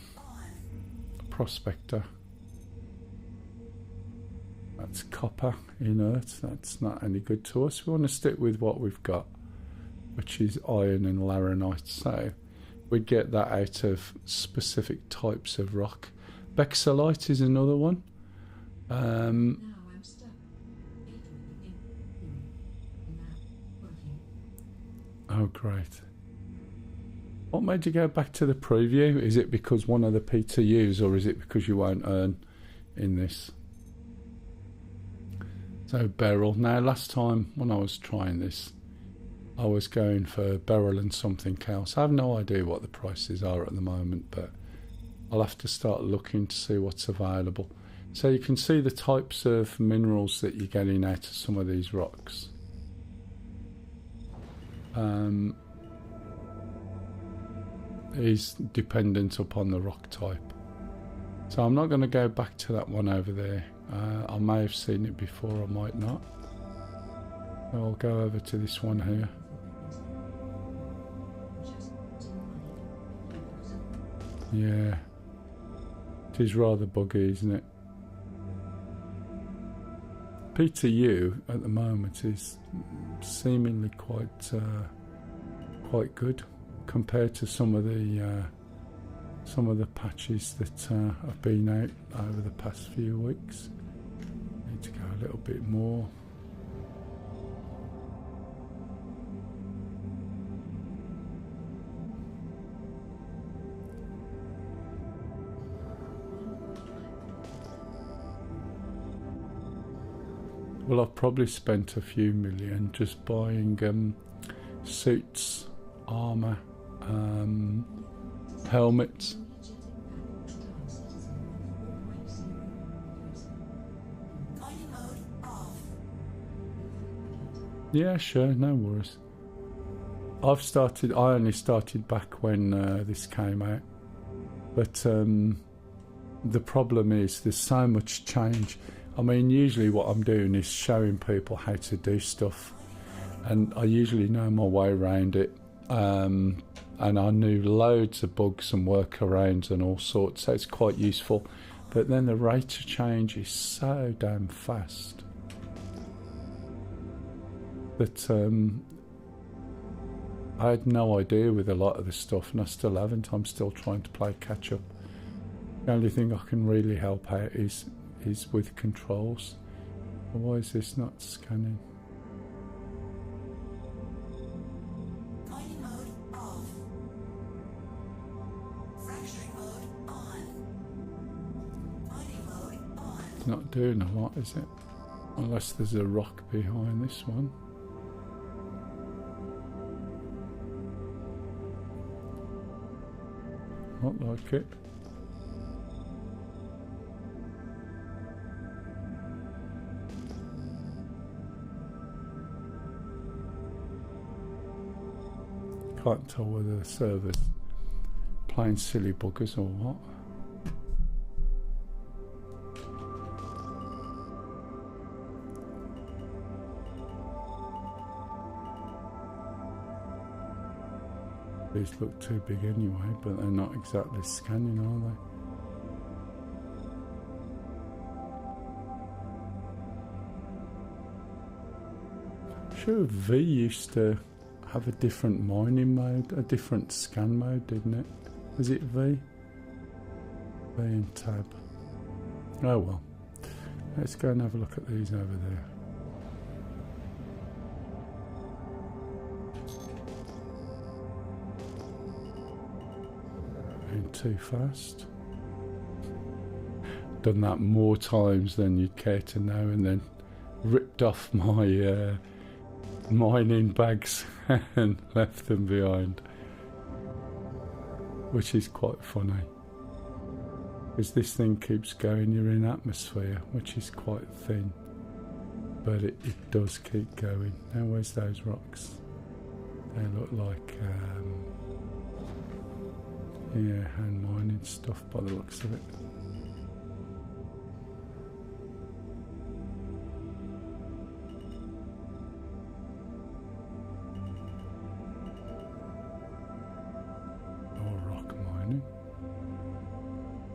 prospector. That's copper inert. That's not any good to us. We want to stick with what we've got, which is iron and laranite. So we get that out of specific types of rock. Bexolite is another one. Now I'm stuck. Oh, great. What made you go back to the preview? Is it because one of the PTUs, or is it because you won't earn in this? So beryl. Now last time when I was trying this, I was going for beryl and something else. I have no idea what the prices are at the moment, but I'll have to start looking to see what's available. So you can see the types of minerals that you're getting out of some of these rocks. Is dependent upon the rock type. So I'm not going to go back to that one over there. I may have seen it before, I might not. I'll go over to this one here. Yeah, it is rather buggy, isn't it? PTU at the moment is seemingly quite good compared to some of the patches that have been out over the past few weeks. Need to go a little bit more. Well, I've probably spent a few million just buying suits, armour, helmets. Yeah, sure, no worries. I only started back when this came out. But the problem is there's so much change. I mean, usually what I'm doing is showing people how to do stuff. And I usually know my way around it. And I knew loads of bugs and workarounds and all sorts, so it's quite useful. But then the rate of change is so damn fast that I had no idea with a lot of this stuff, and I still haven't. I'm still trying to play catch up. The only thing I can really help out is with controls. Why is this not scanning? Mining mode off. Fracturing mode on. Mining mode on. It's not doing a lot, is it? Unless there's a rock behind this one. Not like it. Can't tell whether the server's playing silly buggers or what. These look too big anyway, but they're not exactly scanning, are they? Sure, V used to have a different mining mode, a different scan mode, didn't it? Was it V? V and tab. Oh well. Let's go and have a look at these over there. Going too fast. Done that more times than you'd care to know, and then ripped off my mining bags and left them behind, which is quite funny because this thing keeps going. You're in atmosphere, which is quite thin, but it does keep going. Now where's those rocks? They look like yeah, hand mining stuff by the looks of it.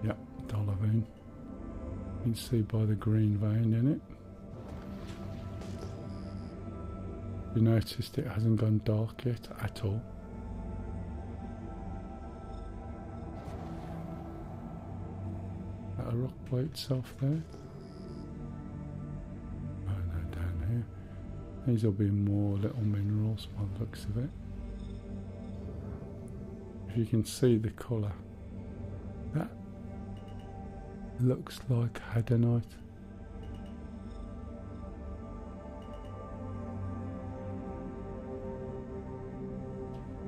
Yep, dollar vein. You can see by the green vein in it. You noticed it hasn't gone dark yet at all. That a rock by itself there? Oh no, down here. These will be more little minerals by the looks of it. If you can see the colour, that looks like hadanite.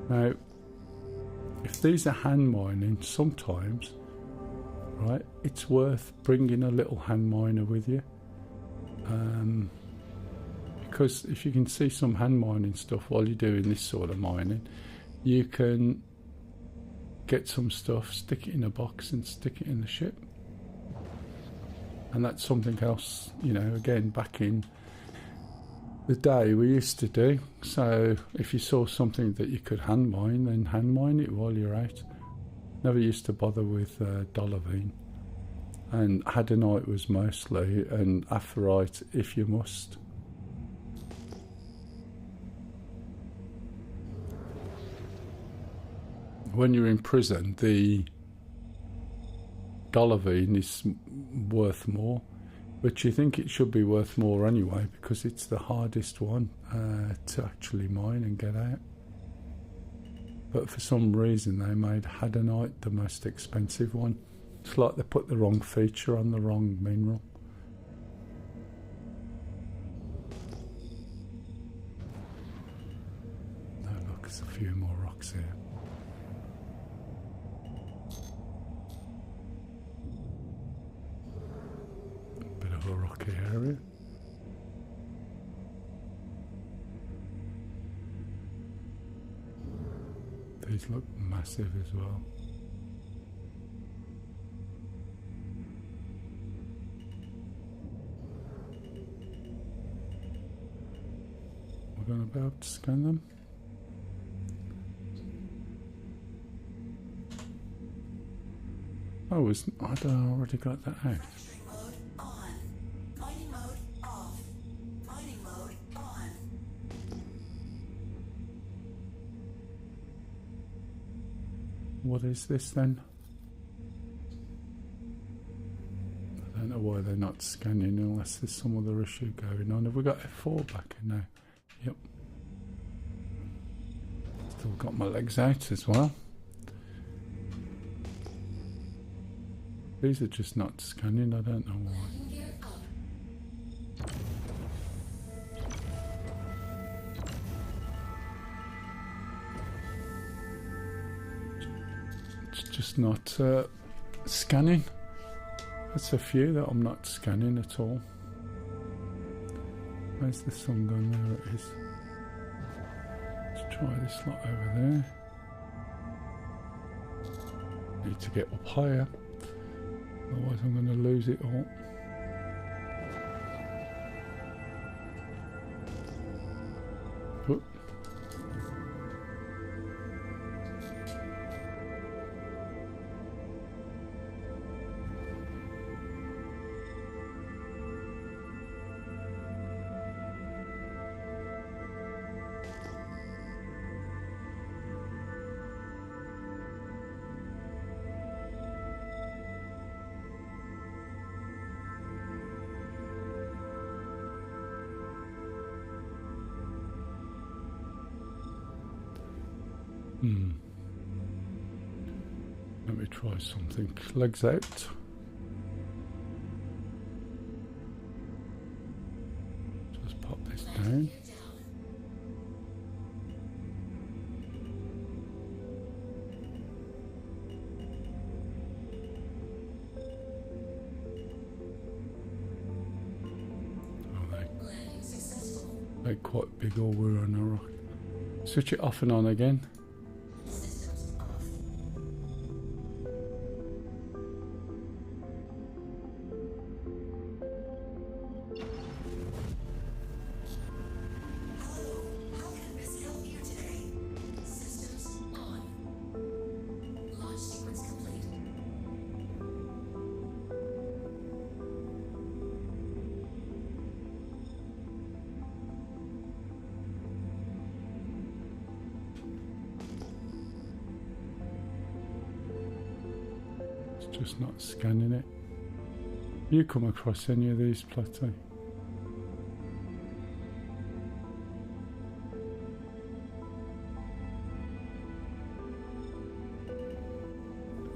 Now, if these are hand mining, sometimes, right, it's worth bringing a little hand miner with you. Because if you can see some hand mining stuff while you're doing this sort of mining, you can get some stuff, stick it in a box and stick it in the ship. And that's something else, you know, again, back in the day we used to do. So if you saw something that you could hand mine, then hand mine it while you're out. Never used to bother with dollarvine. And hadanite was mostly, and aphrite if you must. When you're in prison, the dollarvine is worth more, but you think it should be worth more anyway because it's the hardest one to actually mine and get out. But for some reason they made hadanite the most expensive one. It's like they put the wrong feature on the wrong mineral. there's a few more rocks here. Bit of a rocky area. These look massive as well. We're going to be able to scan them. Oh, I don't know, I already got that out. Fracturing mode on. Mining mode off. Mining mode on. What is this then? I don't know why they're not scanning unless there's some other issue going on. Have we got F4 back in now? Yep. Still got my legs out as well. These are just not scanning, I don't know why. Gear up. It's just not scanning. That's a few that I'm not scanning at all. Where's the sun gone? There it is. Let's try this lot over there. Need to get up higher, otherwise I'm going to lose it all. Oop. Let me try something. Legs out. Just pop this down. Oh, they're quite big, or we're on a rock. Switch it off and on again. Just not scanning it. You come across any of these, Plateau?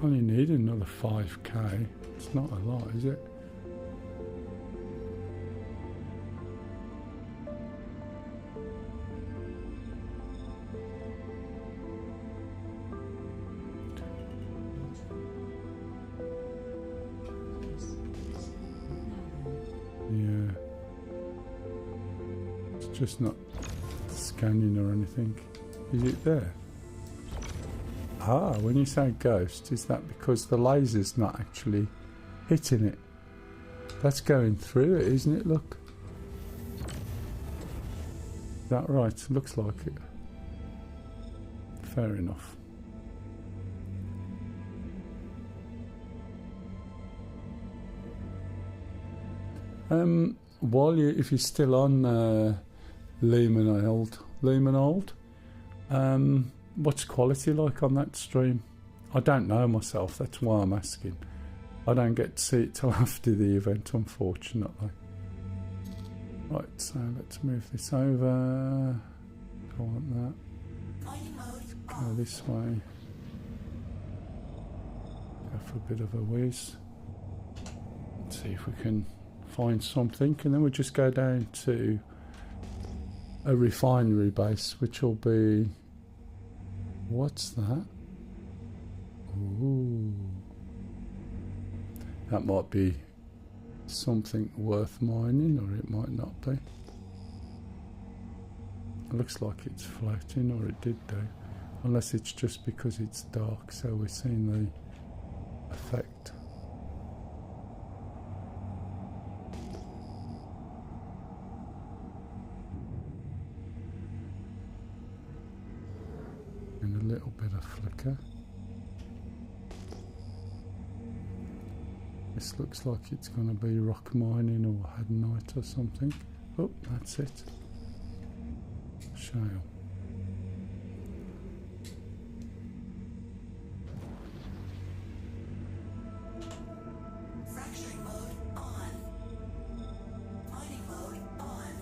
Only need another 5k. It's not a lot, is it? Yeah. It's just not scanning or anything. Is it there? Ah, when you say ghost, is that because the laser's not actually hitting it? That's going through it, isn't it? Look. Is that right? Looks like it. Fair enough. While if you're still on Lumen Old, what's quality like on that stream? I don't know myself, that's why I'm asking. I don't get to see it till after the event, unfortunately. Right, so let's move this over. Don't want that. Let's go this way. Go for a bit of a whiz. Let's see if we can find something, and then we'll just go down to a refinery base, which will be What's that? Ooh. That might be something worth mining, or it might not be. It looks like it's floating, or it did do. Unless it's just because it's dark, so we're seeing the effect. And a little bit of flicker. This looks like it's going to be rock mining or hadenite or something. Oh, that's it. Shale. Fracturing mode on. Mining mode on.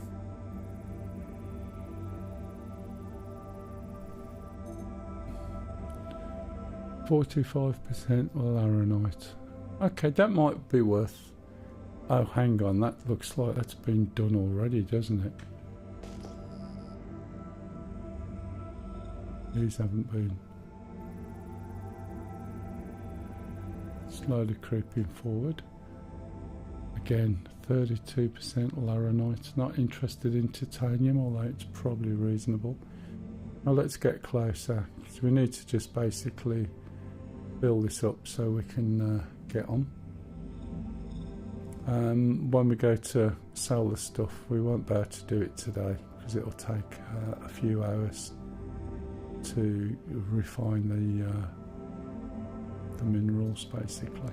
45% laranite. Okay, that might be worth... Oh, hang on, that looks like that's been done already, doesn't it? These haven't been. Slowly creeping forward. Again, 32% laranite. Not interested in titanium, although it's probably reasonable. Now let's get closer, because we need to just basically build this up so we can get on. When we go to sell the stuff, we won't be able to do it today because it'll take a few hours to refine the minerals basically.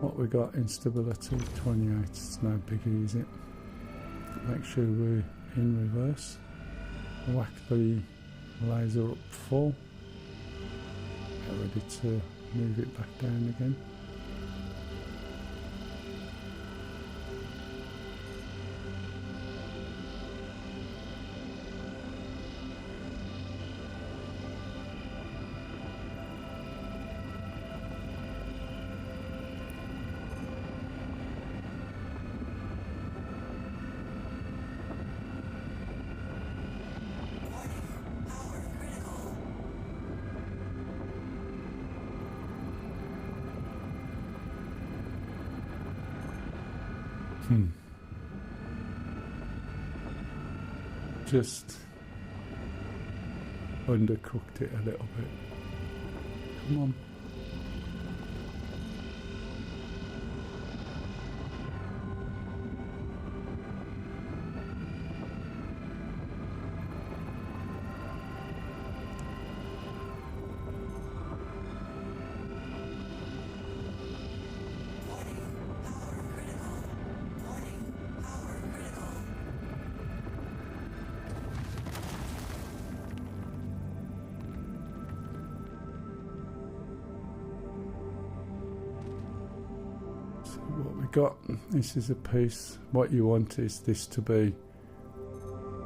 What we got, instability 28, it's no biggie, is it? Make sure we're in reverse. Whack the laser up full. Get ready to move it back down again. Just undercooked it a little bit. Come on. What we got, this is a piece. What you want is this to be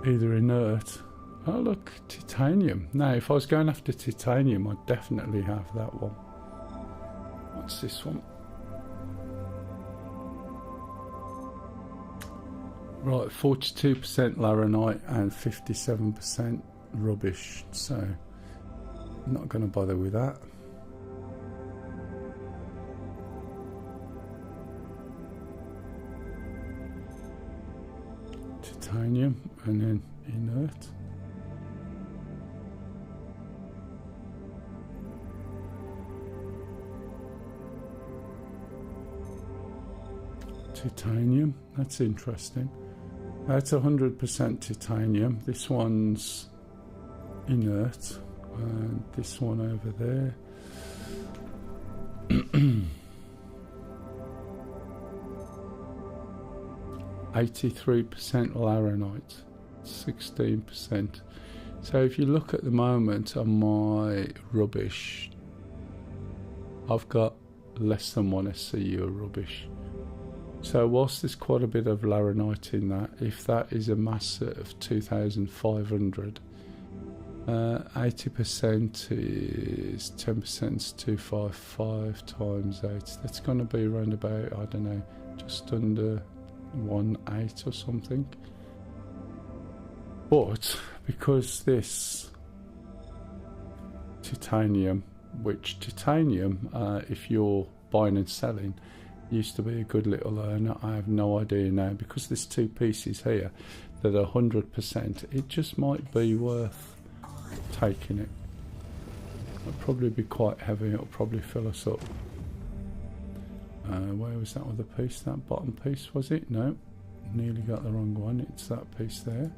either inert. Oh look, titanium. Now if I was going after titanium, I'd definitely have that one. What's this one? Right, 42% laranite and 57% rubbish, so I'm not going to bother with that. Titanium and then inert. Titanium, that's interesting. That's 100% titanium. This one's inert, and this one over there. 83% laranite, 16%. So if you look at the moment on my rubbish, I've got less than 1 SCU of rubbish. So whilst there's quite a bit of laranite in that, if that is a mass of 2,500, 80% is 10% is 255 times 8. That's going to be around about, I don't know, just under 1.8 or something. But because this titanium, which titanium, if you're buying and selling, used to be a good little earner. I have no idea now, because there's two pieces here that are 100%. It just might be worth taking it. It'll probably be quite heavy. It'll probably fill us up. Where was that other piece? That bottom piece, was it? No, nearly got the wrong one. It's that piece there.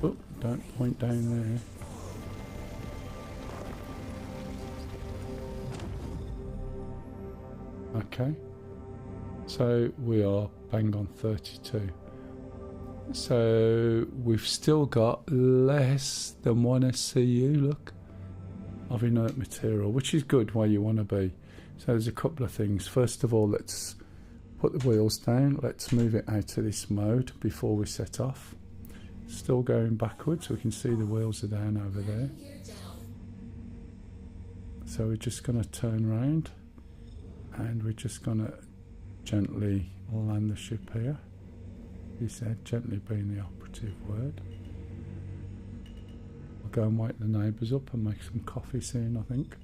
Oh, don't point down there. Okay, so we are bang on 32. So we've still got less than 1 SCU, look, of inert material, which is good where you want to be. So there's a couple of things. First of all, let's put the wheels down. Let's move it out of this mode before we set off. Still going backwards. We can see the wheels are down over there. So we're just going to turn around. And we're just going to gently land the ship here. He said, gently being the operative word. I'll go and wake the neighbours up and make some coffee soon, I think.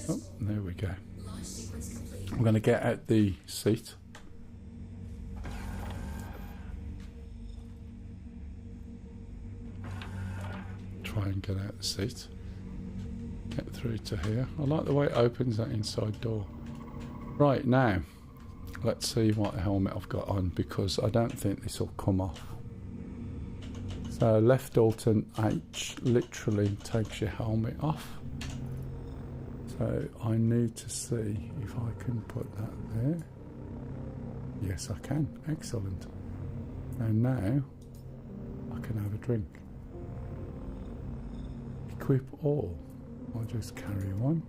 Oh, there we go. I'm going to get out the seat. Try and get out the seat. Get through to here. I like the way it opens that inside door. Right, now let's see what helmet I've got on, because I don't think this will come off. So left alt and H literally takes your helmet off. So I need to see if I can put that there. Yes, I can. Excellent. And now I can have a drink. Equip all. I'll just carry one.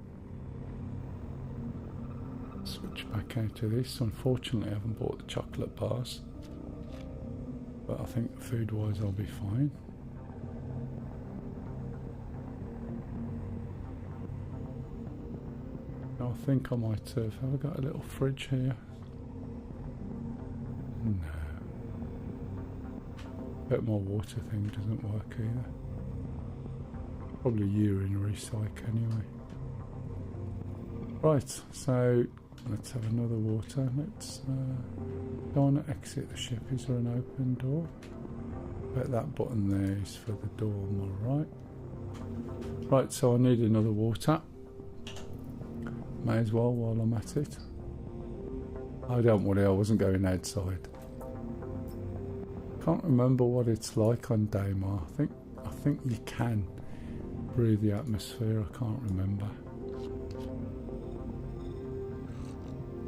Switch back out of this. Unfortunately, I haven't bought the chocolate bars, but I think food-wise I'll be fine. I think I might have I got a little fridge here? No. Bet my water thing doesn't work either. Probably urinary cycle anyway. Right, so let's have another water. Let's don't want to exit the ship. Is there an open door? Bet that button there is for the door on my right. Right, so I need another water. May as well while I'm at it. I don't worry, I wasn't going outside. Can't remember what it's like on Daymar. I think you can breathe the atmosphere. I can't remember.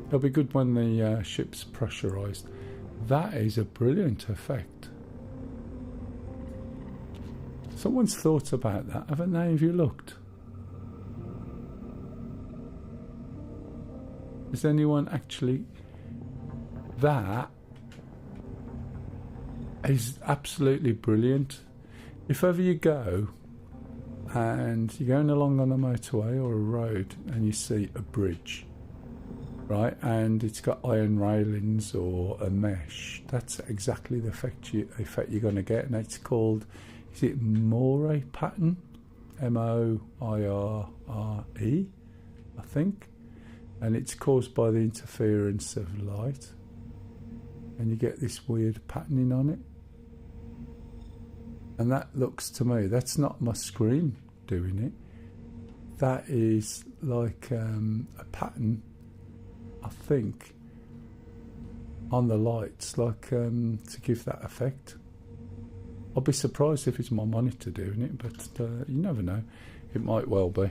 It'll be good when the ship's pressurised. That is a brilliant effect. Someone's thought about that, haven't they? Have you looked? Has anyone actually... That is absolutely brilliant. If ever you go and you're going along on a motorway or a road and you see a bridge, right, and it's got iron railings or a mesh, that's exactly the effect you're going to get, and it's called, is it moire pattern? M-O-I-R-R-E, I think. And it's caused by the interference of light, and you get this weird patterning on it. And that looks to me, that's not my screen doing it. That is like a pattern, I think, on the lights, like to give that effect. I'll be surprised if it's my monitor doing it, but you never know. It might well be.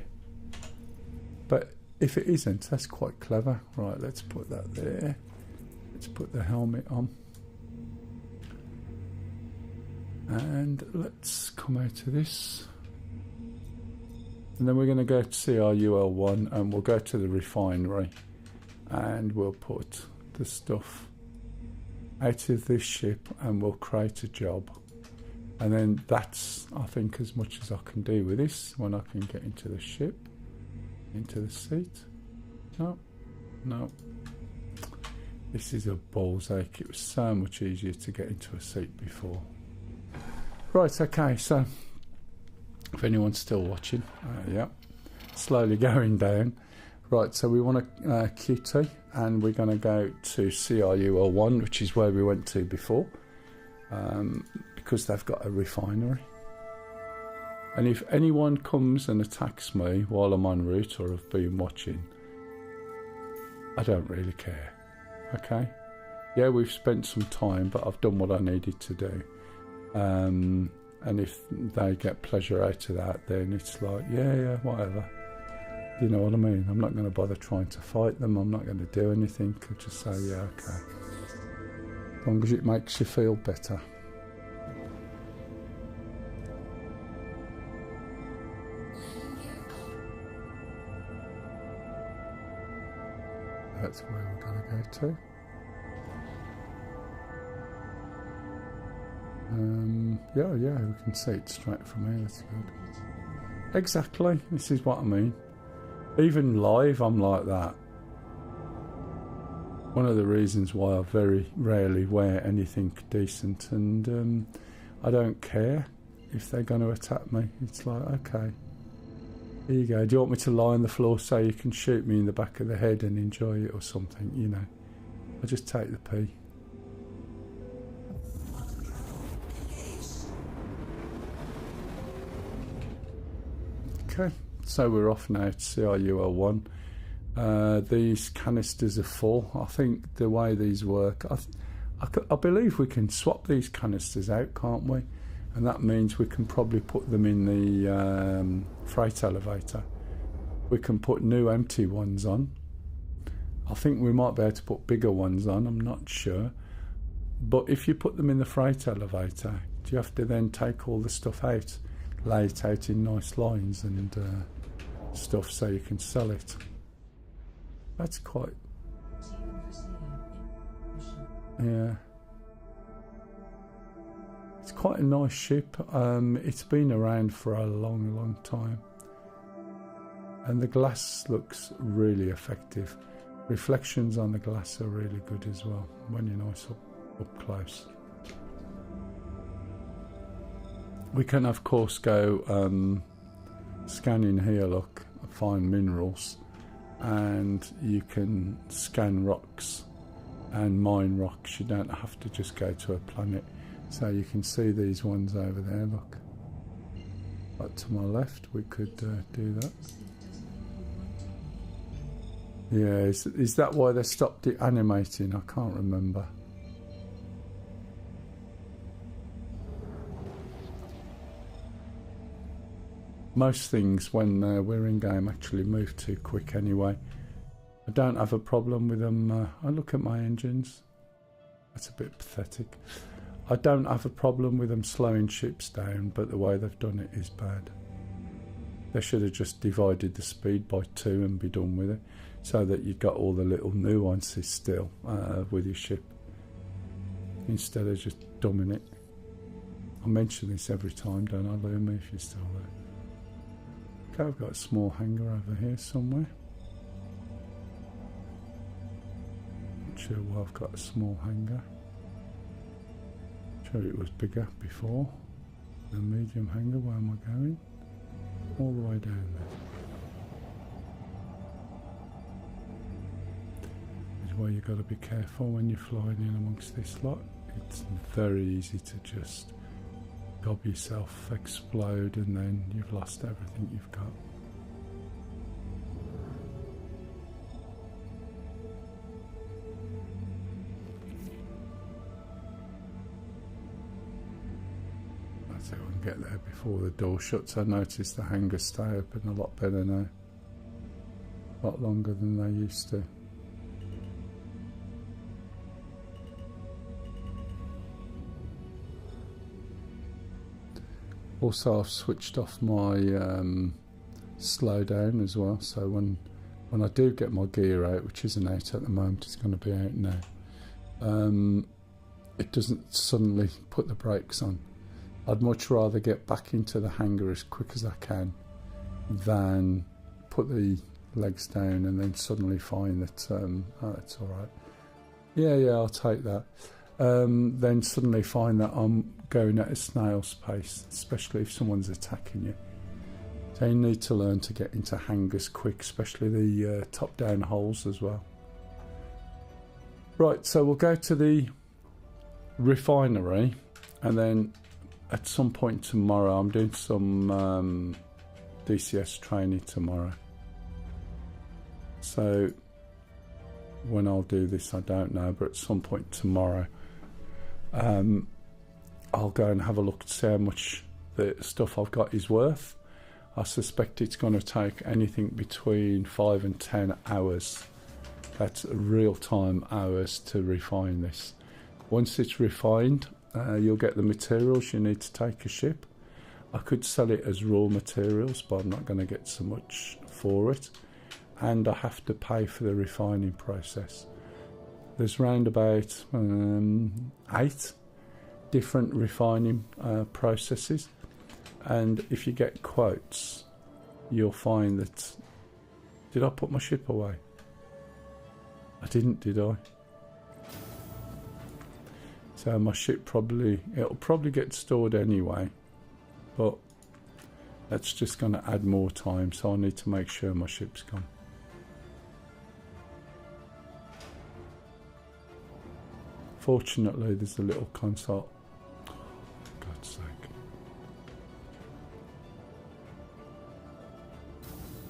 But if it isn't, that's quite clever. Right, let's put that there. Let's put the helmet on. And let's come out of this. And then we're going to go to see our UL1, and we'll go to the refinery. And we'll put the stuff out of this ship, and we'll create a job. And then that's, I think, as much as I can do with this when I can get into the ship. Into the seat. No. This is a ball's ache. It was so much easier to get into a seat before. Right, okay, so If anyone's still watching, yeah, slowly going down. Right, so we want a QT, and we're going to go to CRU01, which is where we went to before, because they've got a refinery. And if anyone comes and attacks me while I'm en route or have been watching, I don't really care. Okay? Yeah, we've spent some time, but I've done what I needed to do. And if they get pleasure out of that, then it's like, yeah, whatever. You know what I mean? I'm not going to bother trying to fight them. I'm not going to do anything. I'll just say, yeah, okay. As long as it makes you feel better. That's where we're going to go to. Yeah, we can see it straight from here. That's good. Exactly. This is what I mean. Even live, I'm like that. One of the reasons why I very rarely wear anything decent, and I don't care if they're going to attack me. It's like, okay, here you go. Do you want me to lie on the floor so you can shoot me in the back of the head and enjoy it or something, you know? I just take the pee. Okay, so we're off now to CRUL1. These canisters are full. I think the way these work, I believe we can swap these canisters out, can't we? And that means we can probably put them in the freight elevator. We can put new empty ones on. I think we might be able to put bigger ones on, I'm not sure. But if you put them in the freight elevator, do you have to then take all the stuff out, lay it out in nice lines and stuff so you can sell it? That's quite... yeah. It's quite a nice ship. It's been around for a long time. And the glass looks really effective. Reflections on the glass are really good as well when you're nice up close. We can of course go scan in here, look, find minerals, and you can scan rocks and mine rocks. You don't have to just go to a planet. So you can see these ones over there, look. Right to my left, we could do that. Yeah, is that why they stopped it animating? I can't remember. Most things when we're in game actually move too quick anyway. I don't have a problem with them. I look at my engines. That's a bit pathetic. I don't have a problem with them slowing ships down, but the way they've done it is bad. They should have just divided the speed by 2 and be done with it, so that you've got all the little nuances still with your ship, instead of just dumbing it. I mention this every time, don't I, Lumi, if you're still there. Okay, I've got a small hangar over here somewhere. Not sure why I've got a small hangar. Sure it was bigger before. A medium hangar, where am I going? All the way down there. This is why you've got to be careful when you're flying in amongst this lot. It's very easy to just gob yourself, explode, and then you've lost everything you've got. So I can get there before the door shuts. I noticed the hangars stay open a lot better now. A lot longer than they used to. Also, I've switched off my slowdown as well, so when I do get my gear out, which isn't out at the moment, it's going to be out now, it doesn't suddenly put the brakes on. I'd much rather get back into the hangar as quick as I can than put the legs down and then suddenly find that, oh, that's alright. Yeah, I'll take that. Then suddenly find that I'm going at a snail's pace, especially if someone's attacking you. They need to learn to get into hangars quick, especially the top-down holes as well. Right, so we'll go to the refinery, and then at some point tomorrow, I'm doing some DCS training tomorrow. So when I'll do this, I don't know, but at some point tomorrow, I'll go and have a look to see how much the stuff I've got is worth. I suspect it's going to take anything between 5 and 10 hours. That's real-time hours to refine this. Once it's refined, you'll get the materials you need to take a ship. I could sell it as raw materials, but I'm not going to get so much for it. And I have to pay for the refining process. There's round about 8 different refining processes. And if you get quotes, you'll find that... Did I put my ship away? I didn't, did I? So my ship it'll probably get stored anyway, but that's just going to add more time, so I need to make sure my ship's gone. Fortunately, there's a little console. Oh, for God's sake.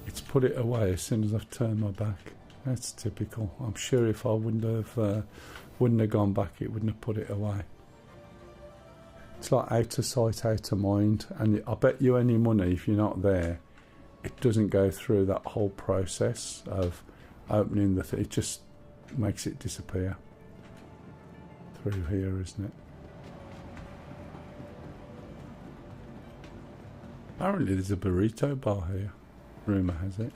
It's put it away as soon as I've turned my back. That's typical. I'm sure if I wouldn't have gone back, it wouldn't have put it away. It's like out of sight, out of mind. And I bet you any money, if you're not there, it doesn't go through that whole process of opening the thing. It just makes it disappear through here, isn't it? Apparently there's a burrito bar here. Rumour has it.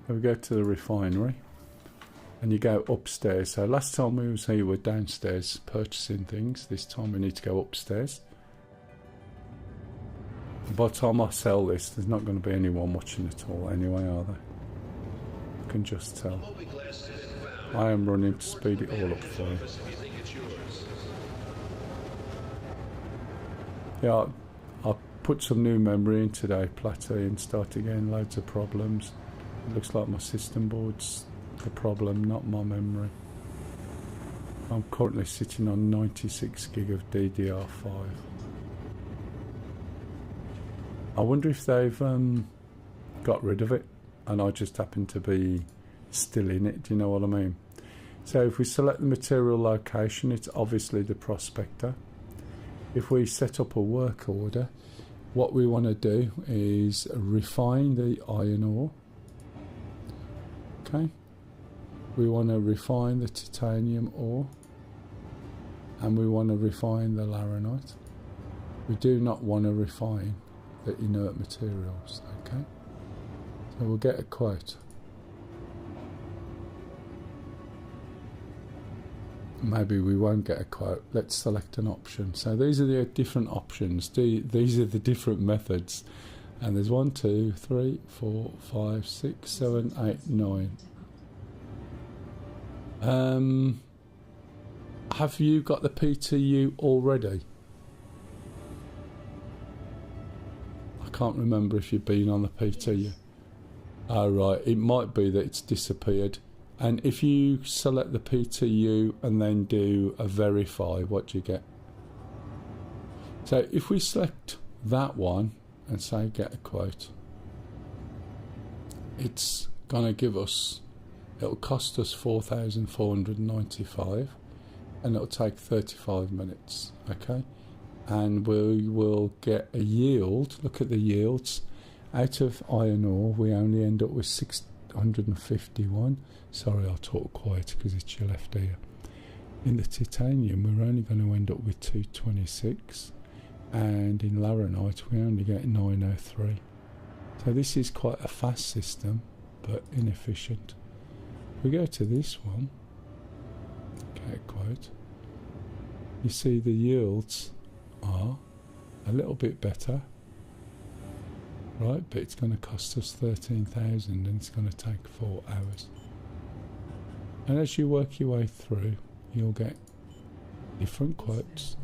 We go to the refinery and you go upstairs. So last time we was here, we were downstairs purchasing things. This time we need to go upstairs. And by the time I sell this, there's not going to be anyone watching at all anyway, are there? I can just tell. I am running to speed it all up for you. Yeah, I put some new memory in today, Platy, and started getting loads of problems. It looks like my system board's the problem, not my memory. I'm currently sitting on 96 gig of DDR5. I wonder if they've got rid of it and I just happen to be still in it, do you know what I mean? So if we select the material location, it's obviously the prospector. If we set up a work order, what we want to do is refine the iron ore. Okay, we want to refine the titanium ore and we want to refine the laranite. We do not want to refine the inert materials. Okay, so we'll get a quote. Maybe we won't get a quote. Let's select an option. So these are the different options. These are the different methods. And there's 1, 2, 3, 4, 5, 6, 7, 8, 9. Have you got the PTU already? I can't remember if you've been on the PTU. Oh, right. It might be that it's disappeared. And if you select the PTU and then do a verify, what do you get? So if we select that one and say get a quote, it's going to give us, it'll cost us 4,495 and it'll take 35 minutes, okay? And we will get a yield. Look at the yields. Out of iron ore, we only end up with 651. Sorry, I'll talk quiet because it's your left ear. In the titanium, we're only going to end up with 226. And in laranite, we only get 903. So this is quite a fast system, but inefficient. We go to this one. Okay, quote. You see the yields are a little bit better, right? But it's going to cost us 13,000 and it's going to take 4 hours. And as you work your way through, you'll get different quotes.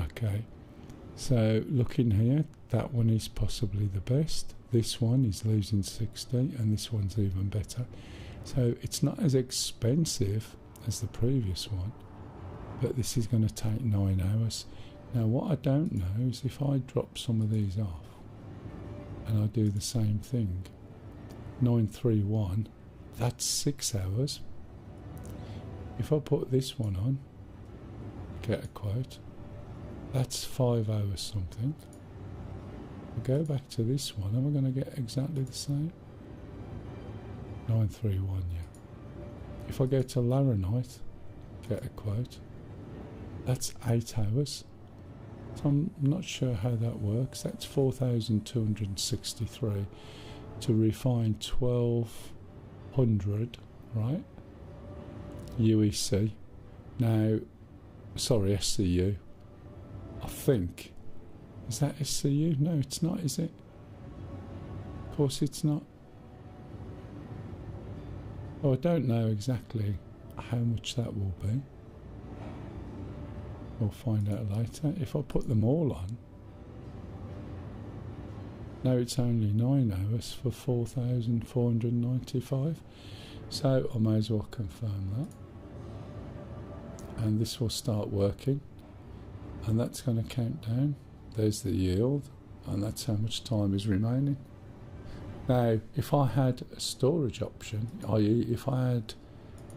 Okay, so looking here, that one is possibly the best. This one is losing 60, and this one's even better. So it's not as expensive as the previous one, but this is going to take 9 hours. Now what I don't know is if I drop some of these off and I do the same thing, 931, that's 6 hours. If I put this one on, get a quote, that's 5 hours something. I go back to this one, am I going to get exactly the same? 931, yeah. If I go to Laranite, get a quote, that's 8 hours. So I'm not sure how that works. That's 4,263 to refine 1,200, right? UEC. Now, sorry, SCU. I think. Is that SCU? No, it's not, is it? Of course it's not. Oh, I don't know exactly how much that will be. We'll find out later. If I put them all on, now it's only 9 hours for 4,495. So I may as well confirm that. And this will start working. And that's going to count down. There's the yield. And that's how much time is remaining. Now, if I had a storage option, i.e. if I had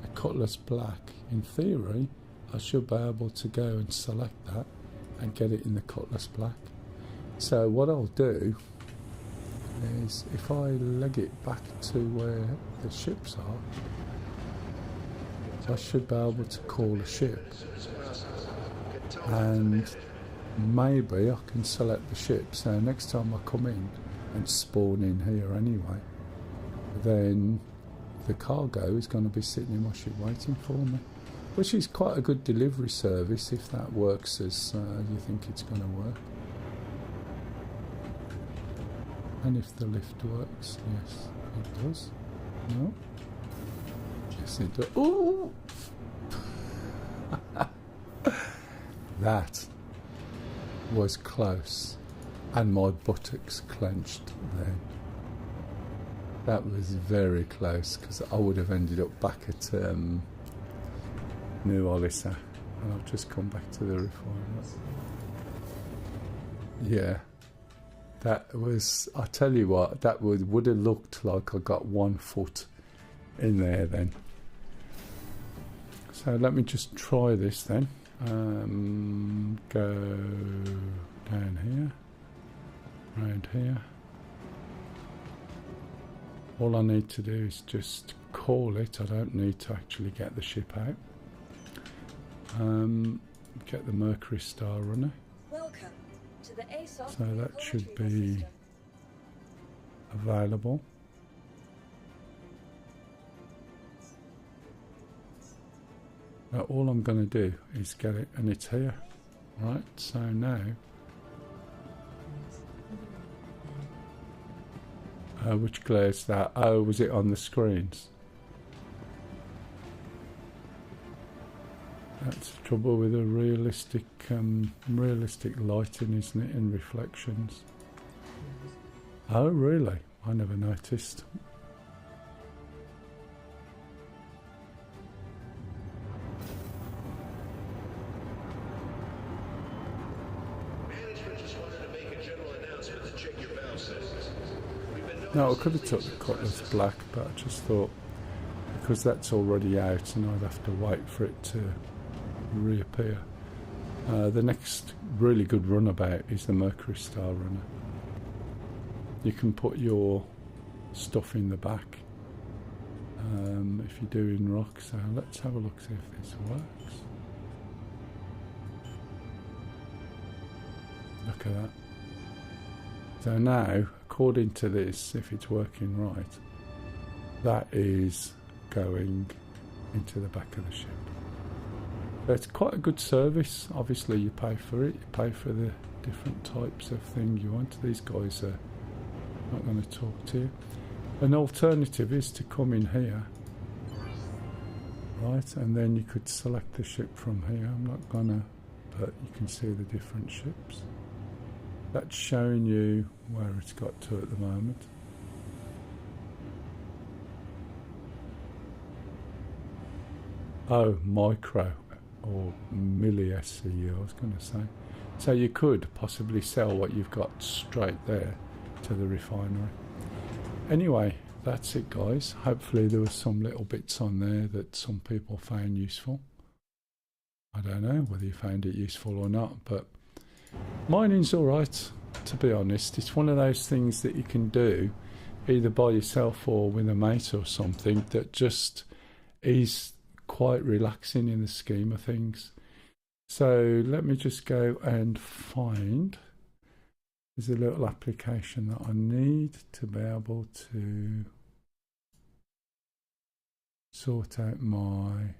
a Cutlass Black, in theory, I should be able to go and select that and get it in the Cutlass Black. So what I'll do is, if I leg it back to where the ships are, I should be able to call a ship. And maybe I can select the ship, so next time I come in and spawn in here anyway, then the cargo is going to be sitting in my ship waiting for me, which is quite a good delivery service if that works as you think it's going to work. And if the lift works, yes, it does. No? Yes, it does. Ooh! That was close, and my buttocks clenched then. That was very close, because I would have ended up back at New Olissa, and I've just come back to the refinement. Yeah, that was, I tell you what, that would have looked like I got 1 foot in there then. So let me just try this then. Go down here, around here. All I need to do is just call it. I don't need to actually get the ship out. Get the Mercury Star Runner. Welcome to the ASOS So that should retrieval be system. available. Now all I'm going to do is get it, and it's here. Right, so now which glare's that? Oh, was it on the screens? That's the trouble with a realistic lighting, isn't it, and reflections. Oh, really? I never noticed. No, I could have took the Cutlass Black, but I just thought, because that's already out and I'd have to wait for it to reappear. The next really good runabout is the Mercury Star Runner. You can put your stuff in the back if you're doing rock. So let's have a look, see if this works. Look at that. So now, according to this, if it's working right, that is going into the back of the ship. But it's quite a good service. Obviously you pay for it, you pay for the different types of thing you want. These guys are not going to talk to you. An alternative is to come in here, Right, and then you could select the ship from here. I'm not gonna, but you can see the different ships. That's showing you where it's got to at the moment. Oh, micro or milli SCU, I was going to say. So you could possibly sell what you've got straight there to the refinery. Anyway, that's it, guys. Hopefully there was some little bits on there that some people found useful. I don't know whether you found it useful or not, but mining's all right, to be honest. It's one of those things that you can do either by yourself or with a mate or something that just is quite relaxing in the scheme of things. So let me just go and find, there's a little application that I need to be able to sort out my,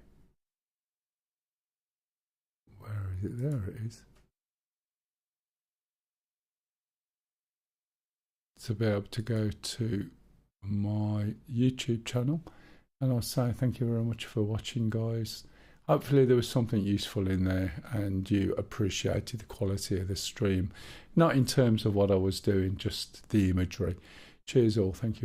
where is it? There it is. To be able to go to my YouTube channel, and I'll say thank you very much for watching, guys. Hopefully there was something useful in there and you appreciated the quality of the stream, not in terms of what I was doing, just the imagery. Cheers all, thank you.